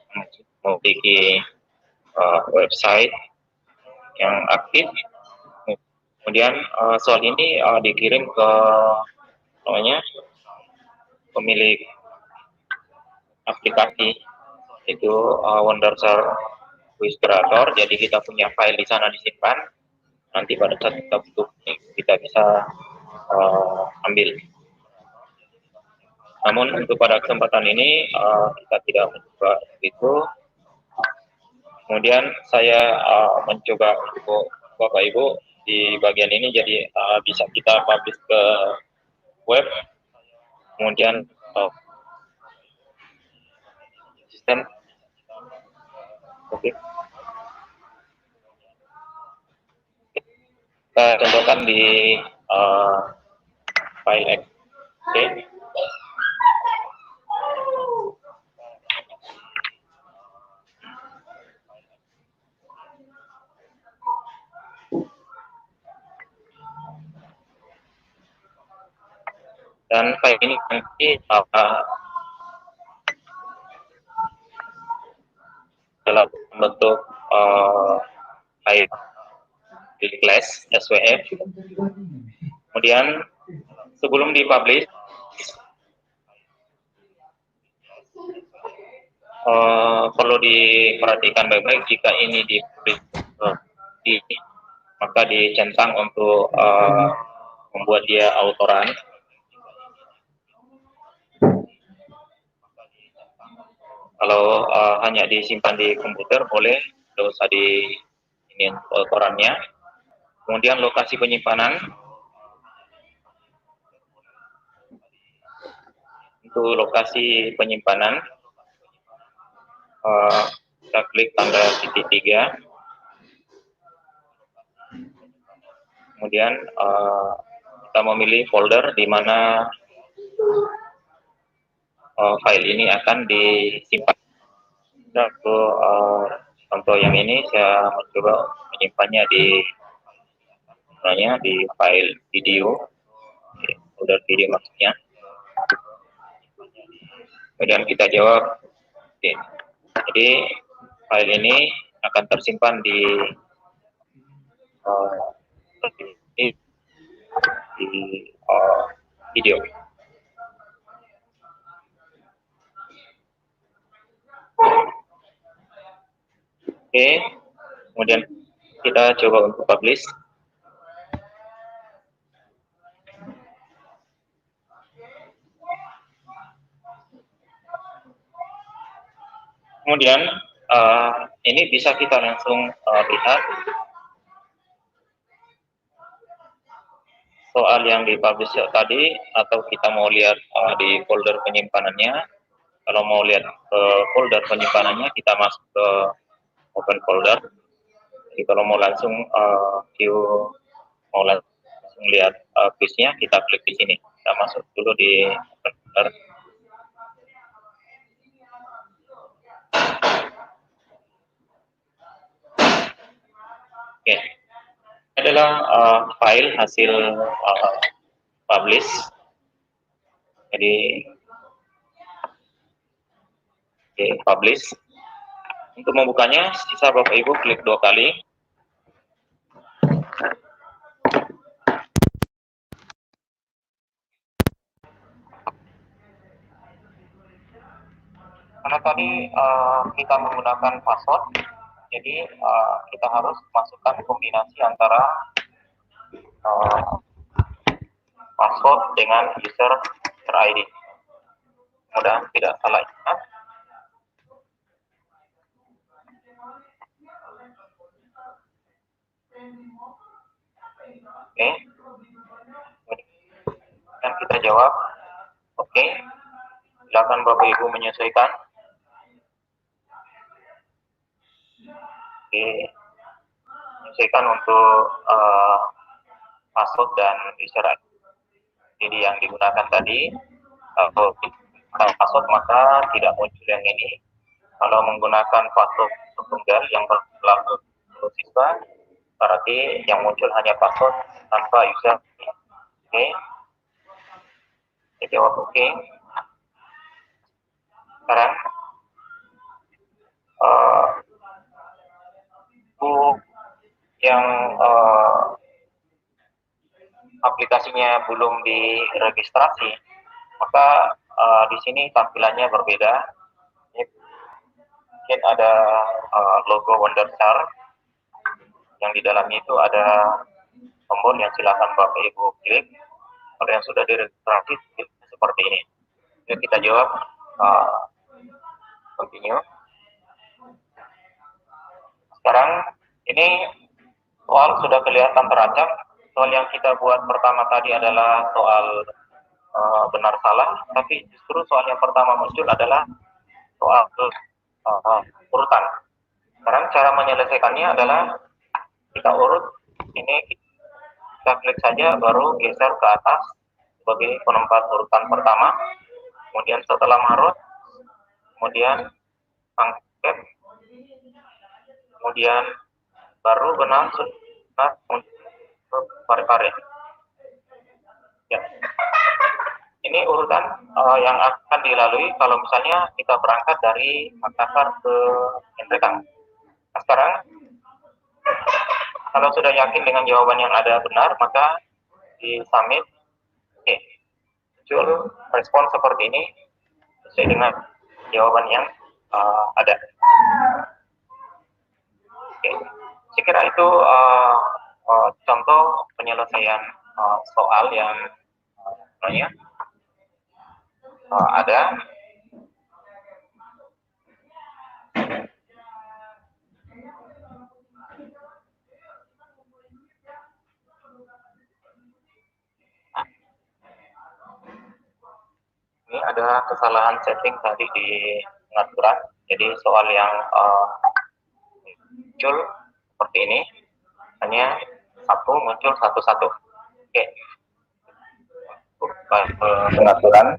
memiliki website yang aktif. Kemudian soal ini dikirim ke namanya pemilik aplikasi itu Wondershare Quiz Creator. Jadi kita punya file di sana disimpan. Nanti pada saat kita butuh kita bisa ambil. Namun untuk pada kesempatan ini kita tidak mencoba itu. Kemudian saya mencoba untuk Bapak Ibu di bagian ini, jadi bisa kita publish ke web. Kemudian sistem. Oke. Kita contohkan di file X. Oke. Dan file ini nanti dalam bentuk file di class SWF. Kemudian sebelum dipublish perlu diperhatikan baik-baik jika ini dipublish maka dicentang untuk membuat dia autoran. Kalau hanya disimpan di komputer boleh, tidak usah di ini autorannya. Kemudian lokasi penyimpanan. Untuk lokasi penyimpanan kita klik tanda titik 3. Kemudian kita memilih folder di mana file ini akan disimpan. Untuk contoh yang ini saya mencoba menyimpannya di file video, folder video maksudnya. Kemudian kita jawab. Oke. Jadi file ini akan tersimpan di video. Oke, kemudian kita coba untuk publish. Kemudian ini bisa kita langsung lihat soal yang dipublish tadi, atau kita mau lihat di folder penyimpanannya. Kalau mau lihat folder penyimpanannya, kita masuk ke open folder. Jadi kalau mau langsung mau langsung lihat quiznya, kita klik di sini. Kita masuk dulu di open folder. Oke, ini adalah file hasil publish. Jadi publish. Untuk membukanya, sisa Bapak Ibu klik 2 kali. Karena tadi kita menggunakan password, jadi kita harus masukkan kombinasi antara password dengan user ID. Mudah tidak salah ingat. Oke. Dan kita jawab, oke. Silakan Bapak Ibu menyesuaikan. Oke. Menyesuaikan untuk password dan user ID. Jadi yang digunakan tadi, kalau password maka tidak muncul yang ini. Kalau menggunakan password tunggal yang berlaku untuk siswa, berarti yang muncul hanya password tanpa user. Oke. Saya jawab oke. Sekarang yang aplikasinya belum diregistrasi, maka di sini tampilannya berbeda. Mungkin ada logo Wonderstar yang di dalamnya itu ada tombol yang silakan Bapak Ibu klik. Kalau yang sudah diregistrasi seperti ini. Jadi kita jawab continue. Sekarang ini soal sudah kelihatan teracak. Soal yang kita buat pertama tadi adalah soal benar salah, tapi justru soal yang pertama muncul adalah soal urutan. Sekarang cara menyelesaikannya adalah kita urut ini, kita klik saja baru geser ke atas sebagai penempat urutan pertama. Kemudian setelah marut, kemudian angket, kemudian baru benar untuk pare-pare. Ya. Ini urutan yang akan dilalui kalau misalnya kita berangkat dari Makassar ke Nrekang. Nah, sekarang kalau sudah yakin dengan jawaban yang ada benar, maka di submit. Oke. Muncul respon seperti ini sesuai dengan jawaban yang ada. Oke. Saya kira itu contoh penyelesaian soal yang ada. Ini ada kesalahan setting tadi di pengaturan. Jadi soal yang muncul seperti ini hanya satu muncul satu-satu. Oke. Pengaturan.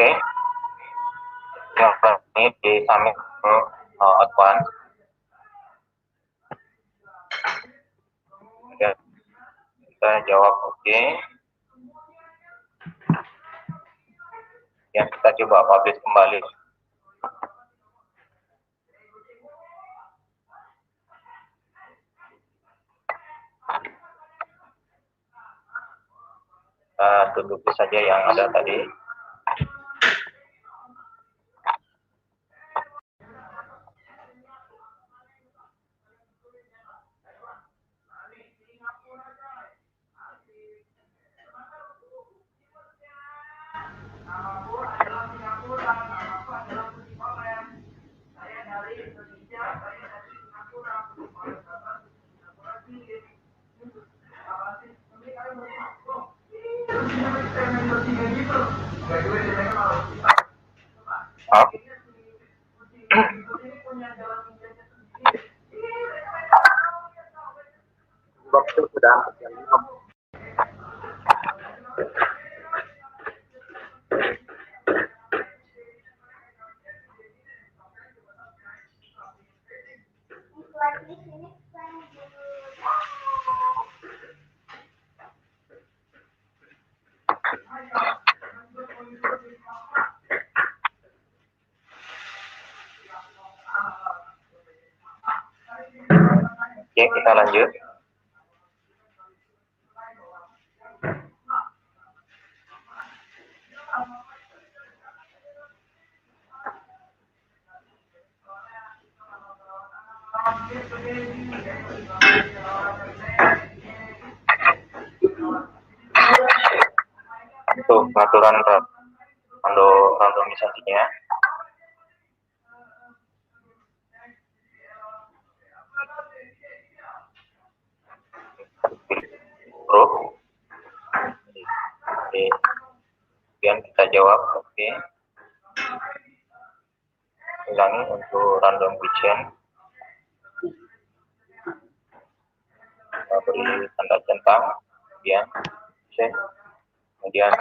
Oke. Yang ini di submit ke advance. Ya, kita jawab oke. Yang kita coba publish kembali. Kita tutup saja yang ada tadi. Maaf. Waktu sudah jam 5. Oke, kita lanjut. Untuk pengaturan randomisasinya, huruf. Oke. Kemudian kita jawab, oke. Ulangi untuk random question. Kita beri tanda centang, kemudian check, kemudian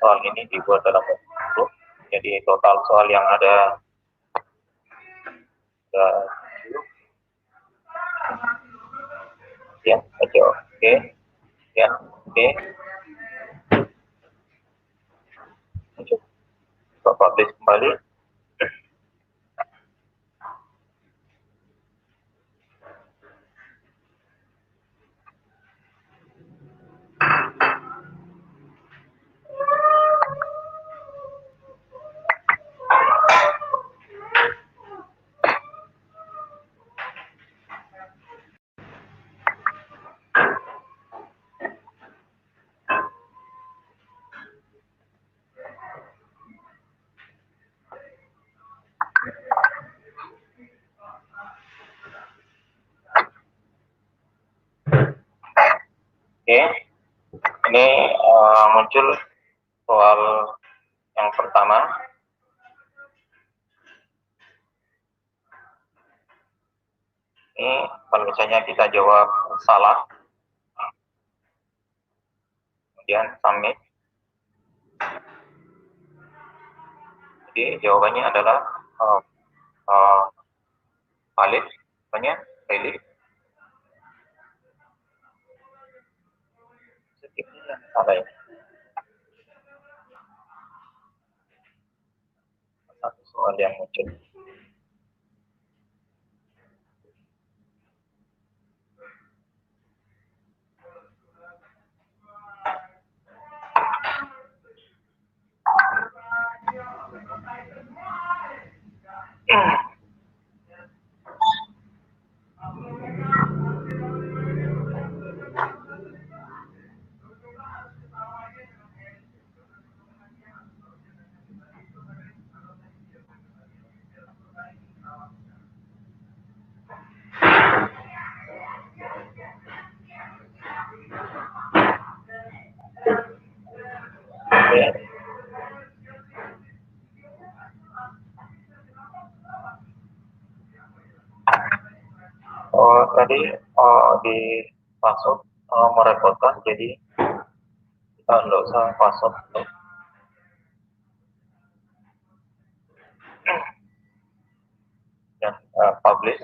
soal ini dibuat dalam bentuk. Jadi total soal yang ada 7. Ya, oke, oke, ya, oke. Coba publish kembali. Oke, ini muncul soal yang pertama. Ini kalau misalnya kita jawab salah, kemudian submit. Jadi jawabannya adalah valid, banyak valid. Sedikitnya salah ya. Satu soal yang muncul. Tadi di password merepotkan, jadi kita nggak usah password. Dan publish.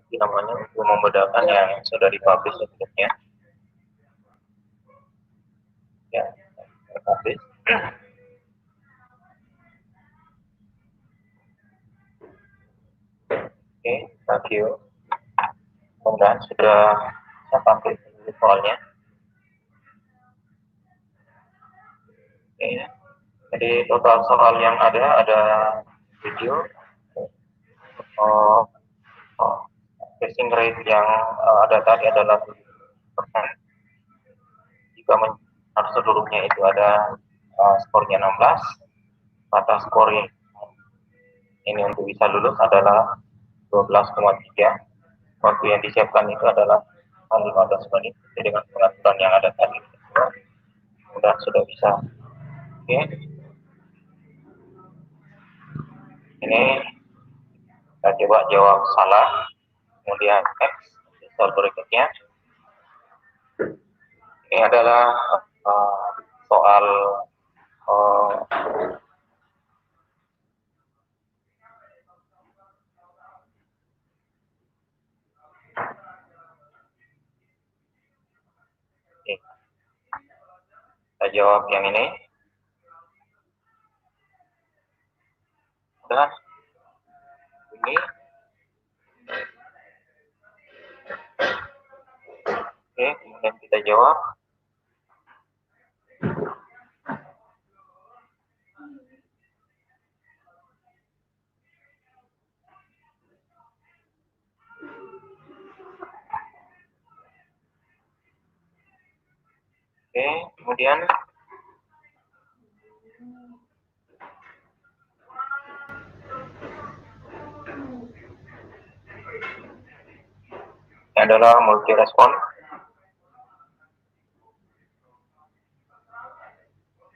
Ini namanya untuk membedakan yang sudah dipublish sebelumnya. Ya, publish. Oke, thank you. Mudah-mudahan sudah saya tampil soalnya. Oke, jadi total soal yang ada video. Passing rate yang ada tadi adalah 7%. Jika seluruhnya itu ada skornya 16, batas skor ini untuk bisa lulus adalah 12,3. Waktu yang disiapkan itu adalah 15 menit. Jadi dengan pengaturan yang ada tadi sudah bisa. Oke. Ini kita coba jawab salah. Kemudian next soal berikutnya. Ini adalah soal kita jawab yang ini. Dan ini oke, kemudian kita jawab. Oke, kemudian ini adalah multi respon.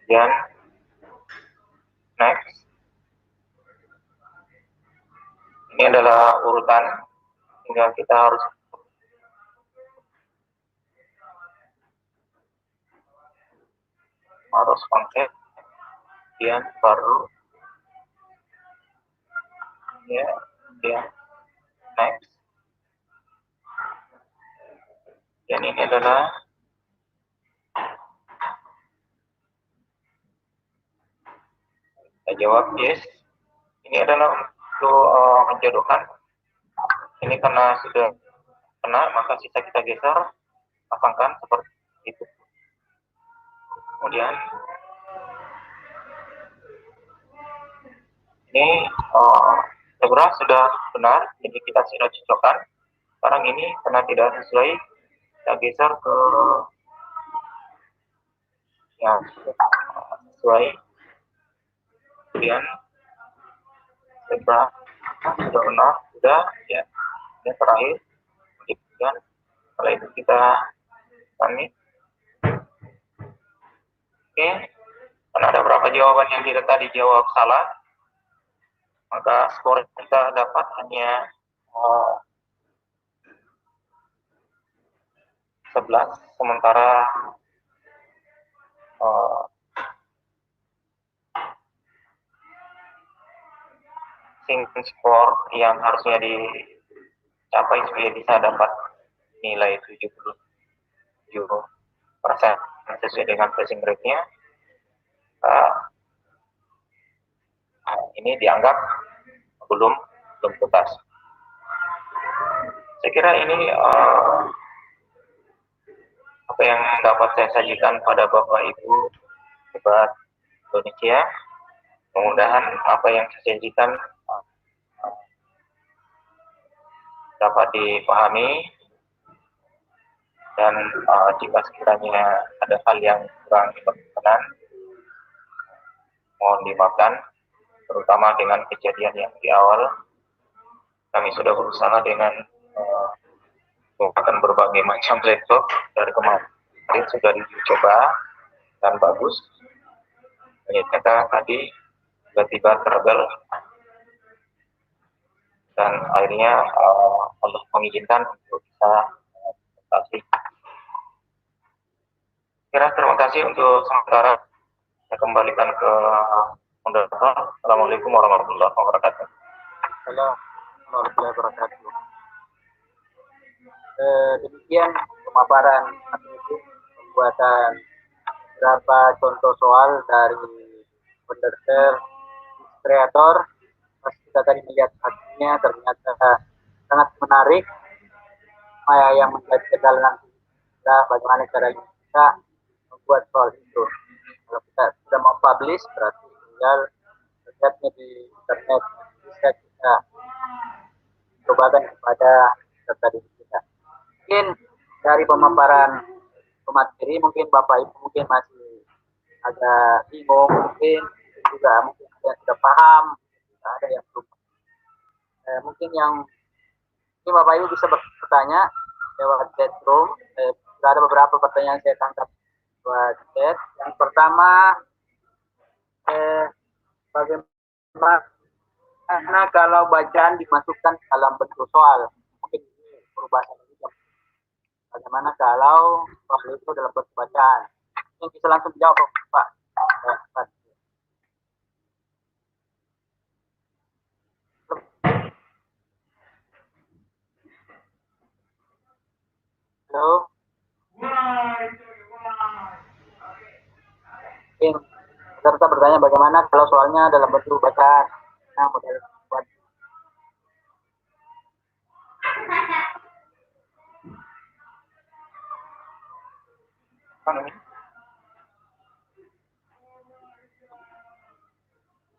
Dan next. Ini adalah urutan, sehingga kita harus kontak, kemudian baru ya, next. Dan ini adalah kita jawab yes. Ini adalah untuk menjodohkan. Ini karena sudah kena, maka sisa kita geser, pasangkan seperti itu. Kemudian ini sebenarnya sudah benar, jadi kita sudah cocokkan. Sekarang ini karena tidak sesuai, kita geser ke yang sesuai. Kemudian sebenarnya sudah benar, sudah ya. Yang terakhir, kemudian setelah itu kita submit. Oke, karena ada beberapa jawaban yang tidak tadi jawab salah, maka skor kita dapat hanya 11, sementara skor yang harusnya dicapai supaya bisa dapat nilai 77% sesuai dengan passing rate-nya. Ini dianggap belum tuntas. Saya kira ini apa yang dapat saya sajikan pada Bapak Ibu sobat Indonesia. Mudah-mudahan apa yang saya sajikan dapat dipahami, dan jika sekiranya ada hal yang kurang berkenan, mohon dimaafkan, terutama dengan kejadian yang di awal. Kami sudah berusaha dengan menggunakan berbagai macam laptop dari kemarin sudah dicoba dan bagus. Ternyata tadi tiba-tiba tergel, dan akhirnya Allah mengizinkan untuk bisa presentasi. Terima kasih untuk sementara. Saya kembalikan ke moderator. Assalamualaikum warahmatullahi wabarakatuh. Assalamualaikum warahmatullahi wabarakatuh. Demikian pemaparan pembuatan beberapa contoh soal dari Wondershare Creator. Kita tadi melihat hasilnya ternyata sangat menarik. Yang menjadi kendala adalah bagaimana caranya kita membuat soal itu. Kalau kita sudah mau publish, berarti tinggal lihatnya di internet, bisa kita cobakan kepada peserta didik kita. Mungkin dari pemaparan pemateri, mungkin Bapak Ibu mungkin masih agak bingung, mungkin juga mungkin ada yang sudah paham, ada yang belum. Mungkin yang Ini Bapak Ibu bisa bertanya lewat chat room. Ada beberapa pertanyaan saya tangkap lewat chat. Yang pertama, bagaimana kalau bacaan dimasukkan dalam bentuk soal? Mungkin ini perubahan lagi. Bagaimana kalau soal itu dalam bentuk bacaan? Ini bisa langsung jawab, Pak. Halo. Mungkin peserta bertanya bagaimana kalau soalnya dalam bentuk bacaan. Nah, model buat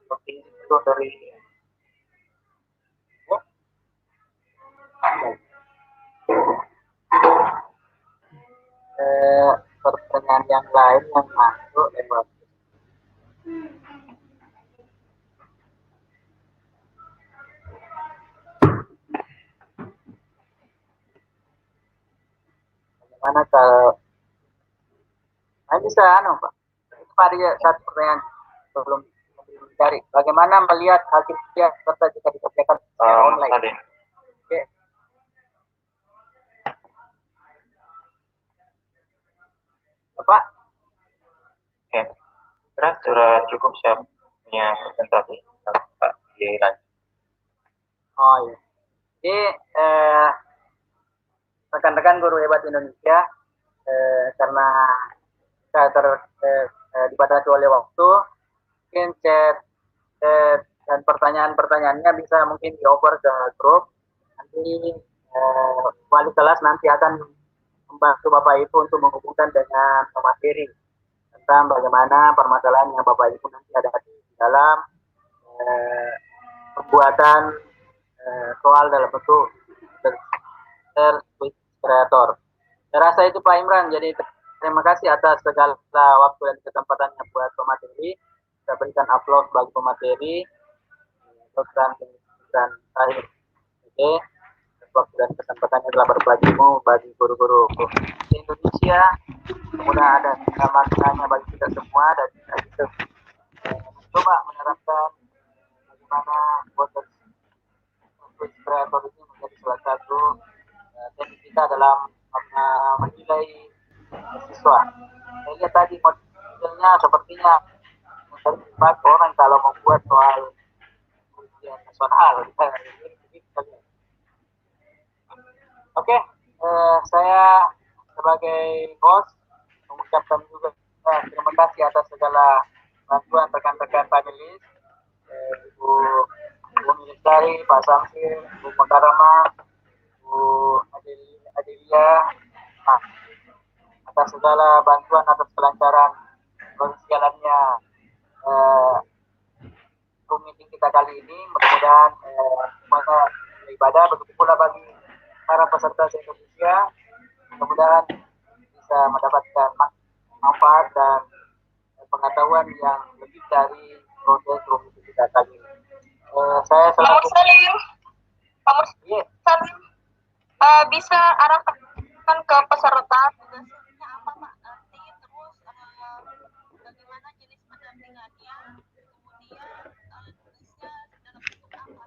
seperti itu dari pertanyaan yang lain yang masuk lewat bagaimana kalau bisa Pak, itu ada satu pertanyaan sebelum mencari bagaimana melihat hasil kerja serta jika dikerjakan online. Oke. Bapak? Oke. Sudah cukup siapnya presentasi Pak Dilan. Oh iya. Jadi rekan-rekan guru hebat Indonesia, karena kita dibatasi oleh waktu, mungkin chat dan pertanyaan-pertanyaannya bisa mungkin dioper ke grup. Nanti wali kelas nanti akan membantu Bapak Ibu untuk menghubungkan dengan pemateri tentang bagaimana permasalahan yang Bapak Ibu nanti hadapi di dalam pembuatan soal dalam bentuk kreator. Saya rasa itu Pak Imran. Jadi terima kasih atas segala waktu dan kesempatannya buat pemateri. Saya berikan aplaus bagi pemateri dan terakhir. Oke, waktu dan kesempatannya telah berbagimu bagi guru-guru di Indonesia. Semoga ada maknanya bagi kita semua dan kita bisa mencoba menerapkan bagaimana proses kreator ini menjadi salah satu teknik kita dalam menilai siswa. Saya lihat tadi modelnya sepertinya banyak orang kalau membuat soal ujian nasional. Oke, saya sebagai host mengucapkan juga terima kasih atas segala bantuan rekan-rekan panelis, Ibu Ministari, Pak Samsir, Bu Makarama, Bu Adelia, atas segala bantuan atas kelancaran berjalannya meeting kita kali ini. Mudah-mudahan semuanya ibadah, begitu pula bagi para peserta Indonesia, mudah-mudahan bisa mendapatkan manfaat dan pengetahuan yang lebih dari proses rumit kita kali ini. Saya selaku bisa arahkan ke peserta tugasnya apa Pak nanti, terus bagaimana jenis pendampingannya, kemudian tugasnya dalam bentuk apa?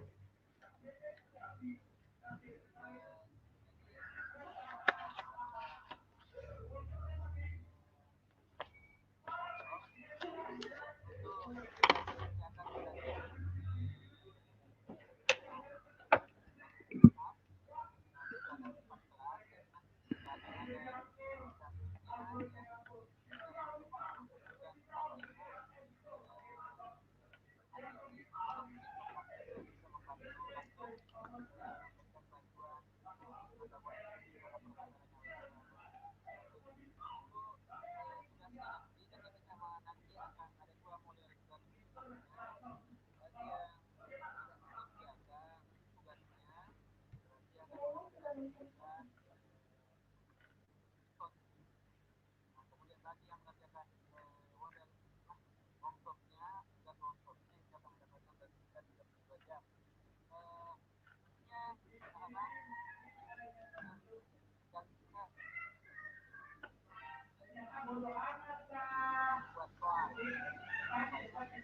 buat soal pertanyaan juga dan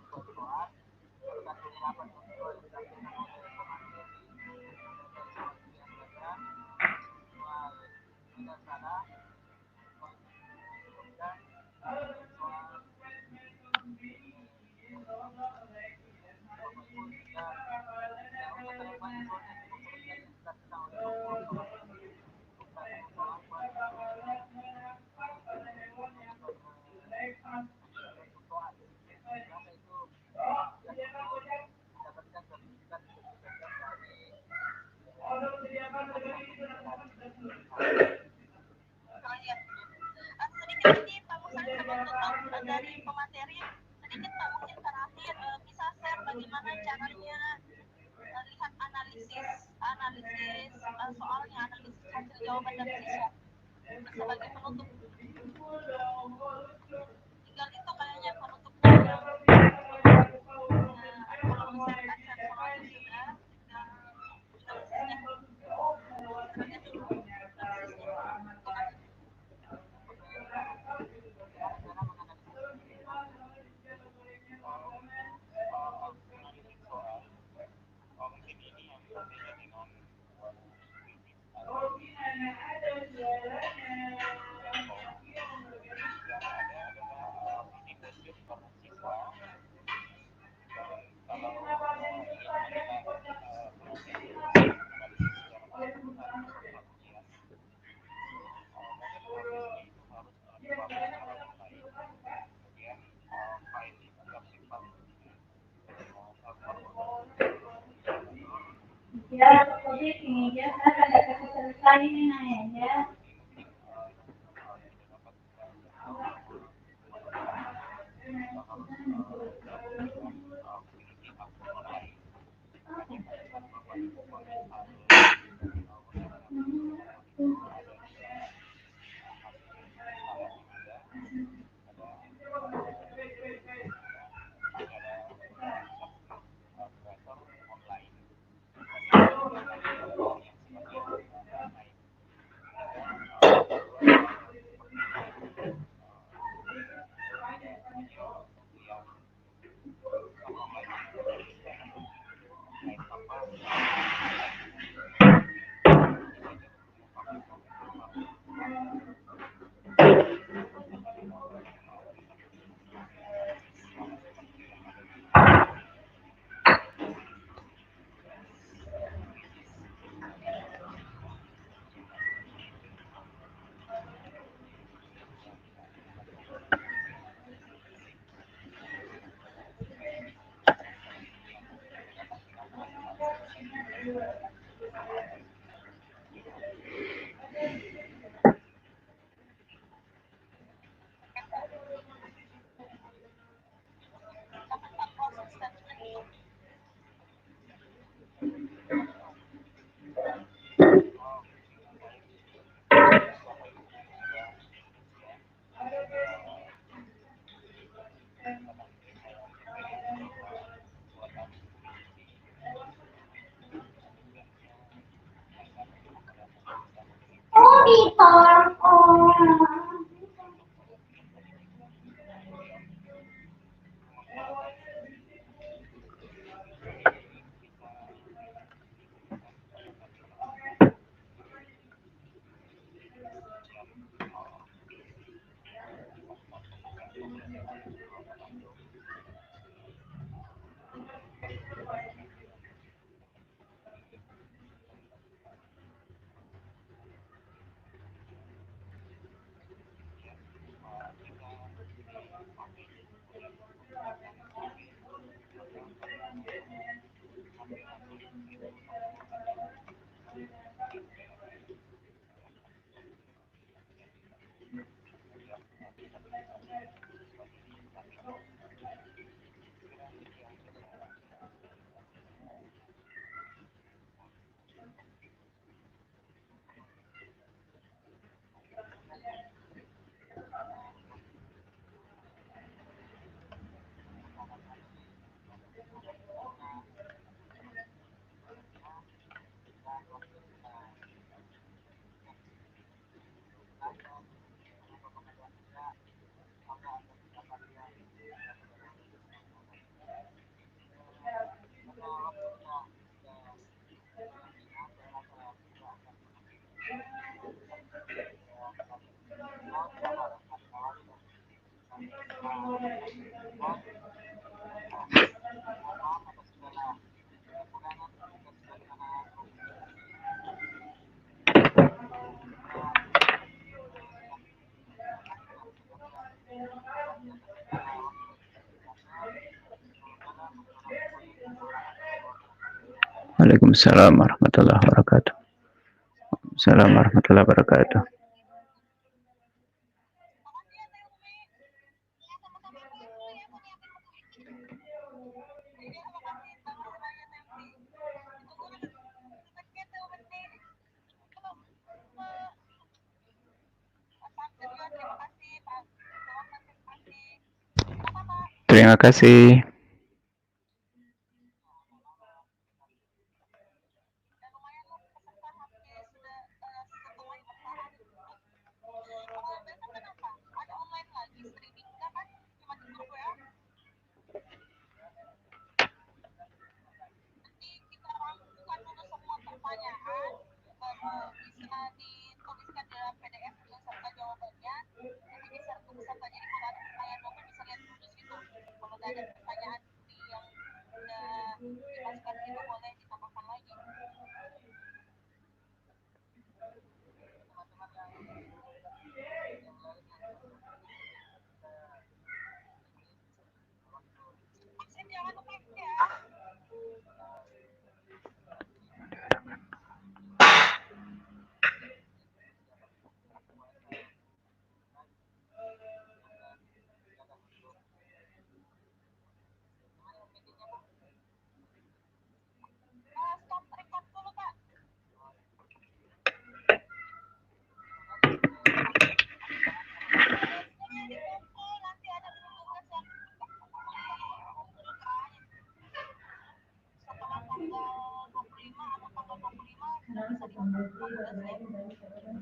buat soal satu rapat kontrol dilakukan oleh komandan dan soal tidak salah dan soal sedikit ini Pak Musa sebelum dari pemateri sedikit Pak mungkin terakhir bisa share bagaimana caranya lihat analisis soalnya analisis hasil jawaban dari siswa sebagai penutup tinggal itu kayaknya penutupnya kalau masyarakat dan soalnya sudah mungkin ini yang berbeda dengan yang ada adalah ini wujud para siswa dan kalau ini adalah proses analisis secara keseluruhan soal ujian mungkin prosesnya itu harus dibangun secara online kemudian file itu tersimpan Ya, posisi ya, ada kasih selesai ini ya. maaf atas segala kekurangan kita sebagai anak Waalaikumsalam warahmatullahi wabarakatuh. Assalamualaikum warahmatullahi wabarakatuh. Terima kasih.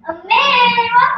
Amin.